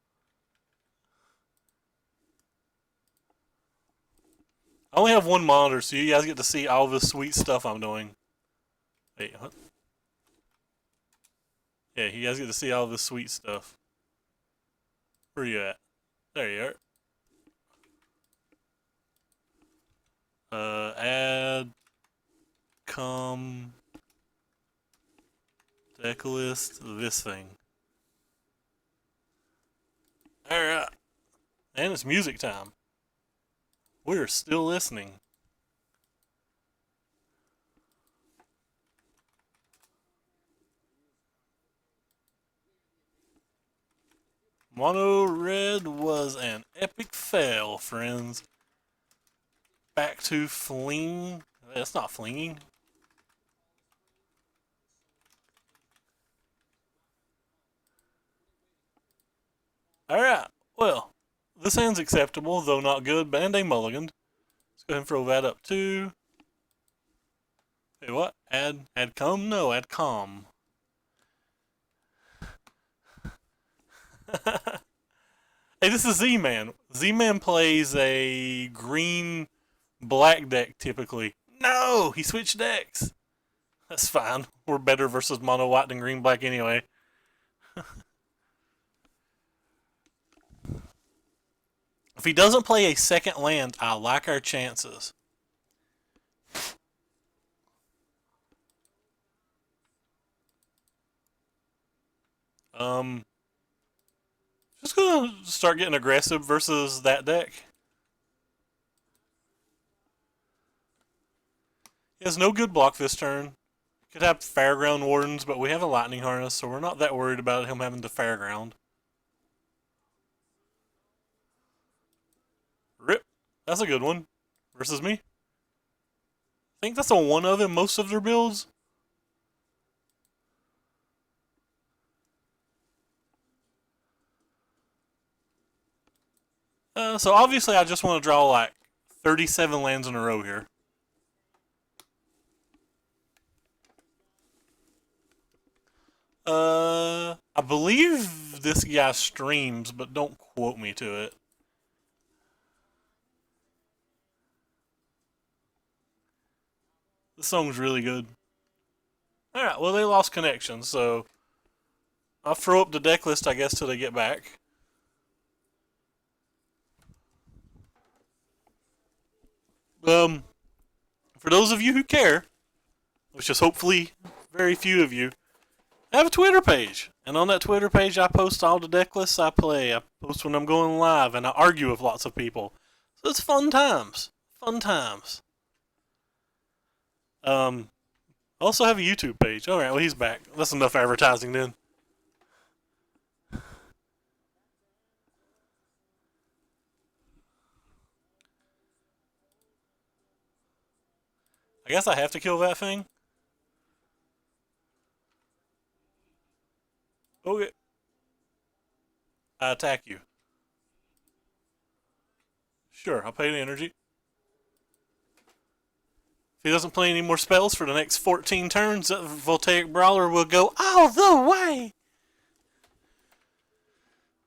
I only have one monitor, so you guys get to see all the sweet stuff I'm doing. Wait, what? Yeah, you guys get to see all this sweet stuff. Where are you at? There you are. Add, deck list, this thing. Alright. And it's music time. We're still listening. Mono red was an epic fail, friends. Back to fling. That's not flinging. Alright, well, this hand's acceptable, though not good, and a mulliganed. Let's go ahead and throw that up too. Hey, what? Add com? No, add com. Hey, this is Z-Man. Z-Man plays a green black deck typically. No, he switched decks. That's fine. We're better versus mono white than green black anyway. If he doesn't play a second land, I like our chances. Just gonna start getting aggressive versus that deck. He has no good block this turn. Could have Fairground Wardens, but we have a Lightning Harness, so we're not that worried about him having to Fairground. Rip. That's a good one. Versus me. I think that's a one of in most of their builds. So obviously I just want to draw like 37 lands in a row here. I believe this guy streams, but don't quote me to it. This song's really good. Alright, well, they lost connection, so I'll throw up the deck list, I guess, till they get back. For those of you who care, which is hopefully very few of you, I have a Twitter page. And on that Twitter page, I post all the deck lists I play. I post when I'm going live, and I argue with lots of people. So it's fun times. Fun times. I also have a YouTube page. Alright, well, he's back. That's enough advertising then. I guess I have to kill that thing. Okay. I attack you. Sure, I'll pay the energy. If he doesn't play any more spells for the next 14 turns, that Voltaic Brawler will go all the way!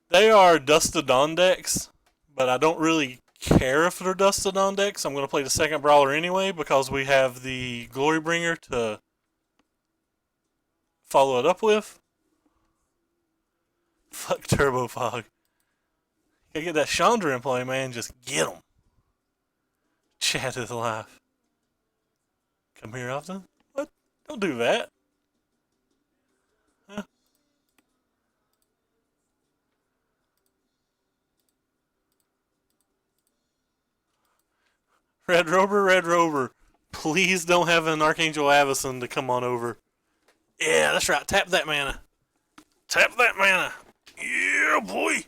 They are Dust to Dawn decks, but I don't really care if they're Dust to Dawn decks. I'm going to play the second Brawler anyway because we have the Glorybringer to follow it up with. Fuck Turbo Fog. Gotta get that Chandra in play, man. Just get him. Chat is alive. Come here often? What? Don't do that. Huh? Red Rover. Please don't have an Archangel Avacyn to come on over. Yeah, that's right. Tap that mana. Tap that mana. Yeah, boy.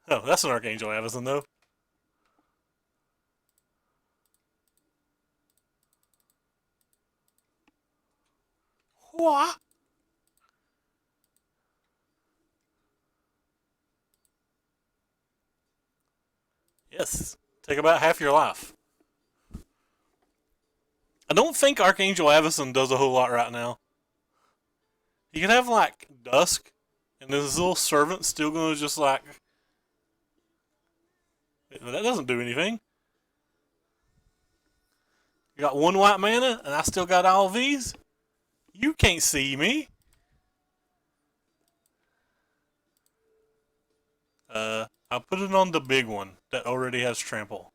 Oh, that's an Archangel Avacyn, though. What? Yes. Take about half your life. I don't think Archangel Avacyn does a whole lot right now. He could have, like, Dusk, and his little servant's still gonna just, like... That doesn't do anything. You got one white mana, and I still got all these? You can't see me. I'll put it on the big one that already has trample.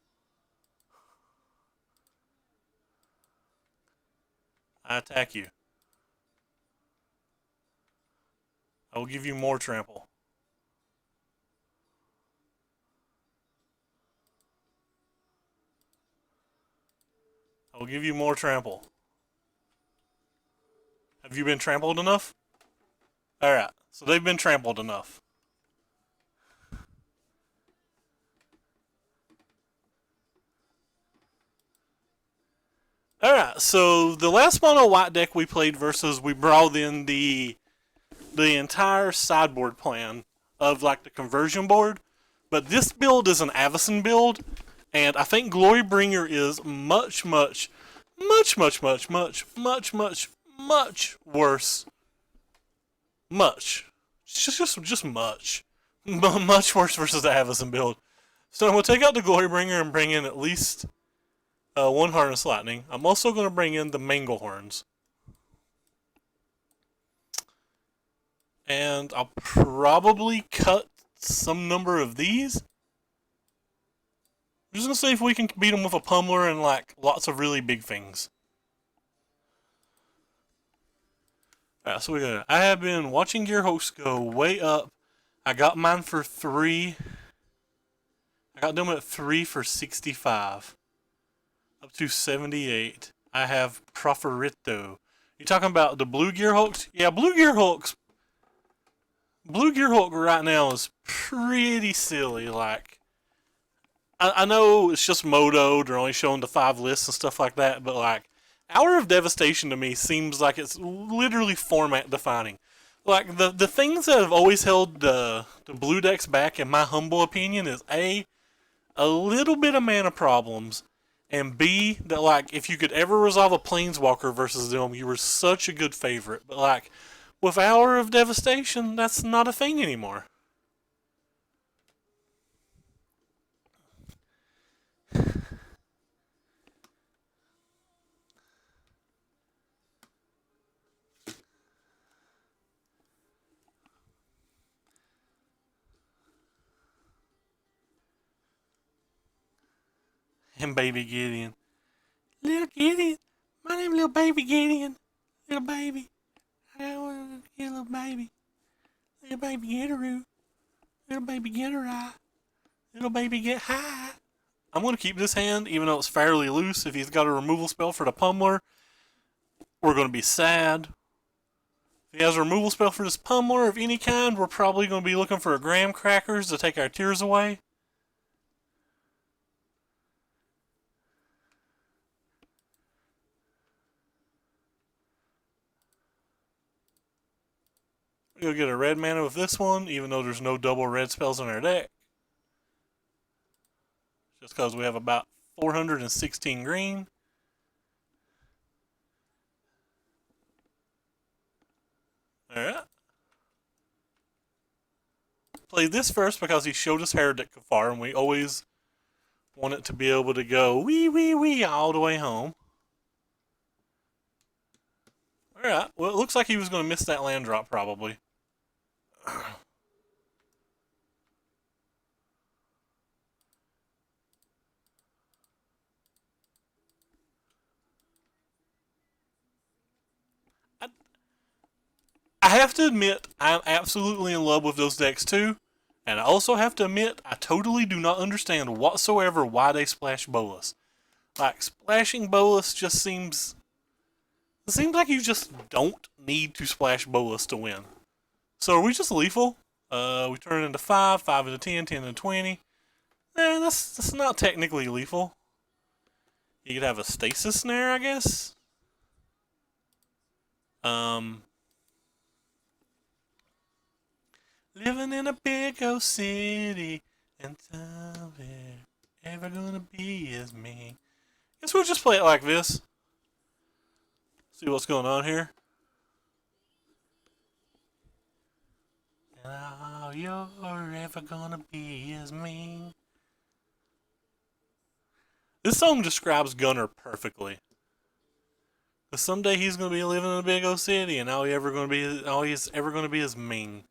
I attack you. I will give you more trample. I will give you more trample. Have you been trampled enough? Alright, so they've been trampled enough. Alright, so the last mono white deck we played versus we brought in the entire sideboard plan of like the conversion board. But this build is an Avacyn build, and I think Glorybringer is much worse. Much. Just much. Much worse versus the Avacyn build. So I'm going to take out the Glorybringer and bring in at least one Harness Lightning. I'm also going to bring in the Manglehorns. And I'll probably cut some number of these. I'm just going to see if we can beat them with a Pummeler and like lots of really big things. Alright, so we got. I have been watching Gear Hosts go way up. I got mine for 3. I got them at 3 for 65. Up to 78. I have Proferito. You talking about the Blue Gear Hulks? Yeah, Blue Gear Hulk right now is pretty silly. Like, I know it's just Moto, they're only showing the 5 lists and stuff like that, but like, Hour of Devastation to me seems like it's literally format defining. Like, the things that have always held the blue decks back, in my humble opinion, is A, a little bit of mana problems, and B, that like, if you could ever resolve a Planeswalker versus them, you were such a good favorite. But like, with Hour of Devastation, that's not a thing anymore. And Baby Gideon. Little Gideon. My name is Little Baby Gideon. Little baby. I want to get a little baby. Little baby Gitteroo. Little baby Gitterai. Little baby get high. I'm going to keep this hand, even though it's fairly loose. If he's got a removal spell for the Pummeler, we're going to be sad. If he has a removal spell for this Pummeler of any kind, we're probably going to be looking for a graham crackers to take our tears away. We'll get a red mana with this one, even though there's no double red spells in our deck. Just because we have about 416 green. Alright. Play this first because he showed us Heretic Kafar, and we always want it to be able to go wee all the way home. Alright, well, it looks like he was going to miss that land drop, probably. I have to admit, I'm absolutely in love with those decks too. And I also have to admit, I totally do not understand whatsoever why they splash Bolas. Like, splashing Bolas just seems... It seems like you just don't need to splash Bolas to win. So are we just lethal? We turn it into 5, 5 into 10, 10 into 20. That's not technically lethal. You could have a stasis snare, I guess. Living in a big old city, and somewhere ever gonna be is me. Guess we'll just play it like this. See what's going on here. And all you're ever gonna be is me. This song describes Gunner perfectly. Cause someday he's gonna be living in a big old city, and all he's ever gonna be is Ming.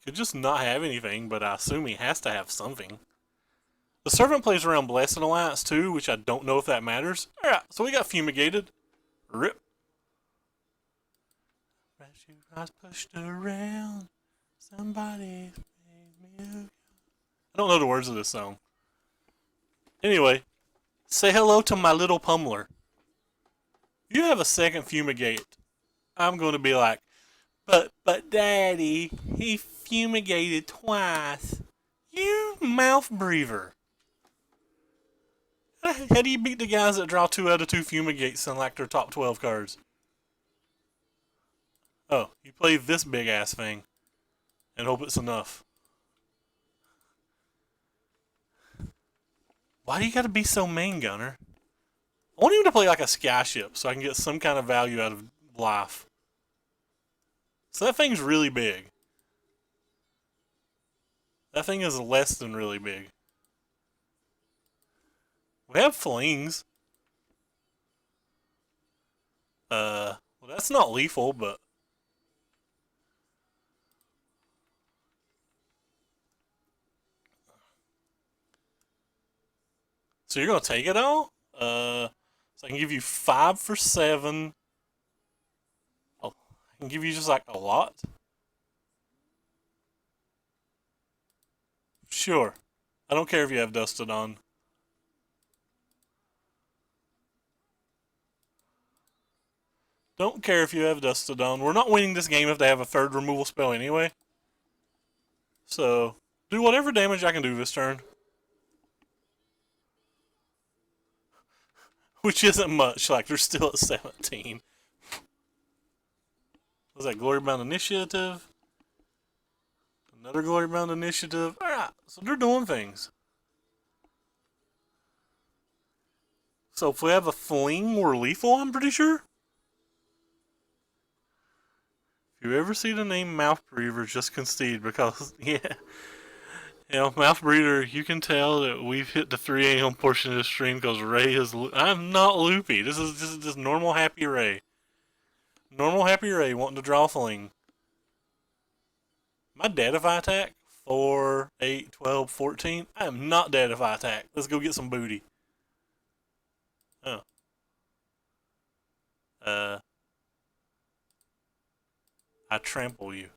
Could just not have anything, but I assume he has to have something. The Servant plays around Blessed Alliance too, which I don't know if that matters. Alright, so we got Fumigated. Rip. I was pushed around. Somebody made me. I don't know the words of this song. Anyway, say hello to my little Pummeler. If you have a second Fumigate, I'm going to be like, but Daddy, he fumigated twice. You mouth breather. How do you beat the guys that draw 2 out of 2 fumigates in like their top 12 cards? Oh, you play this big ass thing and hope it's enough. Why do you gotta be so mean, Gunner? I want him to play like a skyship so I can get some kind of value out of life. So that thing's really big. That thing is less than really big. We have flings. Well, that's not lethal, but... So you're gonna take it all? So I can give you 5 for 7. Oh, I can give you just like a lot? Sure. I don't care if you have Dusted on. Don't care if you have Dusted on. We're not winning this game if they have a 3rd removal spell anyway. So, do whatever damage I can do this turn. Which isn't much, like they're still at 17. Was that Glory Bound Initiative? Another Glory Bound Initiative. Alright, so they're doing things. So if we have a fling, we're lethal, I'm pretty sure. If you ever see the name Mouth Breather, just concede because, yeah. You know, Mouth Breather, you can tell that we've hit the 3 a.m. portion of the stream because Ray is. I'm not loopy. This is just normal happy Ray. Normal happy Ray wanting to draw fling. My dead if I attack? 4, 8, 12, 14. I am not dead if I attack. Let's go get some booty. Oh. I trample you.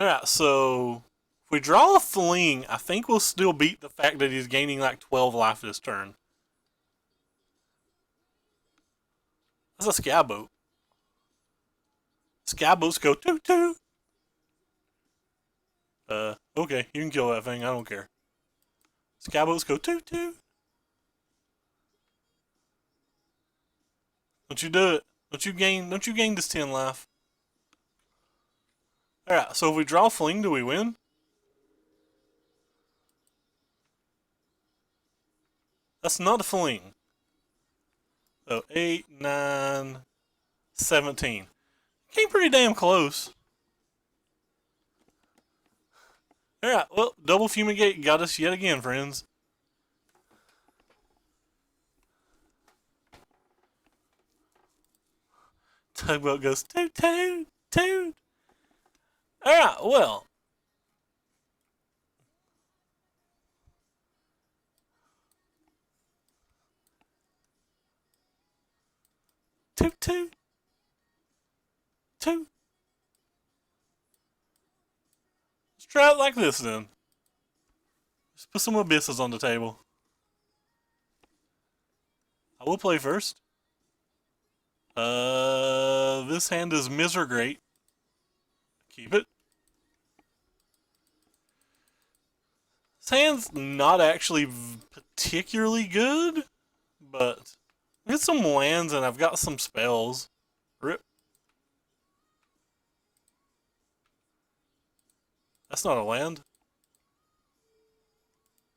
Alright, so if we draw a fling, I think we'll still beat the fact that he's gaining like 12 life this turn. That's a Skyboat. Skyboats go toot toot. Okay, you can kill that thing, I don't care. Skyboats go toot toot. Don't you do it. Don't you gain this 10 life. Alright, so if we draw fling, do we win? That's not a fling. So 8, 9, 17. Came pretty damn close. Alright, well, double fumigate got us yet again, friends. Tugboat goes toot toot toot. Alright, well. Toot toot toot. Let's try it like this then. Let's put some abysses on the table. I will play first. This hand is Misergreat. Keep it. This hand's not actually particularly good, but I get some lands and I've got some spells. Rip. That's not a land.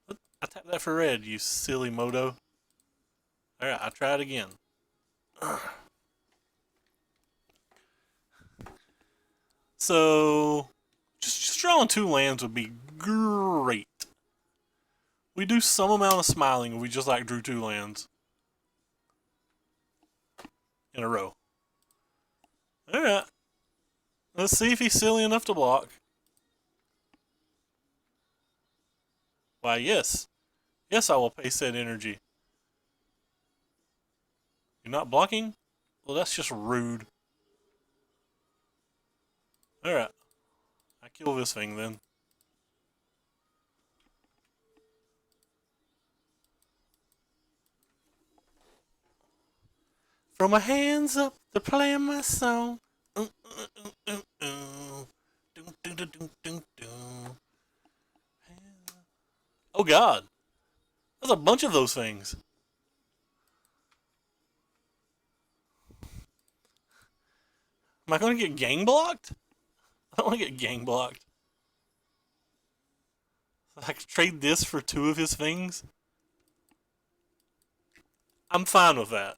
I tapped that for red, you silly moto. Alright, I'll try it again. So, just drawing 2 lands would be great. We do some amount of smiling if we just like drew 2 lands in a row. Alright. Let's see if he's silly enough to block. Why, yes. Yes, I will pay said energy. You're not blocking? Well, that's just rude. Alright. I kill this thing then. Throw my hands up, they're playing my song. Oh god. There's a bunch of those things. Am I going to get gang blocked? I don't want to get gang blocked. I could trade this for 2 of his things. I'm fine with that.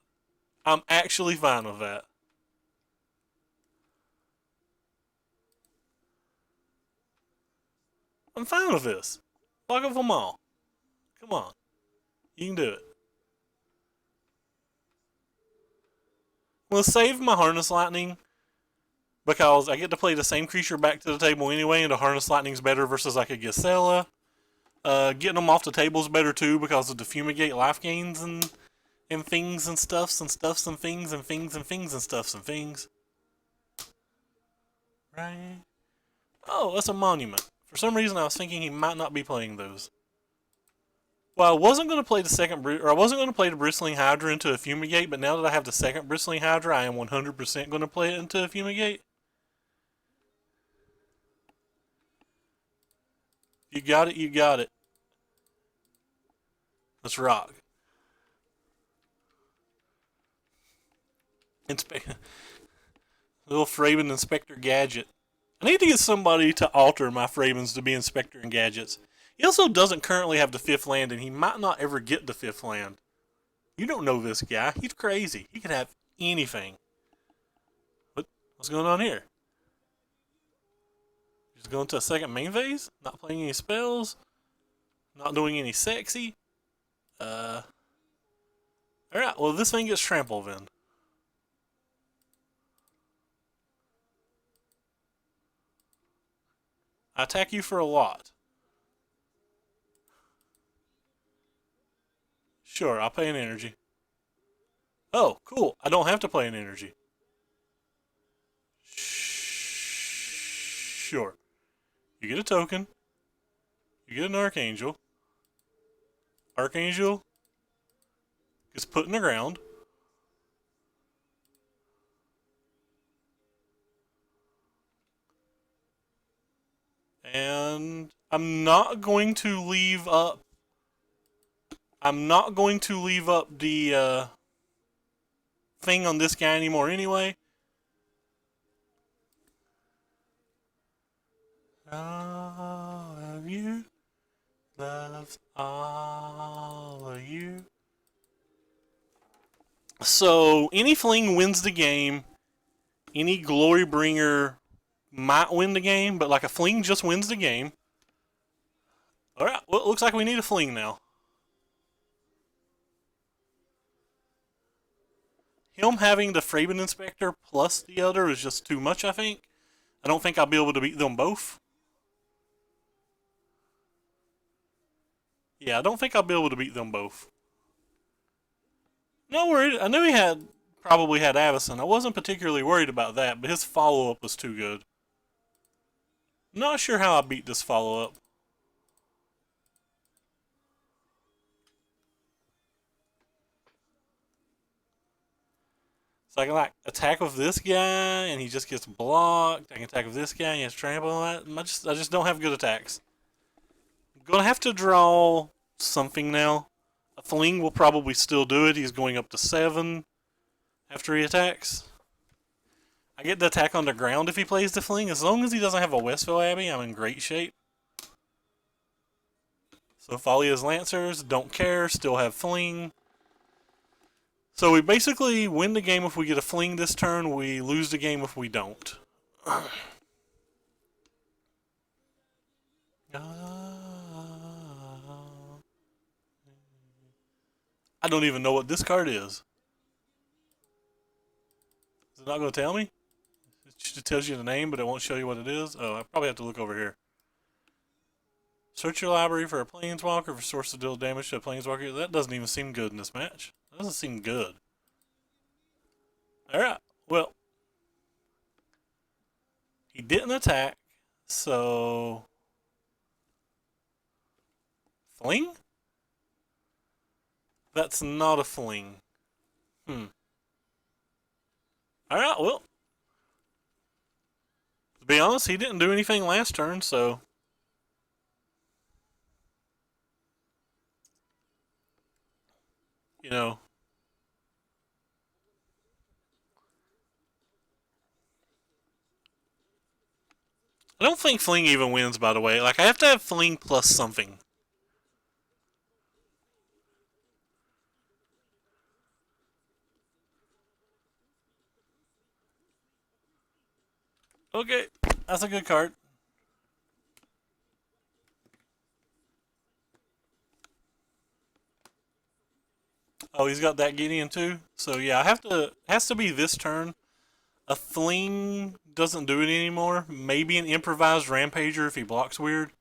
I'm actually fine with that. I'm fine with this. Block off them all. Come on. You can do it. I'm going to save my Harness Lightning because I get to play the same creature back to the table anyway, and the Harness Lightning's better versus like a Gisela. Getting them off the table is better too because of the Fumigate life gains and things and stuffs and stuffs and things and things and things and stuffs and things. Right? Oh, that's a monument. For some reason, I was thinking he might not be playing those. Well, I wasn't going to play the Bristling Hydra into a Fumigate, but now that I have the second Bristling Hydra, I am 100% going to play it into a Fumigate. You got it, you got it. Let's rock. Little Fraven Inspector Gadget. I need to get somebody to alter my Fravens to be Inspector and Gadgets. He also doesn't currently have the 5th land, and he might not ever get the 5th land. You don't know this guy. He's crazy. He can have anything. What's going on here? Just going to a second main phase? Not playing any spells? Not doing any sexy? Alright, well this thing gets trampled then. I attack you for a lot. Sure, I'll pay an energy. Oh, cool. I don't have to play an energy. Sure. You get a token. You get an Archangel. Archangel gets put in the ground. And I'm not going to leave up the thing on this guy anymore anyway. All of you loves all of you. So any fling wins the game. Any glory bringer might win the game, but like a fling just wins the game. Alright, well, it looks like we need a fling now. Him having the Fraben Inspector plus the other is just too much, I think. I don't think I'll be able to beat them both. Yeah, I don't think I'll be able to beat them both. No worries. I knew he probably had Avison. I wasn't particularly worried about that, but his follow-up was too good. Not sure how I beat this follow-up. So I can like attack with this guy and he just gets blocked. I can attack with this guy and he has trample on that. I just don't have good attacks. I'm gonna have to draw something now. A fling will probably still do it. He's going up to 7 after he attacks. I get the attack on the ground if he plays the fling. As long as he doesn't have a Westville Abbey, I'm in great shape. So Falia's Lancers, don't care, still have fling. So we basically win the game if we get a fling this turn. We lose the game if we don't. I don't even know what this card is. Is it not going to tell me? It just tells you the name, but it won't show you what it is. Oh, I probably have to look over here. Search your library for a Planeswalker for source to deal damage to a Planeswalker. That doesn't even seem good in this match. That doesn't seem good. Alright, well. He didn't attack, so... Fling? That's not a fling. Alright, well. To be honest, he didn't do anything last turn, so... You know... I don't think fling even wins, by the way. Like, I have to have fling plus something. Okay, that's a good card. Oh, he's got that Gideon too. So yeah, I have to. It has to be this turn. A fling doesn't do it anymore. Maybe an improvised rampager if he blocks weird.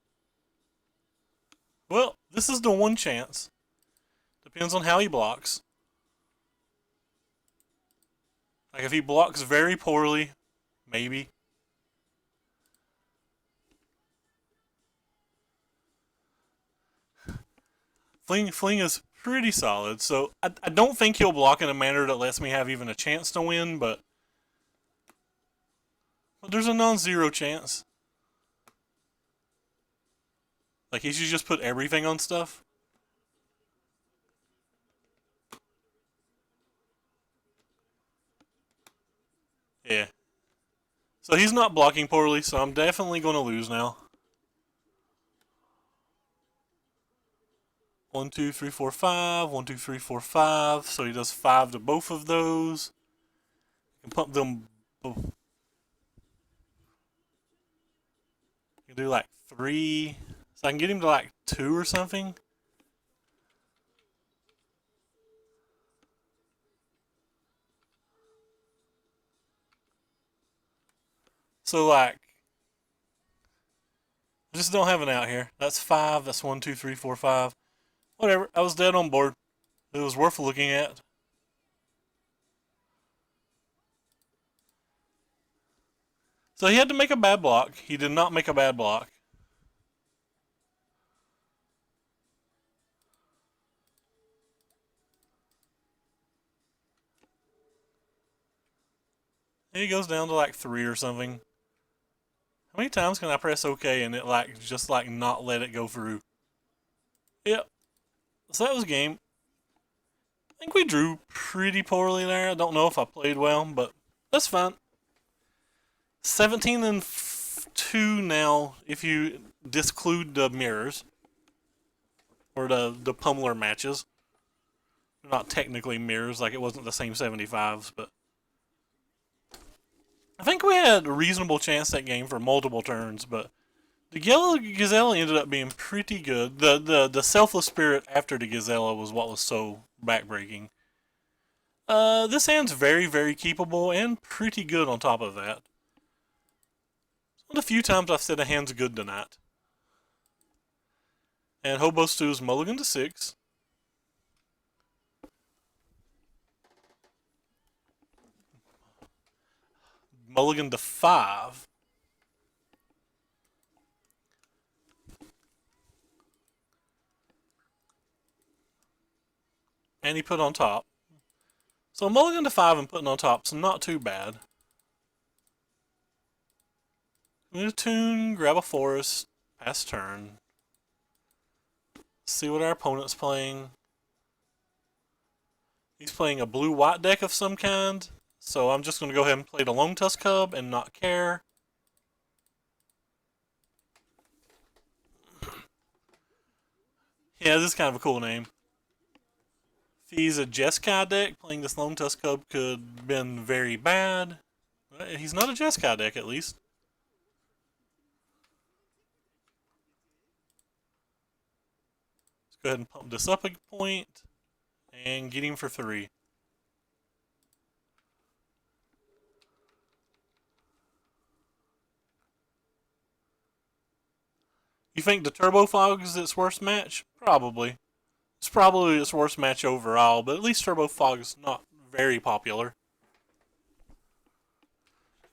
Well, this is the one chance. Depends on how he blocks. Like if he blocks very poorly, maybe. Fling is pretty solid, so I don't think he'll block in a manner that lets me have even a chance to win, but there's a non-zero chance. Like he should just put everything on stuff. Yeah. So he's not blocking poorly, so I'm definitely going to lose now. 1, 2, 3, 4, 5. 1, 2, 3, 4, 5. So he does 5 to both of those. I can pump them both. I can do like 3. So I can get him to like 2 or something. So like, I just don't have an out here. That's 5. That's 1, 2, 3, 4, 5. Whatever. I was dead on board. It was worth looking at. So he had to make a bad block. He did not make a bad block. And he goes down to like 3 or something. How many times can I press OK and it like just like not let it go through? Yep. So that was game. I think we drew pretty poorly there. I don't know if I played well, but that's fine. 17 and 2 now if you disclude the mirrors. Or the Pummeler matches. They're not technically mirrors, like it wasn't the same 75s, but I think we had a reasonable chance that game for multiple turns, but the Yellow Gazelle ended up being pretty good. The Selfless Spirit after the Gazella was what was so backbreaking. This hand's very, very keepable and pretty good on top of that. It's one of the few times I've said a hand's good tonight. And Hobo Stew's mulligan to 6. Mulligan to 5. And he put on top. So mulligan to 5 and putting on top, so not too bad. I'm going to tune, grab a forest, pass turn. See what our opponent's playing. He's playing a blue-white deck of some kind, so I'm just going to go ahead and play the Lone Tusk Cub and not care. Yeah, this is kind of a cool name. If he's a Jeskai deck, playing this Lone Tusk Cub could have been very bad. He's not a Jeskai deck, at least. Let's go ahead and pump this up a point and get him for 3. You think the Turbo Fog is its worst match? Probably. It's probably its worst match overall, but at least Turbo Fog is not very popular.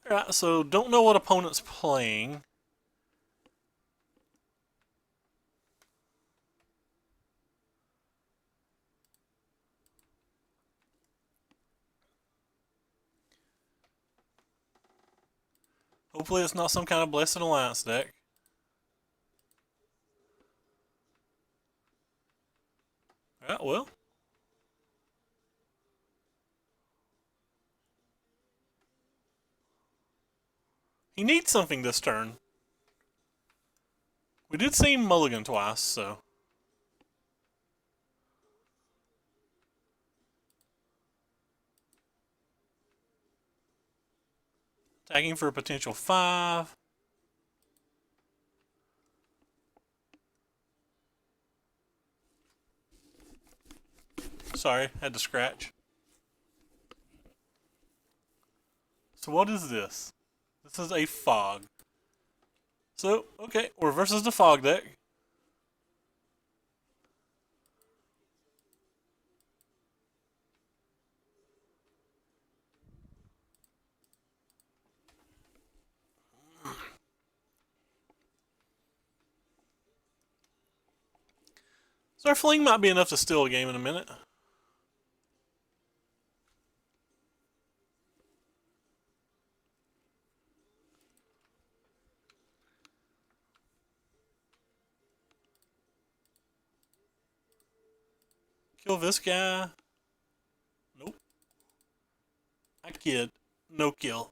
Alright, so don't know what opponent's playing. Hopefully it's not some kind of Blessed Alliance deck. Alright, well. He needs something this turn. We did see him mulligan twice, so. Tagging for a potential 5. Sorry, had to scratch. So what is this? This is a fog. So, okay, we're versus the fog deck. So our fling might be enough to steal a game in a minute. Kill this guy. Nope. I kid. No kill.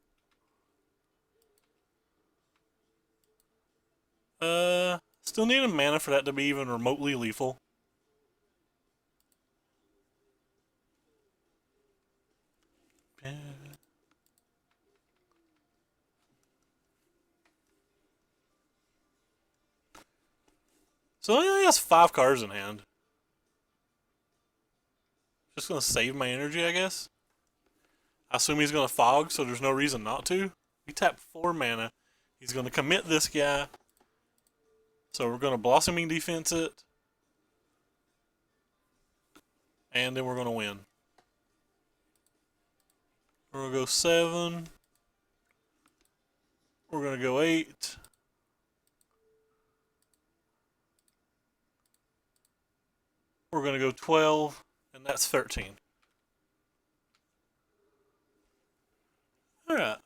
Still need a mana for that to be even remotely lethal. So he only has 5 cards in hand. Just gonna save my energy, I guess. I assume he's gonna fog, so there's no reason not to. We tapped 4 mana. He's gonna commit this guy. So we're gonna Blossoming Defense it. And then we're gonna win. We're gonna go 7. We're gonna go 8. We're gonna go 12. And that's 13. Alright.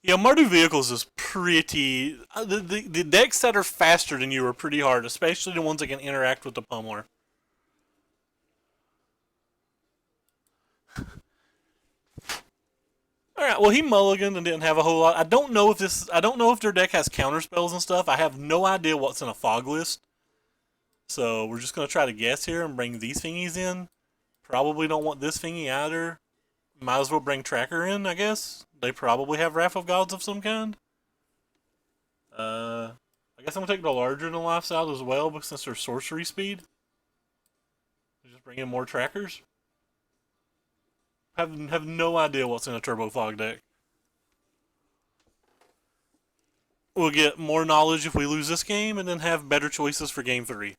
Yeah, Mardu Vehicles is pretty... The decks that are faster than you are pretty hard, especially the ones that can interact with the Pummeler. Alright, well he mulliganed and didn't have a whole lot. I don't know if their deck has counter spells and stuff. I have no idea what's in a fog list. So we're just going to try to guess here and bring these thingies in. Probably don't want this thingy either. Might as well bring Tracker in, I guess. They probably have Wrath of Gods of some kind. I guess I'm going to take the larger than life out as well, but since they're sorcery speed. Just bring in more Trackers. Have no idea what's in a Turbo Fog deck. We'll get more knowledge if we lose this game, and then have better choices for game 3.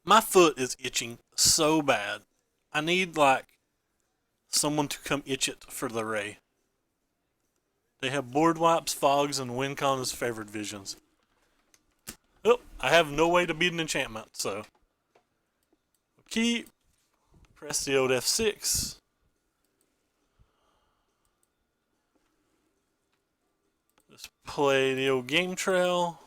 My foot is itching so bad. I need, like, someone to come itch it for the Ray. They have Board Wipes, Fogs, and WinCon as favored visions. Oh, I have no way to beat an enchantment, so. Keep. Press the old F6. Just play the old game trail.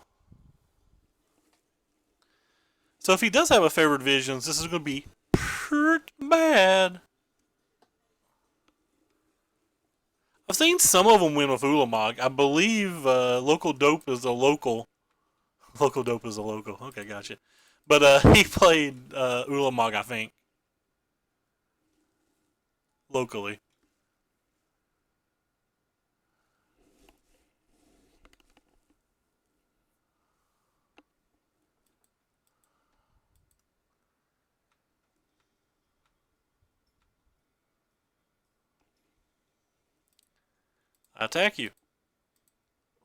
So if he does have a favored visions, this is going to be pretty bad. I've seen some of them win with Ulamog. I believe Local Dope is a local. Local Dope is a local. Okay, gotcha. But he played Ulamog, I think. Locally. I attack you.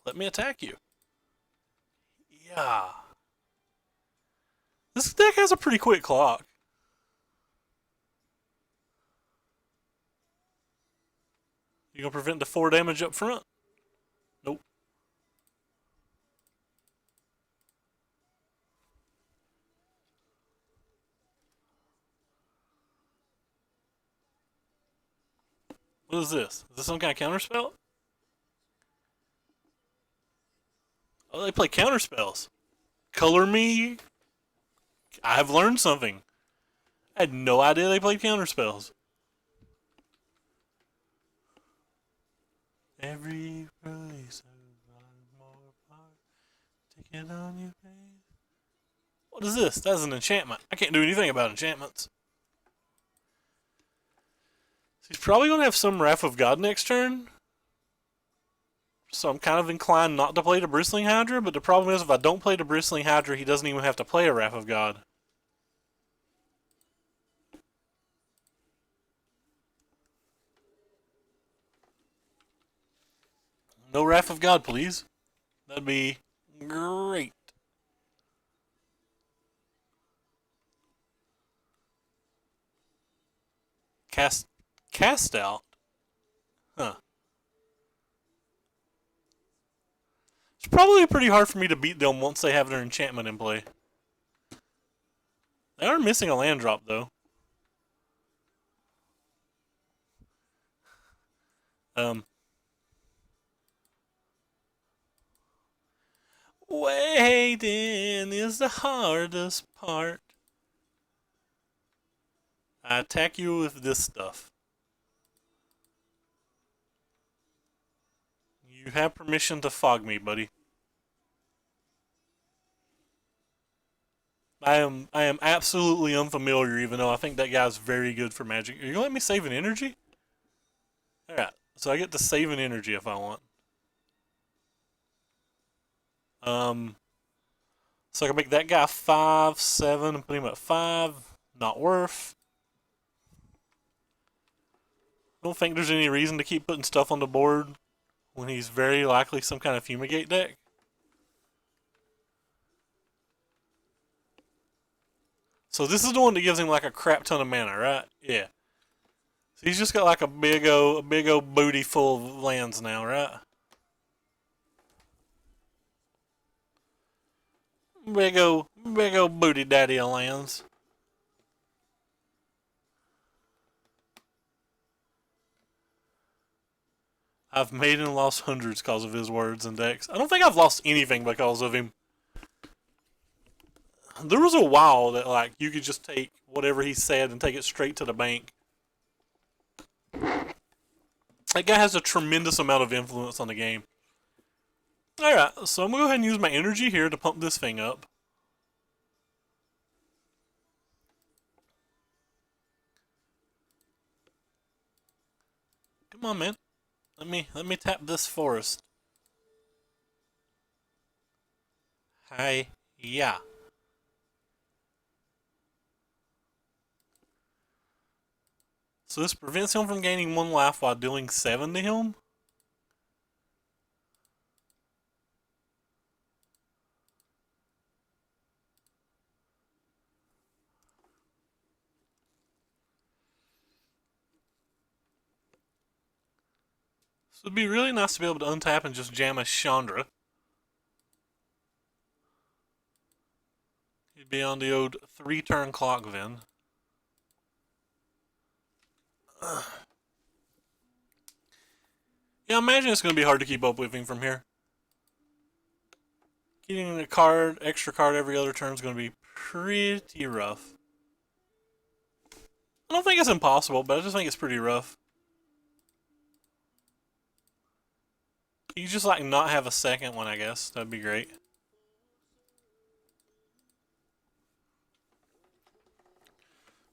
Let me attack you. Yeah. This deck has a pretty quick clock. You gonna prevent the 4 damage up front? Nope. What is this? Is this some kind of counterspell? Oh, they play counterspells. Color me. I've learned something. I had no idea they played counterspells. Every release of more apart. Take it on your face. What is this? That's an enchantment. I can't do anything about enchantments. So he's probably going to have some Wrath of God next turn. So I'm kind of inclined not to play the Bristling Hydra, but the problem is if I don't play the Bristling Hydra, he doesn't even have to play a Wrath of God. No Wrath of God, please. That'd be great. Cast out? Huh. It's probably pretty hard for me to beat them once they have their enchantment in play. They are missing a land drop, though. Waiting is the hardest part. I attack you with this stuff. You have permission to fog me, buddy. I am absolutely unfamiliar, even though I think that guy's very good for magic. Are you gonna let me save an energy? Alright, so I get to save an energy if I want. So I can make that guy 5/7 and put him at 5. Not worth. I don't think there's any reason to keep putting stuff on the board when he's very likely some kind of fumigate deck. So this is the one that gives him like a crap ton of mana, right? Yeah. So he's just got like a big old booty full of lands now, right? Big old booty daddy of lands. I've made and lost hundreds because of his words and decks. I don't think I've lost anything because of him. There was a while that like you could just take whatever he said and take it straight to the bank. That guy has a tremendous amount of influence on the game. Alright, so I'm going to go ahead and use my energy here to pump this thing up. Come on, man. Let me tap this forest. Hi. Yeah. So this prevents him from gaining 1 life while dealing 7 to him? So it'd be really nice to be able to untap and just jam a Chandra. He'd be on the old 3-turn clock then. Yeah, I imagine it's going to be hard to keep up with him from here. Getting a card, extra card every other turn is going to be pretty rough. I don't think it's impossible, but I just think it's pretty rough. You just like not have a second one, I guess. That'd be great.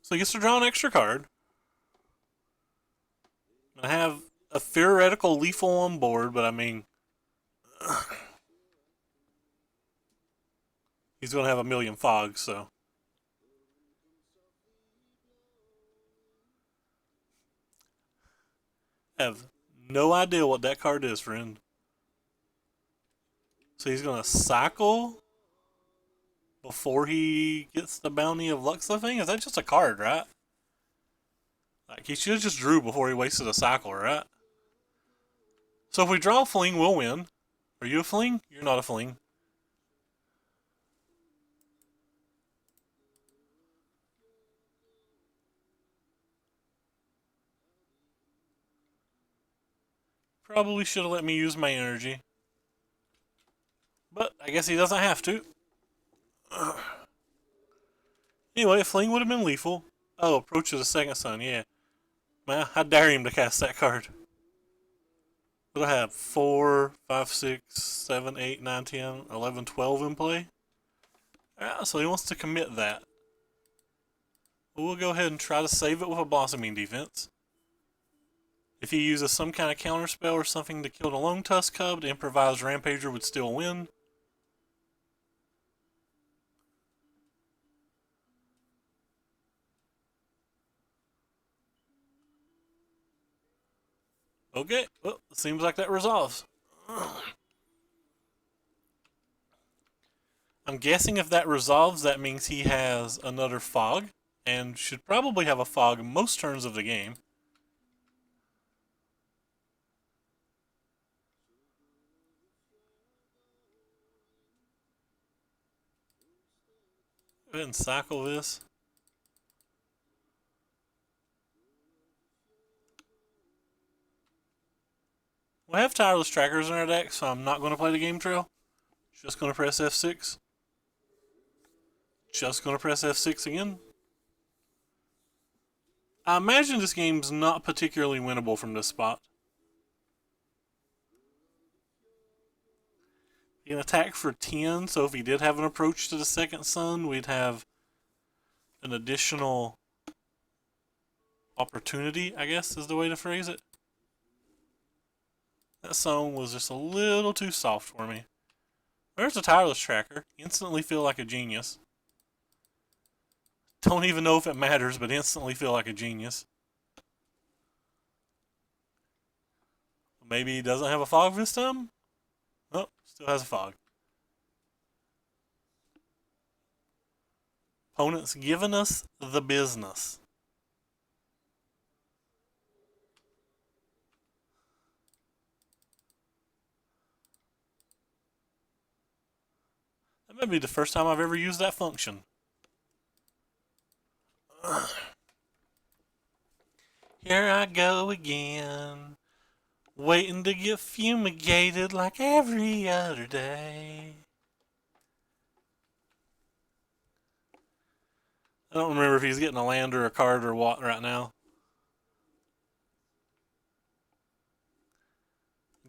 So he gets to draw an extra card. I have a theoretical lethal on board, but I mean, he's going to have a million fogs, so. I have no idea what that card is, friend. So he's going to cycle before he gets the bounty of Luxa thing? Is that just a card, right? Like, he should have just drew before he wasted a cycle, right? So if we draw a fling, we'll win. Are you a fling? You're not a fling. Probably should have let me use my energy. But I guess he doesn't have to. Anyway, a fling would have been lethal. Oh, approach of the second sun, yeah. Man, I dare him to cast that card. What do I have? 4, 5, 6, 7, 8, 9, 10, 11, 12 in play? Alright, so he wants to commit that. We'll go ahead and try to save it with a blossoming defense. If he uses some kind of counterspell or something to kill the Lone Tusk Cub, the improvised Rampager would still win. Okay, well, it seems like that resolves. I'm guessing if that resolves, that means he has another fog, and should probably have a fog most turns of the game. Go ahead and cycle this. We have tireless trackers in our deck, so I'm not going to play the game trail. Just going to press F6. Just going to press F6 again. I imagine this game's not particularly winnable from this spot. He can attack for 10, so if he did have an approach to the second sun, we'd have an additional opportunity, I guess is the way to phrase it. That song was just a little too soft for me. There's a tireless tracker. Instantly feel like a genius. Don't even know if it matters, but instantly feel like a genius. Maybe he doesn't have a fog this time? Oh, still has a fog. Opponent's giving us the business. That may be the first time I've ever used that function. Here I go again, waiting to get fumigated like every other day. I don't remember if he's getting a land or a card or what right now.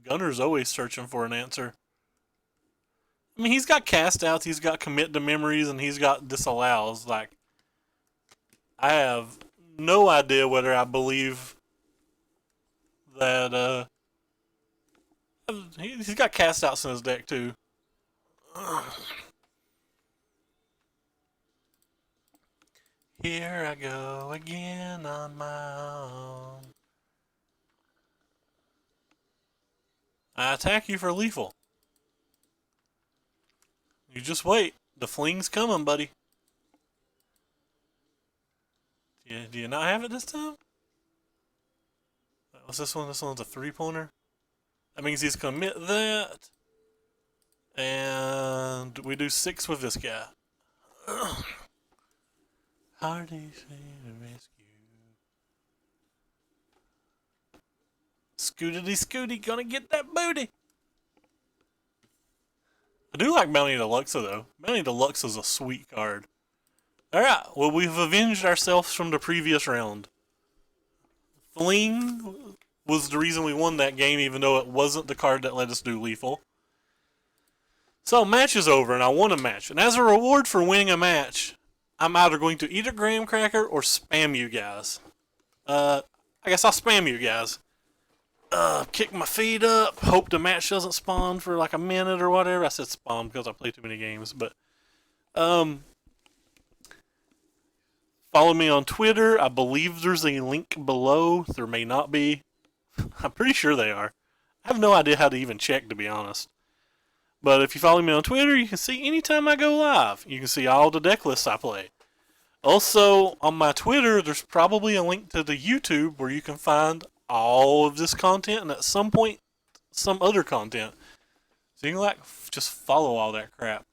Gunner's always searching for an answer. I mean, he's got cast outs, he's got commit to memories, and he's got disallows. Like, I have no idea whether I believe that he's got cast outs in his deck too. Here I go again on my own. I attack you for lethal. You just wait. The fling's coming, buddy. Do you not have it this time? What's this one? This one's a 3-pointer. That means he's commit that. And we do 6 with this guy. Hardy to rescue. Scootity Scooty, gonna get that booty. I do like Bounty Deluxa though. Bounty Deluxe is a sweet card. Alright, well we've avenged ourselves from the previous round. Fling was the reason we won that game, even though it wasn't the card that let us do lethal. So match is over and I won a match. And as a reward for winning a match, I'm either going to eat a graham cracker or spam you guys. I guess I'll spam you guys. Kick my feet up, hope the match doesn't spawn for like a minute or whatever. I said spawn because I play too many games, but follow me on Twitter. I believe there's a link below. There may not be. I'm pretty sure they are. I have no idea how to even check, to be honest. But if you follow me on Twitter, you can see anytime I go live. You can see all the deck lists I play. Also, on my Twitter, there's probably a link to the YouTube where you can find all of this content and at some point, some other content. So you can like just follow all that crap.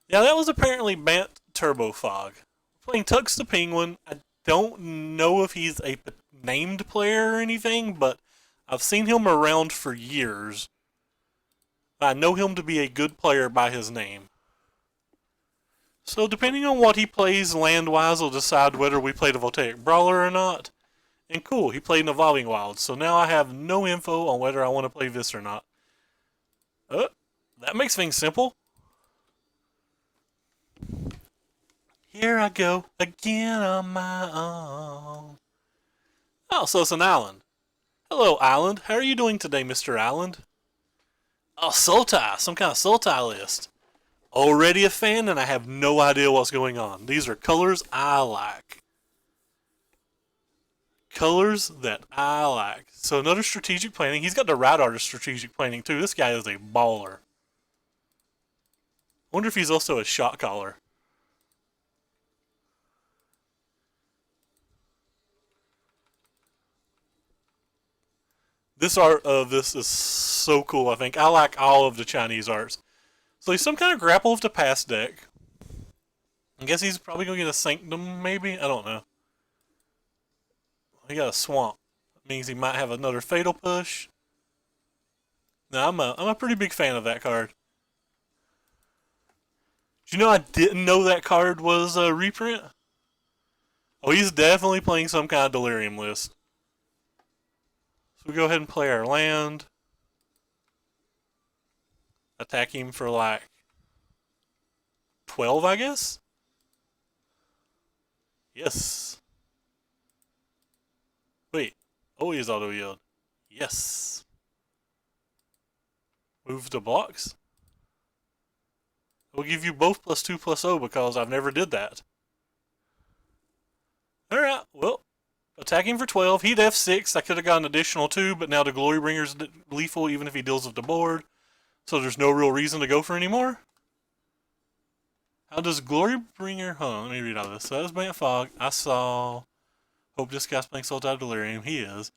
Yeah, that was apparently Bant Turbo Fog. Playing Tux the Penguin. I don't know if he's a named player or anything, but I've seen him around for years. I know him to be a good player by his name. So depending on what he plays land-wise will decide whether we play the Voltaic Brawler or not. And cool, he played an Evolving Wilds, so now I have no info on whether I want to play this or not. That makes things simple. Here I go again on my own. Oh, so it's an island. Hello, island. How are you doing today, Mr. Island? Oh, Sultai. Some kind of Sultai list. Already a fan, and I have no idea what's going on. These are colors I like. Colors that I like. So another strategic planning. He's got the right art of strategic planning, too. This guy is a baller. I wonder if he's also a shot caller. This art of this is so cool, I think. I like all of the Chinese arts. So he's some kind of Grapple of the Past deck. I guess he's probably going to get a Sanctum, maybe? I don't know. He got a Swamp. That means he might have another Fatal Push. Now, I'm a pretty big fan of that card. Did you know I didn't know that card was a reprint? Oh, he's definitely playing some kind of Delirium list. So we go ahead and play our land. Attack him for like 12, I guess? Yes. Wait. Oh, he's auto yield. Yes. Move the blocks. We'll give you both +2/+0 because I've never did that. Alright, well. Attacking for 12. He'd F6. I could have got an additional 2, but now the Glorybringer's lethal even if he deals with the board. So there's no real reason to go for any more. How does Glorybringer... Hold on, let me read all this. So that was Bant Fog. I saw... Hope this guy's playing Soul Tide Delirium. He is.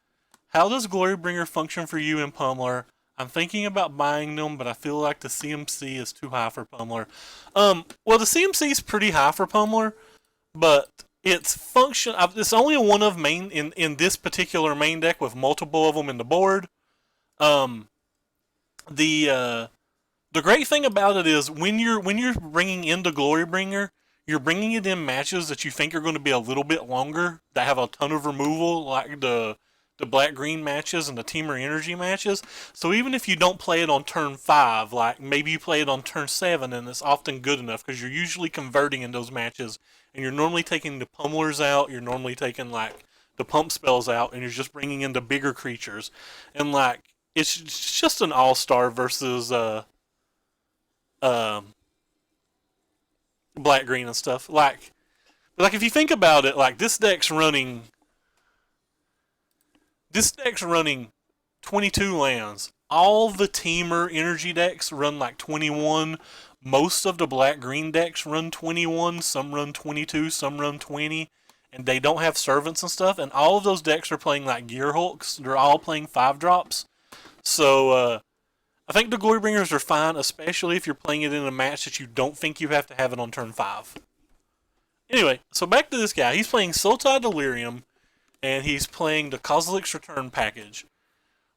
How does Glorybringer function for you in Pummeler? I'm thinking about buying them, but I feel like the CMC is too high for Pummeler. Well, the CMC is pretty high for Pummeler, but its function... It's only a one of main in this particular main deck with multiple of them in the board. The great thing about it is when you're bringing in the Glorybringer, you're bringing it in matches that you think are going to be a little bit longer, that have a ton of removal, like the black-green matches and the Temur energy matches. So even if you don't play it on turn 5, like maybe you play it on turn 7, and it's often good enough because you're usually converting in those matches, and you're normally taking the Pummelers out, you're normally taking like to pump spells out, and you're just bringing in the bigger creatures, and like it's just an all-star versus um black green and stuff. Like if you think about it, like this deck's running 22 lands. All the Temur energy decks run like 21. Most of the black green decks run 21. Some run 22. Some run 20. And they don't have servants and stuff. And all of those decks are playing like Gear Hulks. They're all playing 5-drops. So I think the Glorybringers are fine, especially if you're playing it in a match that you don't think you have to have it on turn 5. Anyway, so back to this guy. He's playing Sultai Delirium, and he's playing the Kozilek's Return package,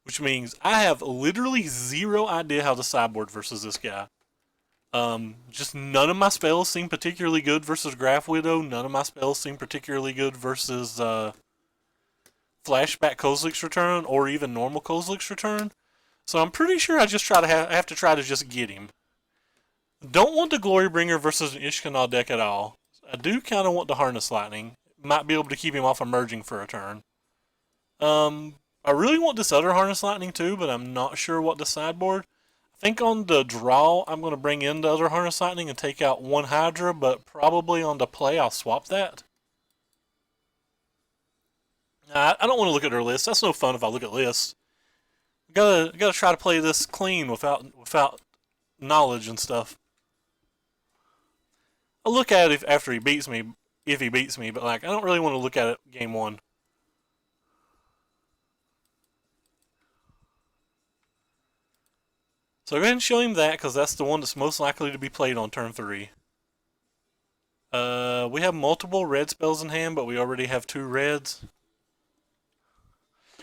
which means I have literally zero idea how to sideboard versus this guy. Just none of my spells seem particularly good versus Graph Widow. None of my spells seem particularly good versus Flashback Kozilek's Return or even normal Kozilek's Return. So I'm pretty sure I just have to try to just get him. Don't want the Glorybringer versus an Ishkanal deck at all. I do kind of want the Harness Lightning. Might be able to keep him off emerging for a turn. I really want this other Harness Lightning too, but I'm not sure what to sideboard. I think on the draw, I'm going to bring in the other Harness Lightning and take out one Hydra, but probably on the play, I'll swap that. I don't want to look at their list. That's no fun if I look at lists. Gotta try to play this clean without knowledge and stuff. I'll look at it after he beats me, if he beats me, but like I don't really want to look at it game 1. So go ahead and show him that, because that's the one that's most likely to be played on turn 3. We have multiple red spells in hand, but we already have 2 reds.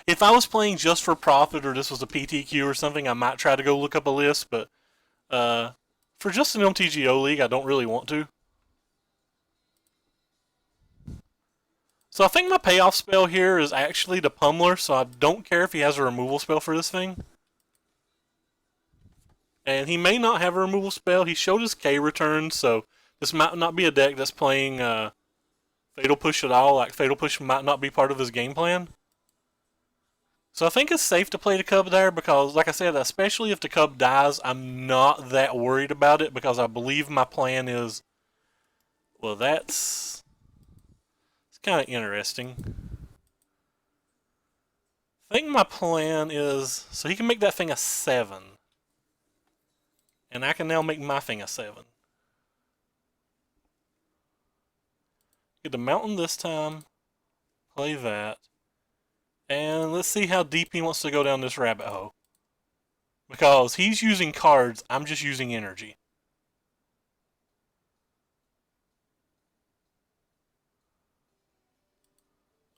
If I was playing just for profit, or this was a PTQ or something, I might try to go look up a list, but for just an MTGO league, I don't really want to. So I think my payoff spell here is actually the Pummeler, so I don't care if he has a removal spell for this thing. And he may not have a removal spell. He showed his K return, so this might not be a deck that's playing Fatal Push at all. Like, Fatal Push might not be part of his game plan. So I think it's safe to play the Cub there because, like I said, especially if the Cub dies, I'm not that worried about it because I believe my plan is... Well, it's kind of interesting. I think my plan is... So he can make that thing a 7. And I can now make my thing a 7. Get the mountain this time. Play that. And let's see how deep he wants to go down this rabbit hole. Because he's using cards, I'm just using energy.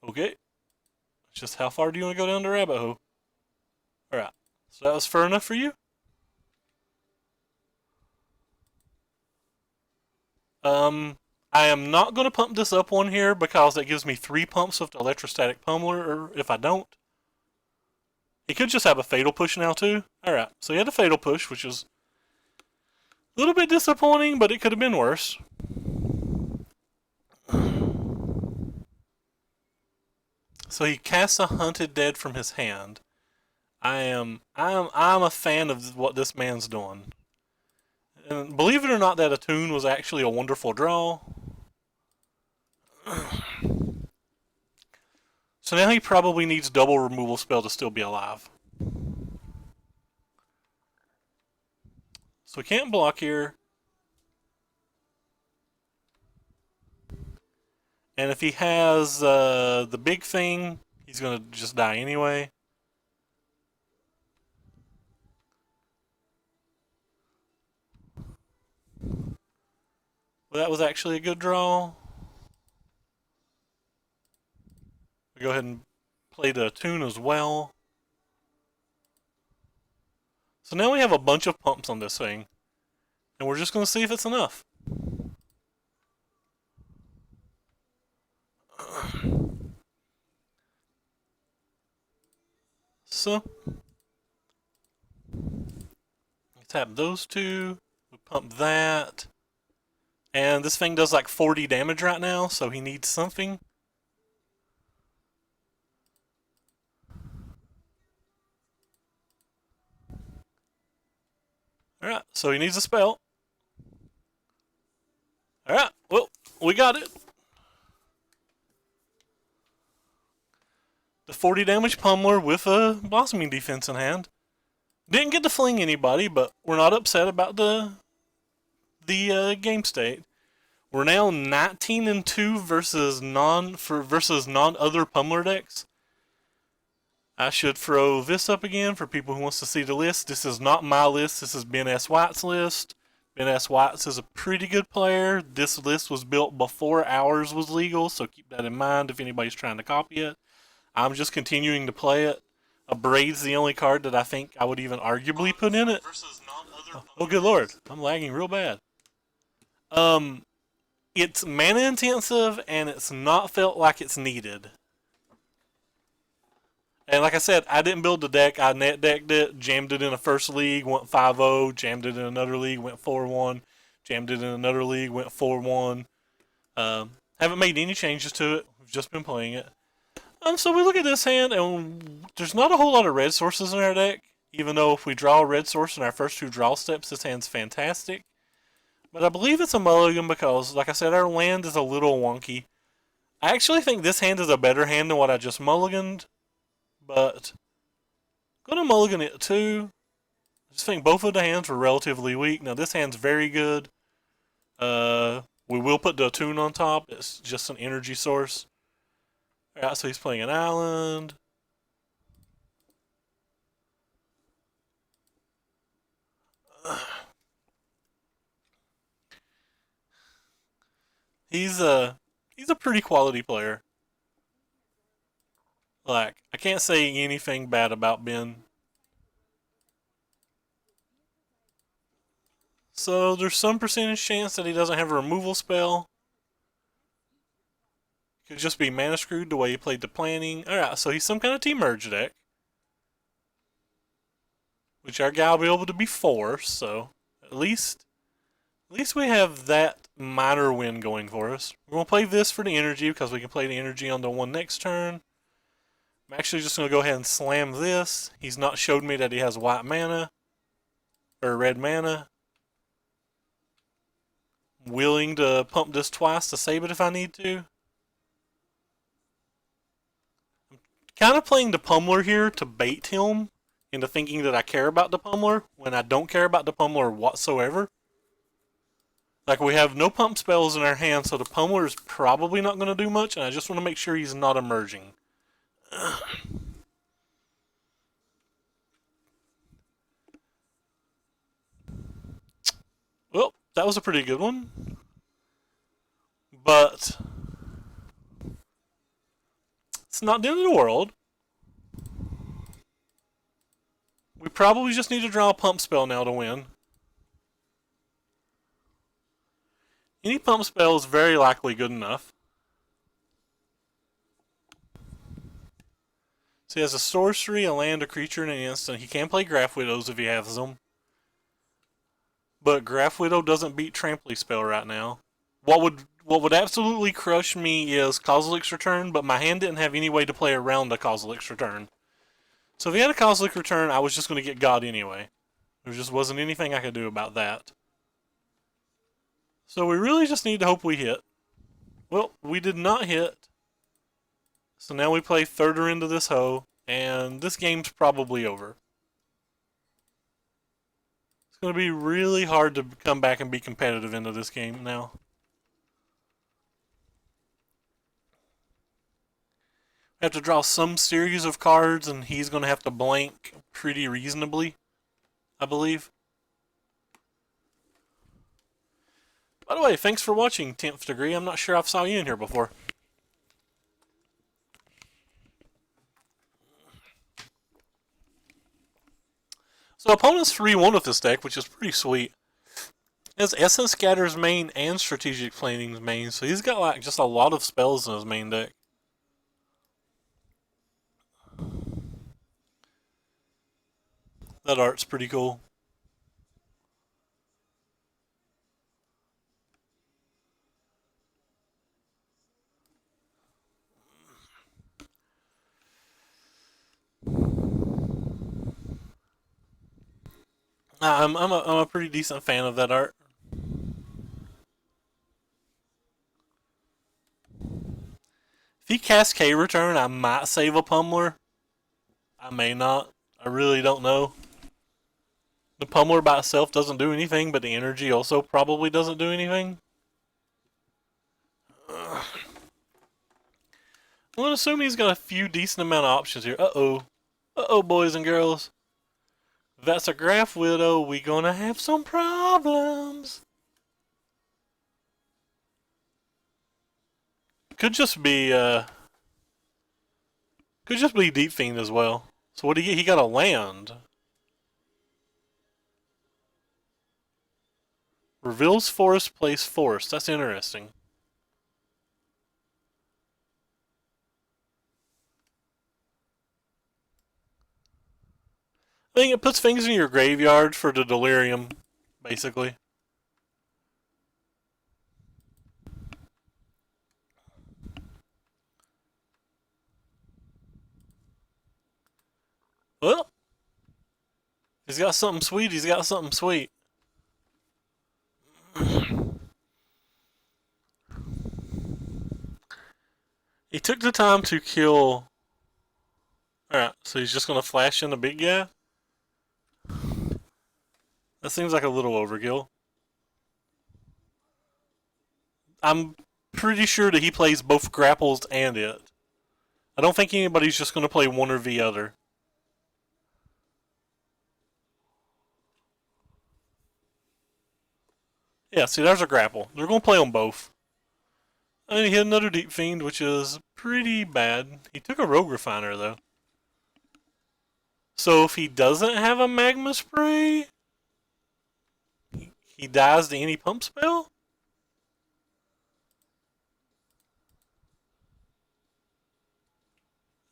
Okay. Just how far do you want to go down the rabbit hole? Alright. So that was far enough for you? I am not going to pump this up one here because that gives me 3 pumps with the Electrostatic Pummeler, or if I don't. He could just have a Fatal Push now too. Alright, so he had a Fatal Push, which is a little bit disappointing, but it could have been worse. So he casts a Hunted Dead from his hand. I'm a fan of what this man's doing. And believe it or not, that Attune was actually a wonderful draw. So now he probably needs double removal spell to still be alive. So we can't block here. And if he has the big thing, he's going to just die anyway. Well, that was actually a good draw. We go ahead and play the Attune as well. So now we have a bunch of pumps on this thing. And we're just going to see if it's enough. So, we tap those 2. We pump that. And this thing does like 40 damage right now, so he needs something. Alright, so he needs a spell. Alright, well, we got it. The 40 damage Pummeler with a Blossoming Defense in hand. Didn't get to fling anybody, but we're not upset about the game state. We're now 19-2 versus non other Pummeler decks. I should throw this up again for people who wants to see the list. This is not my list. This is Ben S. White's list. Ben S. White's is a pretty good player. This list was built before ours was legal, so keep that in mind if anybody's trying to copy it. I'm just continuing to play it. A Braid's the only card that I think I would even arguably put in it. Oh, good lord. I'm lagging real bad. It's mana intensive, and it's not felt like it's needed. And like I said, I didn't build the deck. I net decked it, jammed it in a first league, went 5-0, jammed it in another league, went 4-1, jammed it in another league, went 4-1. Haven't made any changes to it. We've just been playing it. So we look at this hand, and there's not a whole lot of red sources in our deck. Even though if we draw a red source in our first two draw steps, this hand's fantastic. But I believe it's a mulligan because, like I said, our land is a little wonky. I actually think this hand is a better hand than what I just mulliganed. But I'm going to mulligan it too. I just think both of the hands were relatively weak. Now this hand's very good. We will put the Attune on top. It's just an energy source. Alright, so he's playing an island. He's a pretty quality player. Like, I can't say anything bad about Ben. So there's some percentage chance that he doesn't have a removal spell. Could just be mana screwed the way he played the planning. Alright, so he's some kind of Temur deck. Which our guy will be able to be forced, so at least we have that minor win going for us. We're going to play this for the energy because we can play the energy on the one next turn. I'm actually just going to go ahead and slam this. He's not showed me that he has white mana. Or red mana. I'm willing to pump this twice to save it if I need to. I'm kind of playing the Pummeler here to bait him into thinking that I care about the Pummeler when I don't care about the Pummeler whatsoever. Like, we have no pump spells in our hand, so the Pummeler is probably not going to do much, and I just want to make sure he's not emerging. Well, that was a pretty good one. But it's not the end of the world. We probably just need to draw a pump spell now to win. Any pump spell is very likely good enough. So he has a sorcery, a land, a creature, and an instant. He can play Graph Widows if he has them. But Graph Widow doesn't beat Trample Spell right now. What would absolutely crush me is Kozilek's Return, but my hand didn't have any way to play around a Kozilek's Return. So if he had a Kozilek Return, I was just going to get God anyway. There just wasn't anything I could do about that. So we really just need to hope we hit. Well, we did not hit. So now we play thirder into this hoe, and this game's probably over. It's going to be really hard to come back and be competitive into this game now. We have to draw some series of cards, and he's going to have to blank pretty reasonably, I believe. By the way, thanks for watching, 10th Degree. I'm not sure I've saw you in here before. So opponent's 3-1 with this deck, which is pretty sweet. He has Essence Scatter's main and Strategic Planning's main, so he's got like just a lot of spells in his main deck. That art's pretty cool. I'm a pretty decent fan of that art. If he casts K return, I might save a Pummeler. I may not. I really don't know. The Pummeler by itself doesn't do anything, but the energy also probably doesn't do anything. I'm gonna assume he's got a few decent amount of options here. Uh-oh. Uh-oh, boys and girls. If that's a Graph Widow, we gonna have some problems. Could just be Deep Fiend as well. So what do you get? He got a land. Reveals forest, plays forest. That's interesting. I think it puts things in your graveyard for the Delirium, basically. Well, he's got something sweet. He's got something sweet. He took the time to kill. Alright, so he's just gonna flash in the big guy? That seems like a little overkill. I'm pretty sure that he plays both grapples and it. I don't think anybody's just gonna play one or the other. Yeah, see, there's a grapple. They're gonna play them both. And he hit another Deep Fiend, which is pretty bad. He took a Rogue Refiner, though. So if he doesn't have a Magma Spray, he dies to any pump spell?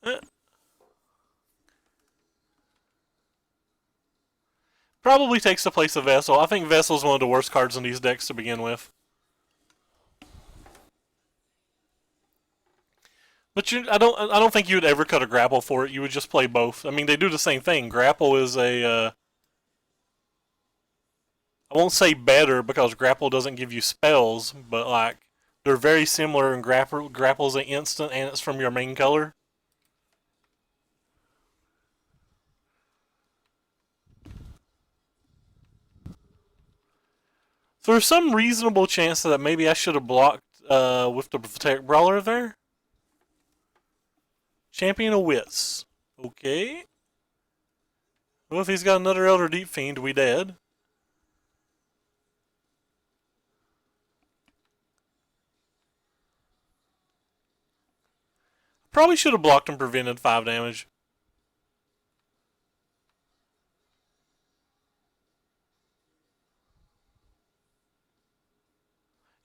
Eh. Probably takes the place of Vessel. I think Vessel's one of the worst cards in these decks to begin with. But I don't think you would ever cut a grapple for it. You would just play both. I mean, they do the same thing. Grapple is a I won't say better because grapple doesn't give you spells, but like they're very similar. And grapple's an instant, and it's from your main color. So there's some reasonable chance that maybe I should have blocked with the Protect Brawler there. Champion of Wits. Okay. Well, if he's got another Elder Deep Fiend, we dead. Probably should have blocked and prevented 5 damage.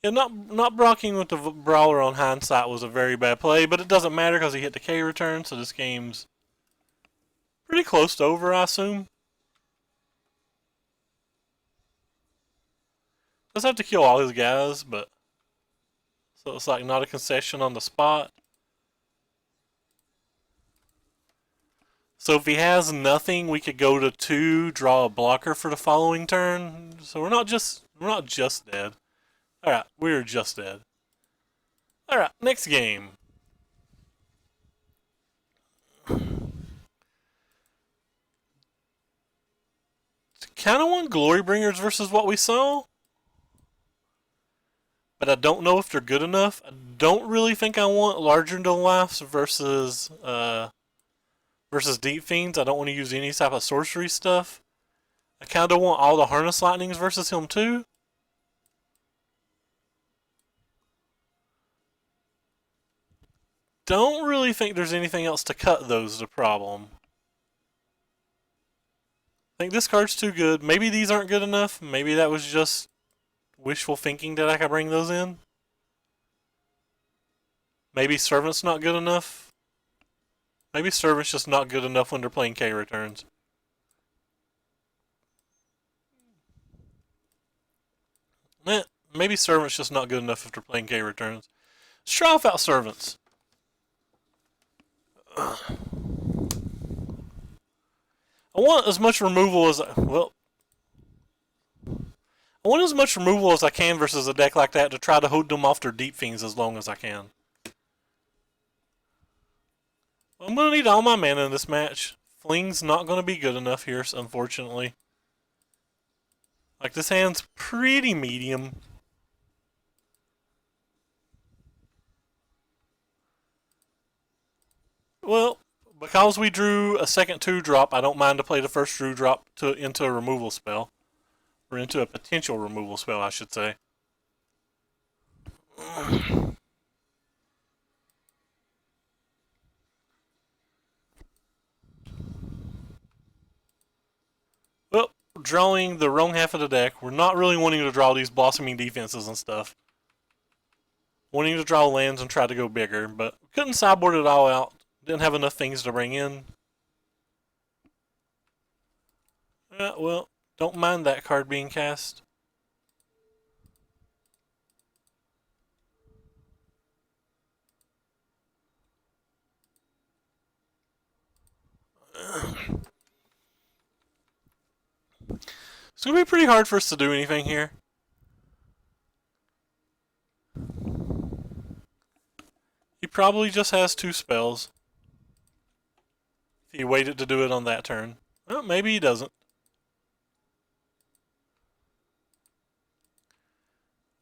Yeah, not blocking with the Brawler on hindsight was a very bad play, but it doesn't matter because he hit the K return, so this game's pretty close to over, I assume. Does have to kill all his guys, but so it's like not a concession on the spot. So if he has nothing, we could go to 2, draw a blocker for the following turn. So we're not just dead. Alright, we're just dead. Alright, next game. Kind of want Glorybringers versus what we saw. But I don't know if they're good enough. I don't really think I want Larger Than Lifes versus Deep Fiends. I don't want to use any type of sorcery stuff. I kind of want all the Harness Lightnings versus him too. Don't really think there's anything else to cut, though, is the problem. I think this card's too good. Maybe these aren't good enough. Maybe that was just wishful thinking that I could bring those in. Maybe Servant's not good enough. Maybe Servant's just not good enough when they're playing K returns. Maybe Servant's just not good enough if they're playing K returns. Let's try without Servants. I want as much removal as well. I want as much removal as I can versus a deck like that to try to hold them off their deep fiends as long as I can. I'm going to need all my mana in this match. Fling's not going to be good enough here, unfortunately. Like, this hand's pretty medium. Well, because we drew a second 2-drop, I don't mind to play the first 2-drop into a removal spell. Or into a potential removal spell, I should say. Well, drawing the wrong half of the deck. We're not really wanting to draw these blossoming defenses and stuff. Wanting to draw lands and try to go bigger, but couldn't sideboard it all out. Didn't have enough things to bring in. Yeah, well, don't mind that card being cast. It's going to be pretty hard for us to do anything here. He probably just has 2 spells. If he waited to do it on that turn. Well, maybe he doesn't.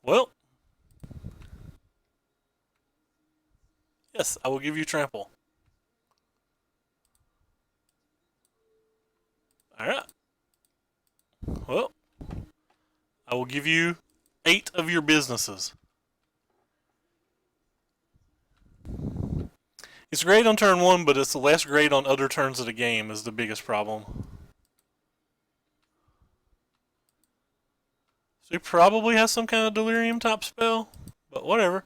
Well. Yes, I will give you trample. Alright. Well. I will give you 8 of your businesses. It's great on turn 1, but it's less great on other turns of the game is the biggest problem. So he probably has some kind of Delirium type spell, but whatever.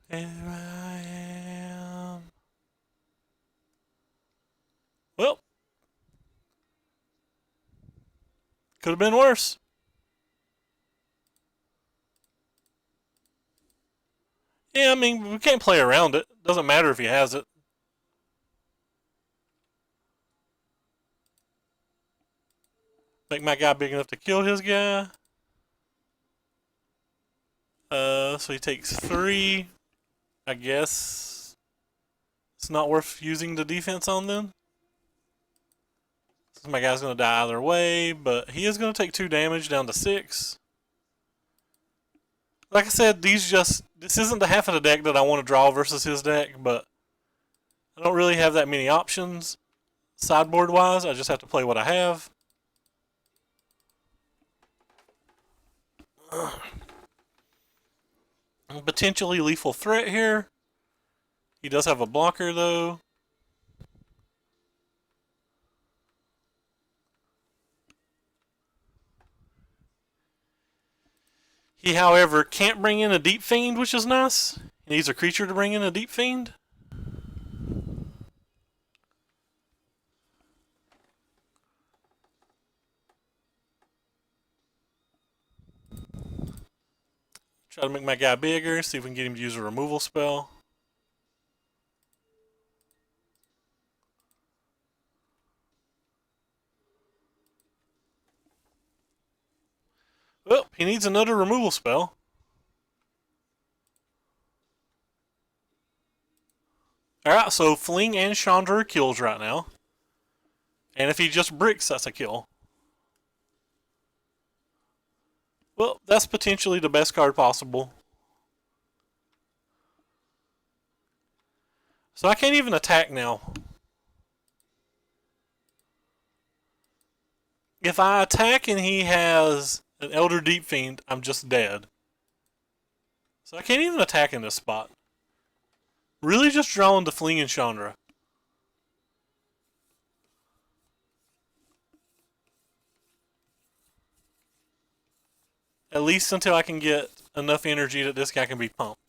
Here I am. Well, could have been worse. Yeah, I mean, we can't play around it. Doesn't matter if he has it. Make my guy big enough to kill his guy. So he takes 3. I guess it's not worth using the defense on then. Since my guy's going to die either way, but he is going to take 2 damage down to 6. Like I said, this isn't the half of the deck that I want to draw versus his deck, but I don't really have that many options sideboard wise. I just have to play what I have. Potentially lethal threat here. He does have a blocker though. He, however, can't bring in a Deep Fiend, which is nice. He needs a creature to bring in a Deep Fiend. Try to make my guy bigger, see if we can get him to use a removal spell. Well, he needs another removal spell. Alright, so Fling and Shandra are kills right now. And if he just bricks, that's a kill. Well, that's potentially the best card possible. So I can't even attack now. If I attack and he has an Elder Deep Fiend, I'm just dead. So I can't even attack in this spot. Really just drawing the Fling and Shandra. At least until I can get enough energy that this guy can be pumped.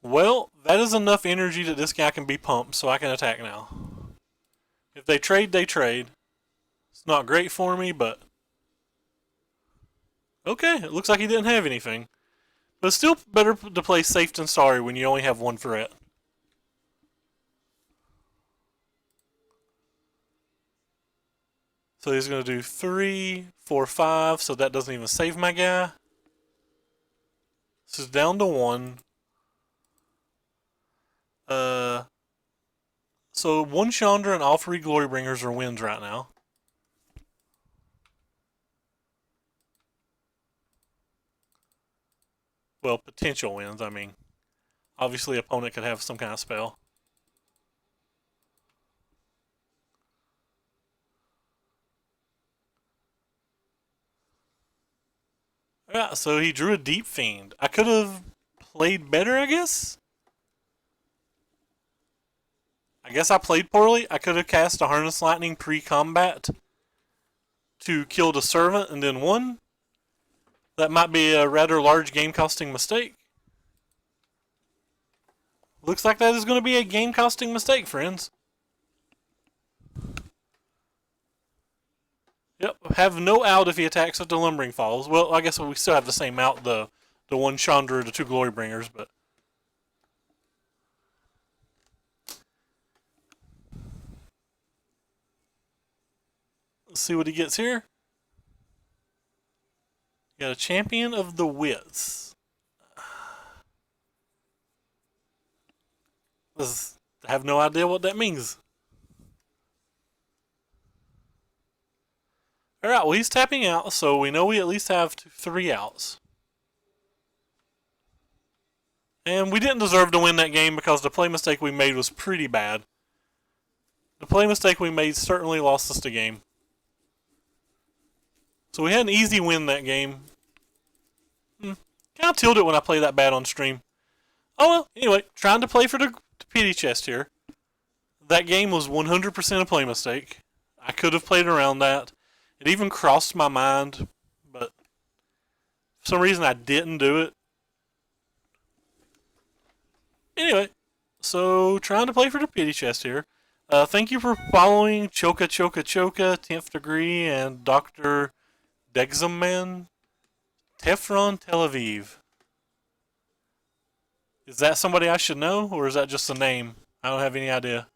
Well, that is enough energy that this guy can be pumped, so I can attack now. If they trade, they trade. It's not great for me, but... Okay, it looks like he didn't have anything. But it's still better to play safe than sorry when you only have one threat. So he's going to do 3, 4, 5, so that doesn't even save my guy. This is down to 1. So 1 Chandra and all 3 Glorybringers are wins right now. Well, potential wins, I mean. Obviously, opponent could have some kind of spell. Yeah, so he drew a Deep Fiend. I could have played better, I guess? I guess I played poorly. I could have cast a Harness Lightning pre-combat to kill the Servant and then won. That might be a rather large game-costing mistake. Looks like that is going to be a game-costing mistake, friends. Yep, have no out if he attacks at the Lumbering Falls. Well, I guess we still have the same out, the 1 Chandra, the 2 Glorybringers, but... Let's see what he gets here. Got a Champion of the Wits. I have no idea what that means. Alright, well he's tapping out, so we know we at least have 3 outs. And we didn't deserve to win that game because the play mistake we made was pretty bad. The play mistake we made certainly lost us the game. So we had an easy win that game. Kind of tilted when I play that bad on stream. Oh well, anyway, trying to play for the pity chest here. That game was 100% a play mistake. I could have played around that. It even crossed my mind, but for some reason I didn't do it. Anyway, so trying to play for the pity chest here. Thank you for following Choka Choka Choka, 10th Degree, and Dr. Dexamman, Tefron Tel Aviv. Is that somebody I should know, or is that just a name? I don't have any idea.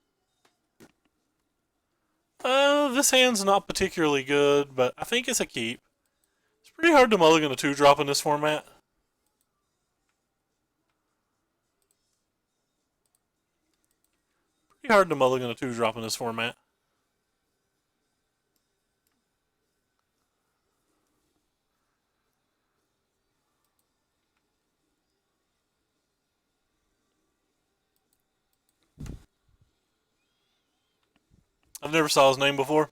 This hand's not particularly good, but I think it's a keep. It's pretty hard to mulligan a 2-drop in this format. Pretty hard to mulligan a 2-drop in this format. I've never saw his name before.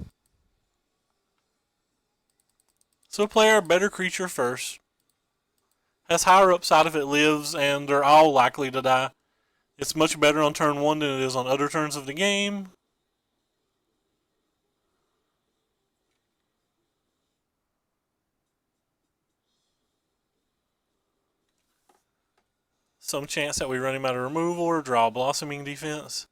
So play our better creature first. Has higher upside if it lives, and they're all likely to die. It's much better on turn 1 than it is on other turns of the game. Some chance that we run him out of removal or draw a Blossoming Defense.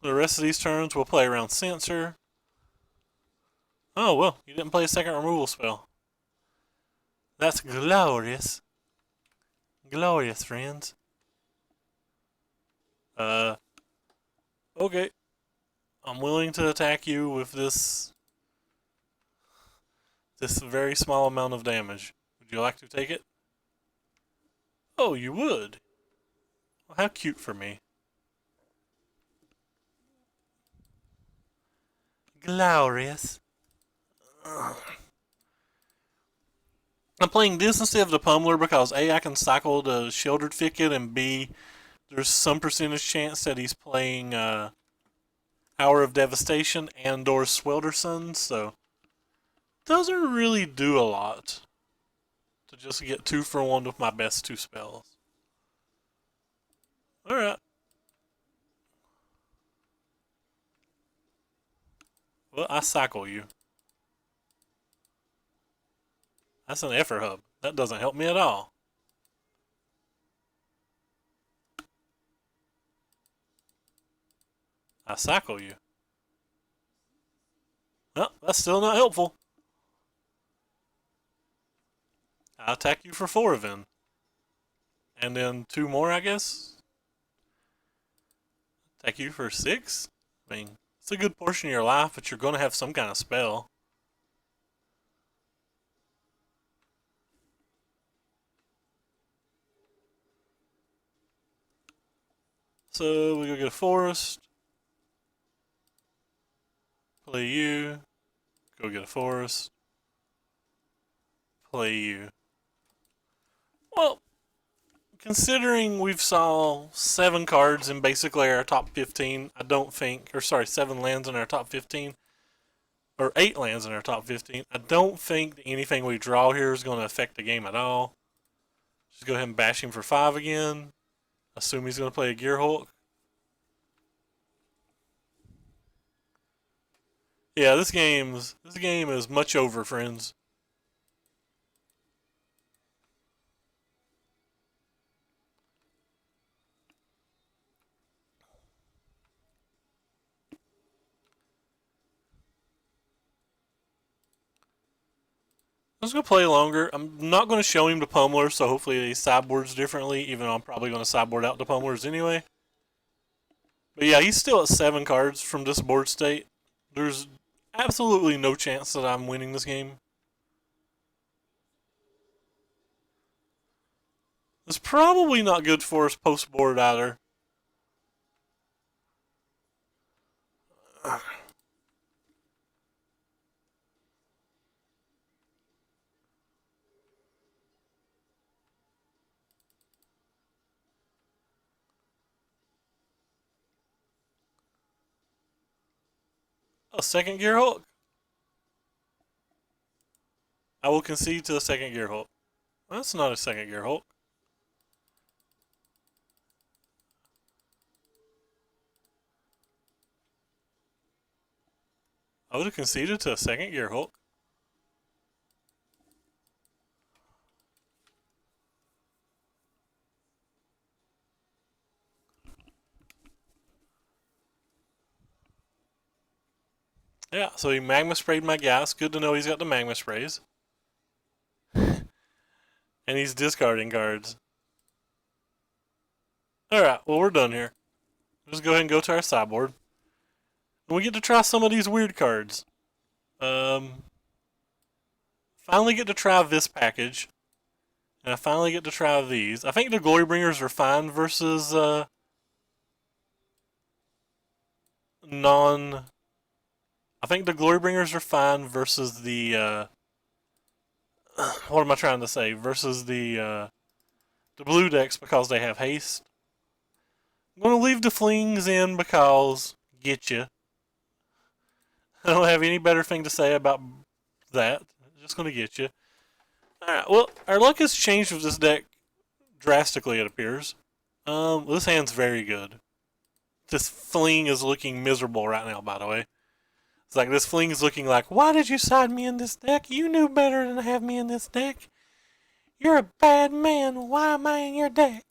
The rest of these turns we'll play around Censor. Oh, well, you didn't play a second removal spell. That's glorious. Glorious, friends. Okay. I'm willing to attack you with this very small amount of damage. Would you like to take it? Oh, you would? Well, how cute for me. Glorious. I'm playing this instead of the Pummeler because A, I can cycle the Sheltered Thicket, and B, there's some percentage chance that he's playing Hour of Devastation and or Sweltersun, so doesn't really do a lot to just get 2 for 1 with my best 2 spells. Alright. Well, I cycle you. That's an effort hub. That doesn't help me at all. I cycle you. Well, that's still not helpful. I attack you for 4 then. And then 2 more, I guess. Attack you for 6? I mean, it's a good portion of your life, but you're going to have some kind of spell. So we go get a forest. Play you. Go get a forest. Play you. Well, considering we've saw 7 cards in basically our top 15, I don't think, or sorry, 7 lands in our top 15, or 8 lands in our top 15, I don't think that anything we draw here is going to affect the game at all. Just go ahead and bash him for 5 again. Assume he's going to play a Gearhulk. Yeah, this game is much over, friends. I'm just going to play longer. I'm not going to show him the Pummeler, so hopefully he sideboards differently, even though I'm probably going to sideboard out the Pummelers anyway. But yeah, he's still at 7 cards from this board state. There's absolutely no chance that I'm winning this game. It's probably not good for us post board either. A second Gearhulk? I will concede to a second Gearhulk. That's not a second Gearhulk. I would have conceded to a second Gearhulk. Yeah, so he magma sprayed my gas. Good to know he's got the magma sprays. And he's discarding cards. Alright, well we're done here. Just go ahead and go to our sideboard. And we get to try some of these weird cards. Finally get to try this package. And I finally get to try these. I think the Glorybringers are fine versus I think the Glorybringers are fine versus the what am I trying to say? Versus the blue decks because they have haste. I'm gonna leave the flings in because get you. I don't have any better thing to say about that. Just gonna get you. Alright, well, our luck has changed with this deck drastically, it appears. This hand's very good. This fling is looking miserable right now, by the way. It's like this fling is looking like, why did you side me in this deck? You knew better than to have me in this deck. You're a bad man. Why am I in your deck?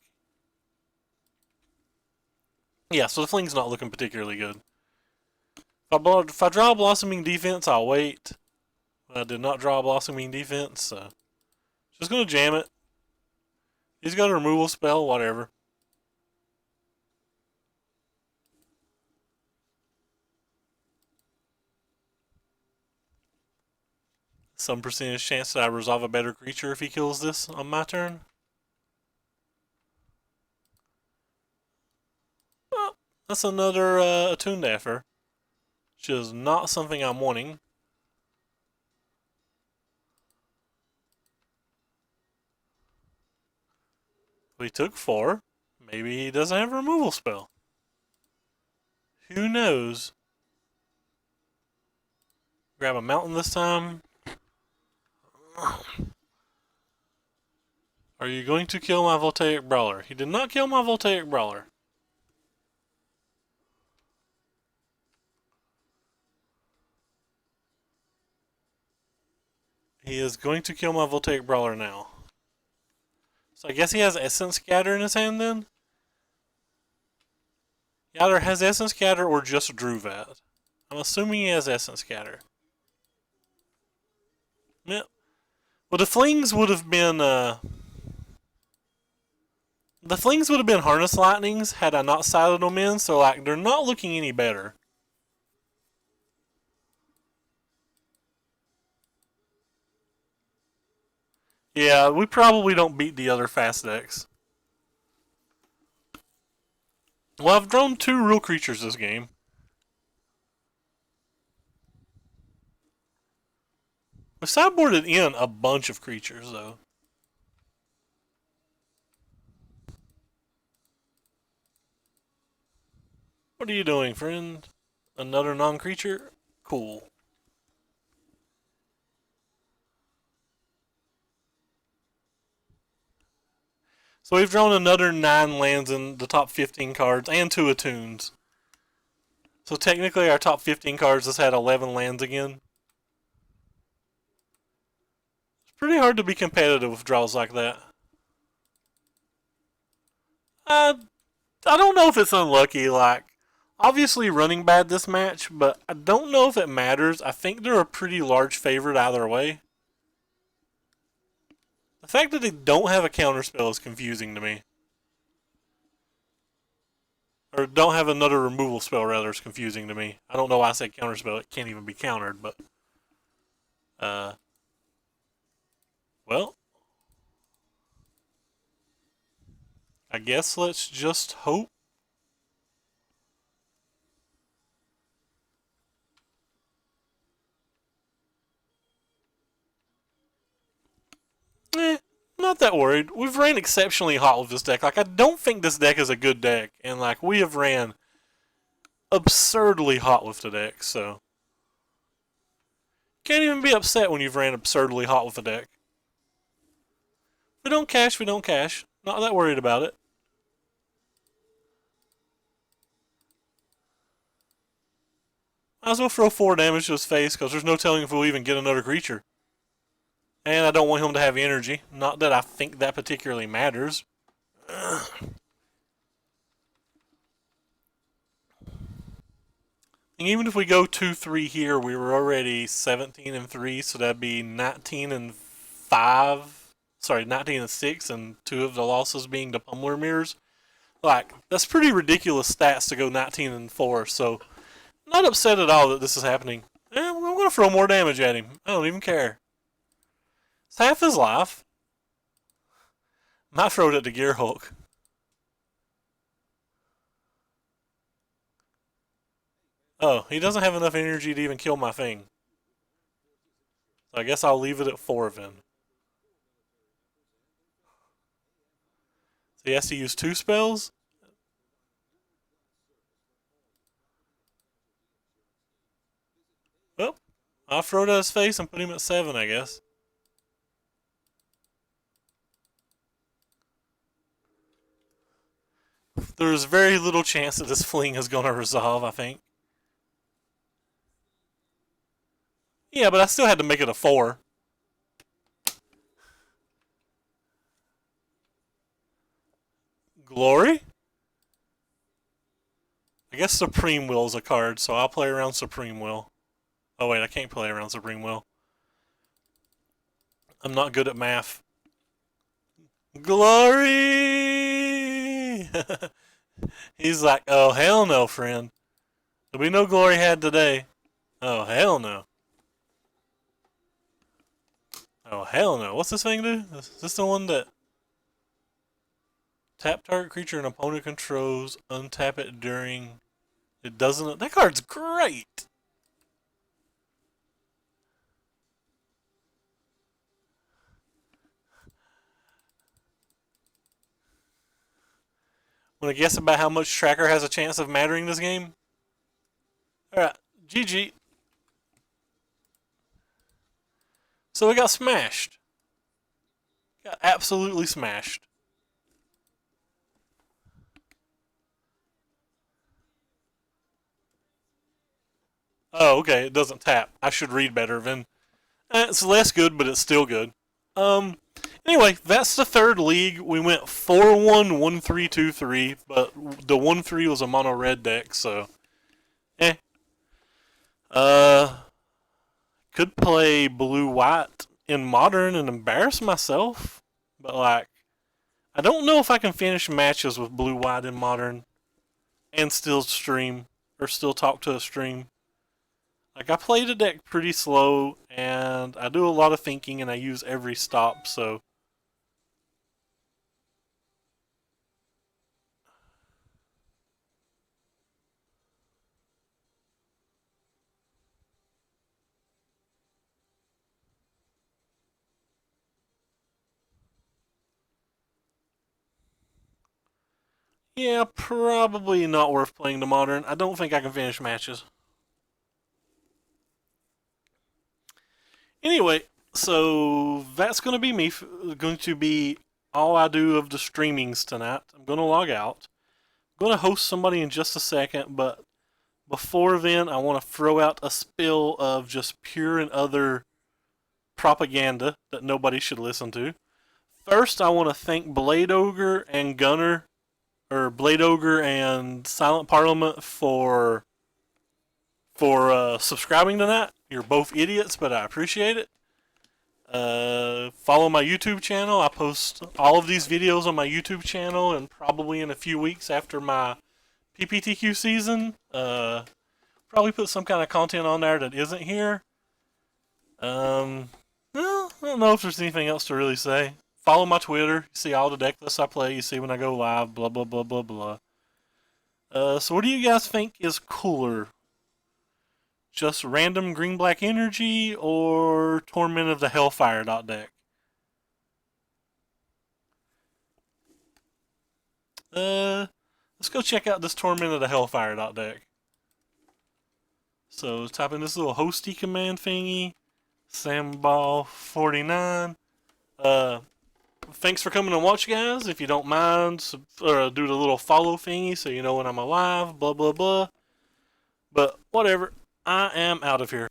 Yeah, so the fling's not looking particularly good. If I draw a Blossoming Defense, I'll wait. I did not draw a Blossoming Defense, so just gonna jam it. He's got a removal spell, whatever. Some percentage chance that I resolve a better creature if he kills this on my turn. Well, that's another attuned effer, which is not something I'm wanting. We took 4. Maybe he doesn't have a removal spell. Who knows? Grab a mountain this time. Are you going to kill my Voltaic Brawler? He did not kill my Voltaic Brawler. He is going to kill my Voltaic Brawler now. So I guess he has Essence Scatter in his hand then? He either has Essence Scatter or just drew that. I'm assuming he has Essence Scatter. Yeah. Well, the flings would have been harness lightnings had I not sighted them in. So like they're not looking any better. Yeah, we probably don't beat the other fast decks. Well, I've drawn 2 real creatures this game. We sideboarded in a bunch of creatures, though. What are you doing, friend? Another non-creature? Cool. So we've drawn another 9 lands in the top 15 cards and 2 attunes. So technically our top 15 cards has had 11 lands again. It's pretty hard to be competitive with draws like that. I don't know if it's unlucky. Like, obviously running bad this match, but I don't know if it matters. I think they're a pretty large favorite either way. The fact that they don't have a counterspell is confusing to me. Or don't have another removal spell, rather, is confusing to me. I don't know why I said counterspell. It can't even be countered, but... well... I guess let's just hope. Not that worried. We've ran exceptionally hot with this deck. Like, I don't think this deck is a good deck. And, like, we have ran absurdly hot with the deck, so... Can't even be upset when you've ran absurdly hot with the deck. If we don't cash, we don't cash. Not that worried about it. Might as well throw 4 damage to his face, because there's no telling if we'll even get another creature. And I don't want him to have energy. Not that I think that particularly matters. And even if we go 2-3 here, we were already 17-3, so that'd be 19-5. Sorry, 19-6, and 2 of the losses being the Pummeler mirrors. Like, that's pretty ridiculous stats to go 19-4, so not upset at all that this is happening. I'm going to throw more damage at him. I don't even care. It's half his life. Might throw it at the Gear Hulk. Oh, he doesn't have enough energy to even kill my thing. So I guess I'll leave it at 4 then. So he has to use 2 spells? Well, I'll throw it at his face and put him at 7, I guess. There's very little chance that this fling is going to resolve, I think. Yeah, but I still had to make it a 4. Glory? I guess Supreme Will is a card, so I'll play around Supreme Will. Oh wait, I can't play around Supreme Will. I'm not good at math. Glory! He's like, oh hell no, friend. There'll be no glory had today. Oh hell no. Oh hell no. What's this thing do? Is this the one that... Tap target creature an opponent controls, untap it during... It doesn't... That card's great! Want to guess about how much Tracker has a chance of mattering this game? Alright, GG. So we got smashed. Got absolutely smashed. Oh, okay, it doesn't tap. I should read better then. It's less good, but it's still good. Anyway, that's the 3rd league. We went 4-1, 1-3, 2-3, but the 1-3 was a mono red deck, so eh. Could play blue white in Modern and embarrass myself, but like, I don't know if I can finish matches with Blue White in Modern and still stream or still talk to a stream. Like, I play the deck pretty slow and I do a lot of thinking and I use every stop, so. Yeah, probably not worth playing the Modern. I don't think I can finish matches. Anyway, so that's going to be me. Going to be all I do of the streamings tonight. I'm going to log out. I'm going to host somebody in just a second, but before then, I want to throw out a spill of just pure and other propaganda that nobody should listen to. First, I want to thank Blade Ogre and Gunner, or Blade Ogre and Silent Parliament for subscribing to that. You're both idiots, but I appreciate it. Follow my YouTube channel. I post all of these videos on my YouTube channel, and probably in a few weeks after my PPTQ season, probably put some kind of content on there that isn't here. Well, I don't know if there's anything else to really say. Follow my Twitter. You see all the deck lists I play. You see when I go live. Blah blah blah blah blah. So what do you guys think is cooler? Just random green black energy or Torment of the Hellfire deck? Let's go check out this Torment of the Hellfire deck. So type in this little hosty command thingy. Samball49. Thanks for coming and watch, guys. If you don't mind, do the little follow thingy so you know when I'm alive. Blah blah blah. But whatever. I am out of here.